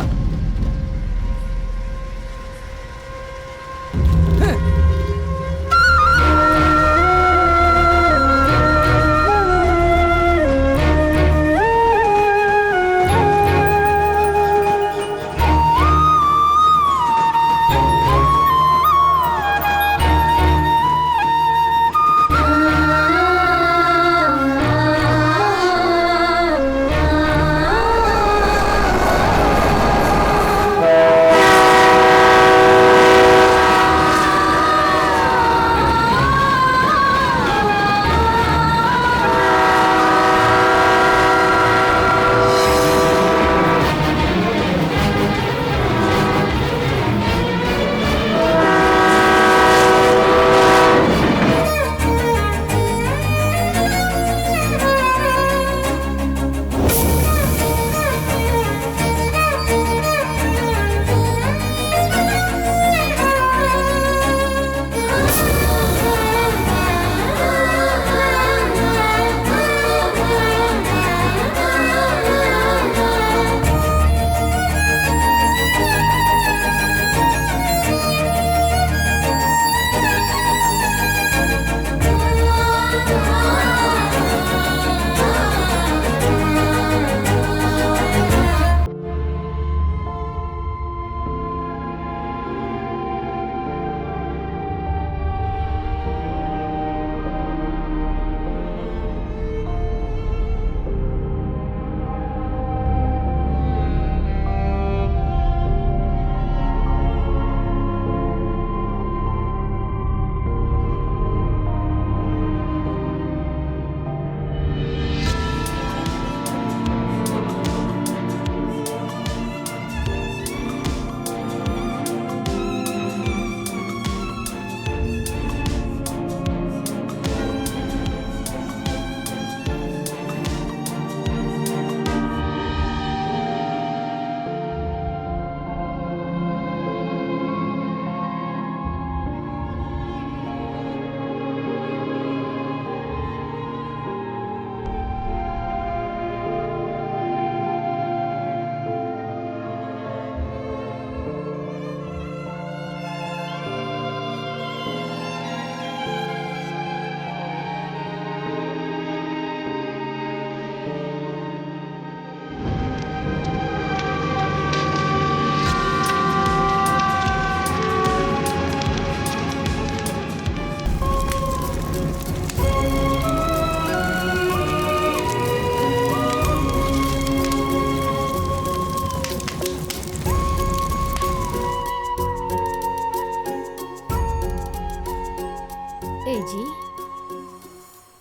जी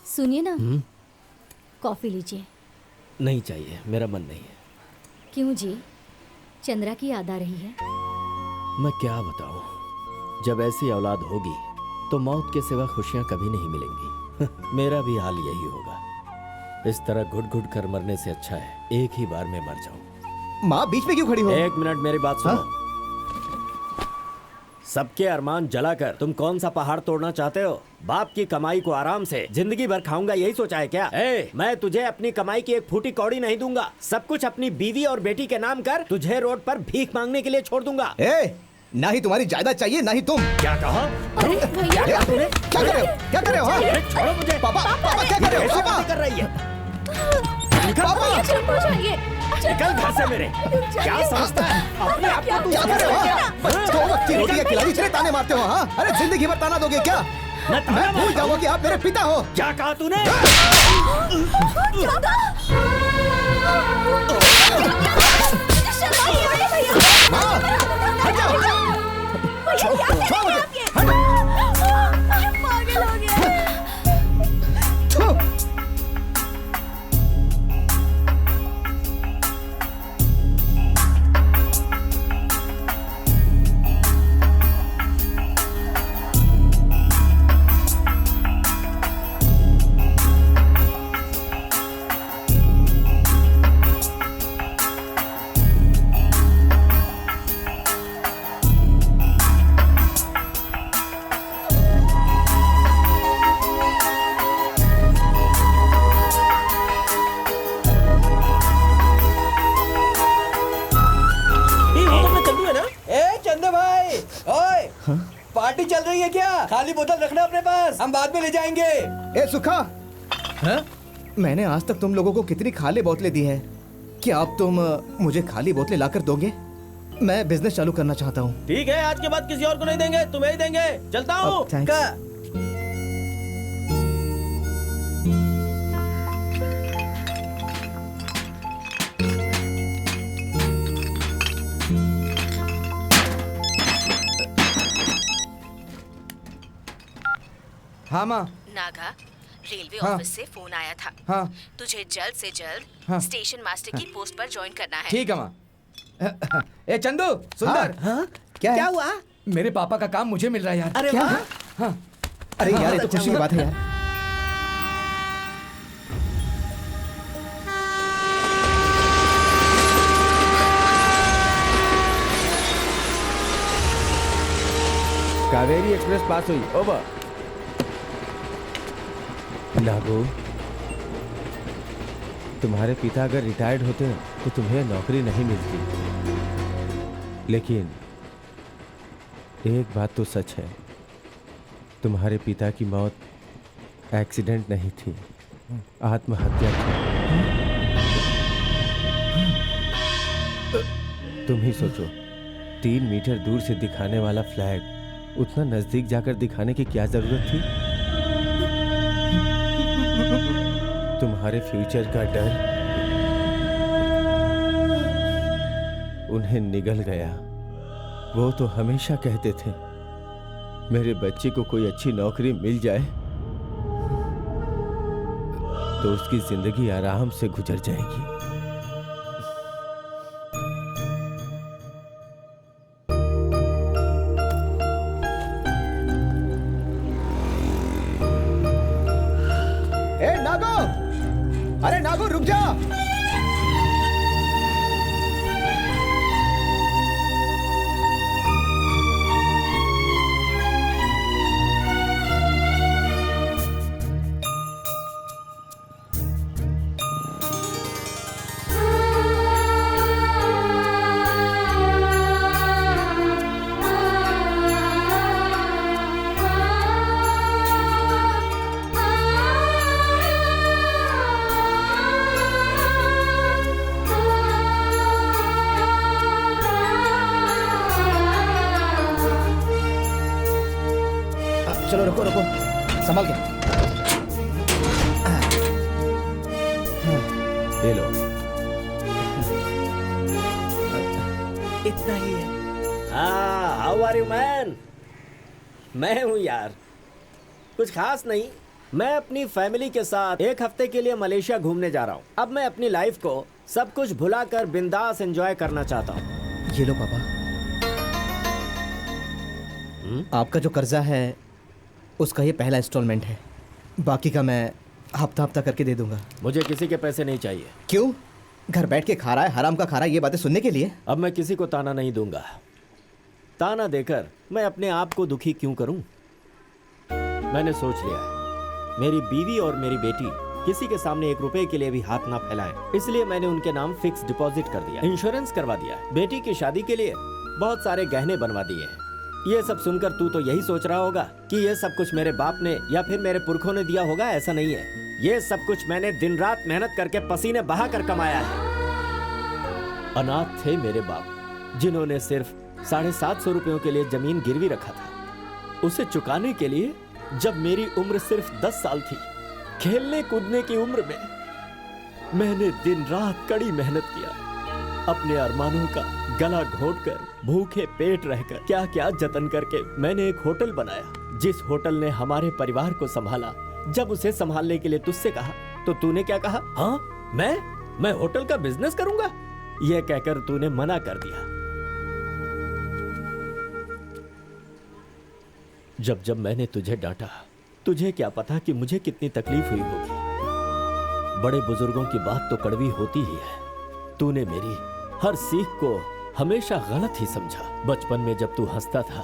सुनिए ना, कॉफी लीजिए। नहीं चाहिए, मेरा मन नहीं है। क्यों जी, चंद्रा की याद आ रही है? मैं क्या बताऊं, जब ऐसी औलाद होगी तो मौत के सिवा खुशियां कभी नहीं मिलेंगी। मेरा भी हाल यही होगा। इस तरह घुट घुट कर मरने से अच्छा है एक ही बार में मर जाऊं। माँ बीच में क्यों खड़ी हो? एक मिनट मेरी बात सुनो। सबके अरमान जलाकर तुम कौन सा पहाड़ तोड़ना चाहते हो? बाप की कमाई को आराम से जिंदगी भर खाऊंगा, यही सोचा है क्या? मैं तुझे अपनी कमाई की एक फूटी कौड़ी नहीं दूंगा। सब कुछ अपनी बीवी और बेटी के नाम कर तुझे रोड पर भीख मांगने के लिए छोड़ दूंगा। ना ही तुम्हारी जायदाद चाहिए ना ही तुम। क्या कहा? क्या कर रहे हो? क्या कर रहे हो? छोड़ो मुझे। पापा क्या कर रहे हो? पापा कर रही है। निकल घर से मेरे। क्या समझता है अपने आप को? क्या कर रहे हो? दो वक्त की रोटी खिलाड़ी इतने ताने मारते हो? हाँ, अरे जिंदगी भर ताना दोगे क्या? मैं भूल जाऊंगा कि आप मेरे पिता हो। क्या कहा तूने? पार्टी चल रही है क्या? खाली बोतल रखना अपने पास, हम बाद में ले जाएंगे। ए सुखा, मैंने आज तक तुम लोगों को कितनी खाली बोतलें दी है? क्या अब तुम मुझे खाली बोतलें लाकर दोगे? मैं बिजनेस चालू करना चाहता हूँ। ठीक है, आज के बाद किसी और को नहीं देंगे, तुम्हें ही देंगे। चलता हूँ। हाँ माँ। नागा, रेलवे हाँ। ऑफिस से फोन आया था। हाँ। तुझे जल्द से जल्द हाँ। स्टेशन मास्टर की पोस्ट पर ज्वाइन करना है। ठीक है माँ। ए चंदू, सुंदर। हाँ? क्या हुआ? मेरे पापा का काम मुझे मिल रहा है यार। अरे क्या? वाह। हाँ। अरे यार, ये तो खुशी की बात है यार। कावेरी एक्सप्रेस पास हुई। ओवर। नागो, तुम्हारे पिता अगर रिटायर्ड होते तो तुम्हें नौकरी नहीं मिलती। लेकिन एक बात तो सच है, तुम्हारे पिता की मौत एक्सीडेंट नहीं थी, आत्महत्या थी। तुम ही सोचो, 3 मीटर दूर से दिखाने वाला फ्लैग उतना नजदीक जाकर दिखाने की क्या जरूरत थी? तुम्हारे फ्यूचर का डर उन्हें निगल गया। वो तो हमेशा कहते थे, मेरे बच्चे को कोई अच्छी नौकरी मिल जाए तो उसकी जिंदगी आराम से गुजर जाएगी। अरे नागो, रुक जा। चलो रुको रुको, संभाल के। ले लो। इतना ही है। How are you man? मैं हूँ यार। कुछ खास नहीं। मैं अपनी फैमिली के साथ 1 हफ्ते के लिए मलेशिया घूमने जा रहा हूँ। अब मैं अपनी लाइफ को सब कुछ भुलाकर बिंदास एंजॉय करना चाहता हूँ। ये लो पापा। आपका जो कर्जा है उसका ये पहला इंस्टॉलमेंट है, बाकी का मैं हफ्ता हफ्ता करके दे दूंगा। मुझे किसी के पैसे नहीं चाहिए। क्यों? घर बैठ के खा रहा है, हराम का खा रहा है, ये बातें सुनने के लिए? अब मैं किसी को ताना नहीं दूंगा। ताना देकर मैं अपने आप को दुखी क्यों करूं? मैंने सोच लिया है, मेरी बीवी और मेरी बेटी किसी के सामने 1 रुपए के लिए भी हाथ ना फैलाएं। इसलिए मैंने उनके नाम फिक्स डिपॉजिट कर दिया, इंश्योरेंस करवा दिया, बेटी की शादी के लिए बहुत सारे गहने बनवा दिए हैं। ये सब सुनकर तू तो यही सोच रहा होगा कि ये सब कुछ मेरे बाप ने या फिर मेरे पुरखों ने दिया होगा। ऐसा नहीं है। ये सब कुछ मैंने दिन रात मेहनत करके पसीने बहा कर कमाया है। अनाथ थे मेरे बाप, जिन्होंने सिर्फ 750 रुपयों के लिए जमीन गिरवी रखा था। उसे चुकाने के लिए जब मेरी उम्र सिर्फ 10 साल थी, खेलने कूदने की उम्र में मैंने दिन रात कड़ी मेहनत किया। अपने अरमानों का गला घोंटकर, भूखे पेट रहकर, क्या क्या जतन करके मैंने एक होटल बनाया, जिस होटल ने हमारे परिवार को संभाला। जब उसे संभालने के लिए तुझसे कहा तो तूने क्या कहा? हाँ, मैं होटल का बिजनेस करूंगा, यह कहकर तूने मना कर दिया। जब मैंने तुझे डांटा, तुझे क्या पता कि मुझे कितनी तकलीफ हुई होगी। बड़े बुजुर्गों की बात तो कड़वी होती ही है। तूने मेरी हर सीख को हमेशा गलत ही समझा। बचपन में जब तू हंसता था,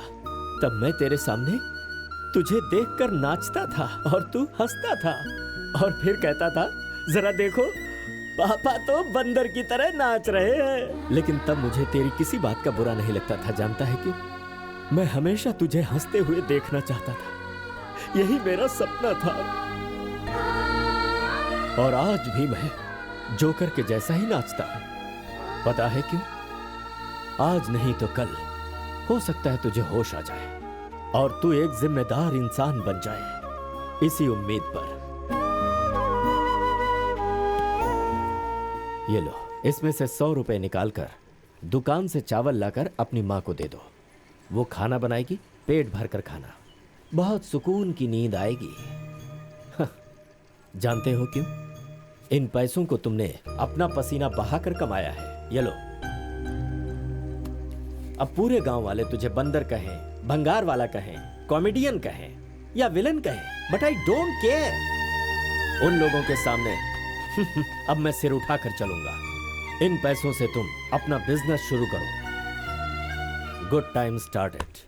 तब मैं तेरे सामने तुझे देखकर नाचता था और तू हंसता था और फिर कहता था, जरा देखो पापा तो बंदर की तरह नाच रहे हैं। लेकिन तब मुझे तेरी किसी बात का बुरा नहीं लगता था। जानता है क्यों? मैं हमेशा तुझे हंसते हुए देखना चाहता था, यही मेरा सपना था। और आज भी मैं जोकर के जैसा ही नाचता हूं। पता है क्यों? आज नहीं तो कल हो सकता है तुझे होश आ जाए और तू एक जिम्मेदार इंसान बन जाए, इसी उम्मीद पर। ये लो, इसमें से 100 रुपए निकालकर दुकान से चावल लाकर अपनी माँ को दे दो। वो खाना बनाएगी, पेट भर कर खाना, बहुत सुकून की नींद आएगी। जानते हो क्यों? इन पैसों को तुमने अपना पसीना बहाकर कमाया है। ये लो, अब पूरे गांव वाले तुझे बंदर कहें, भंगार वाला कहें, कॉमेडियन कहें या विलन कहें, बट आई डोंट केयर। उन लोगों के सामने अब मैं सिर उठाकर चलूंगा। इन पैसों से तुम अपना बिजनेस शुरू करो। Good time started.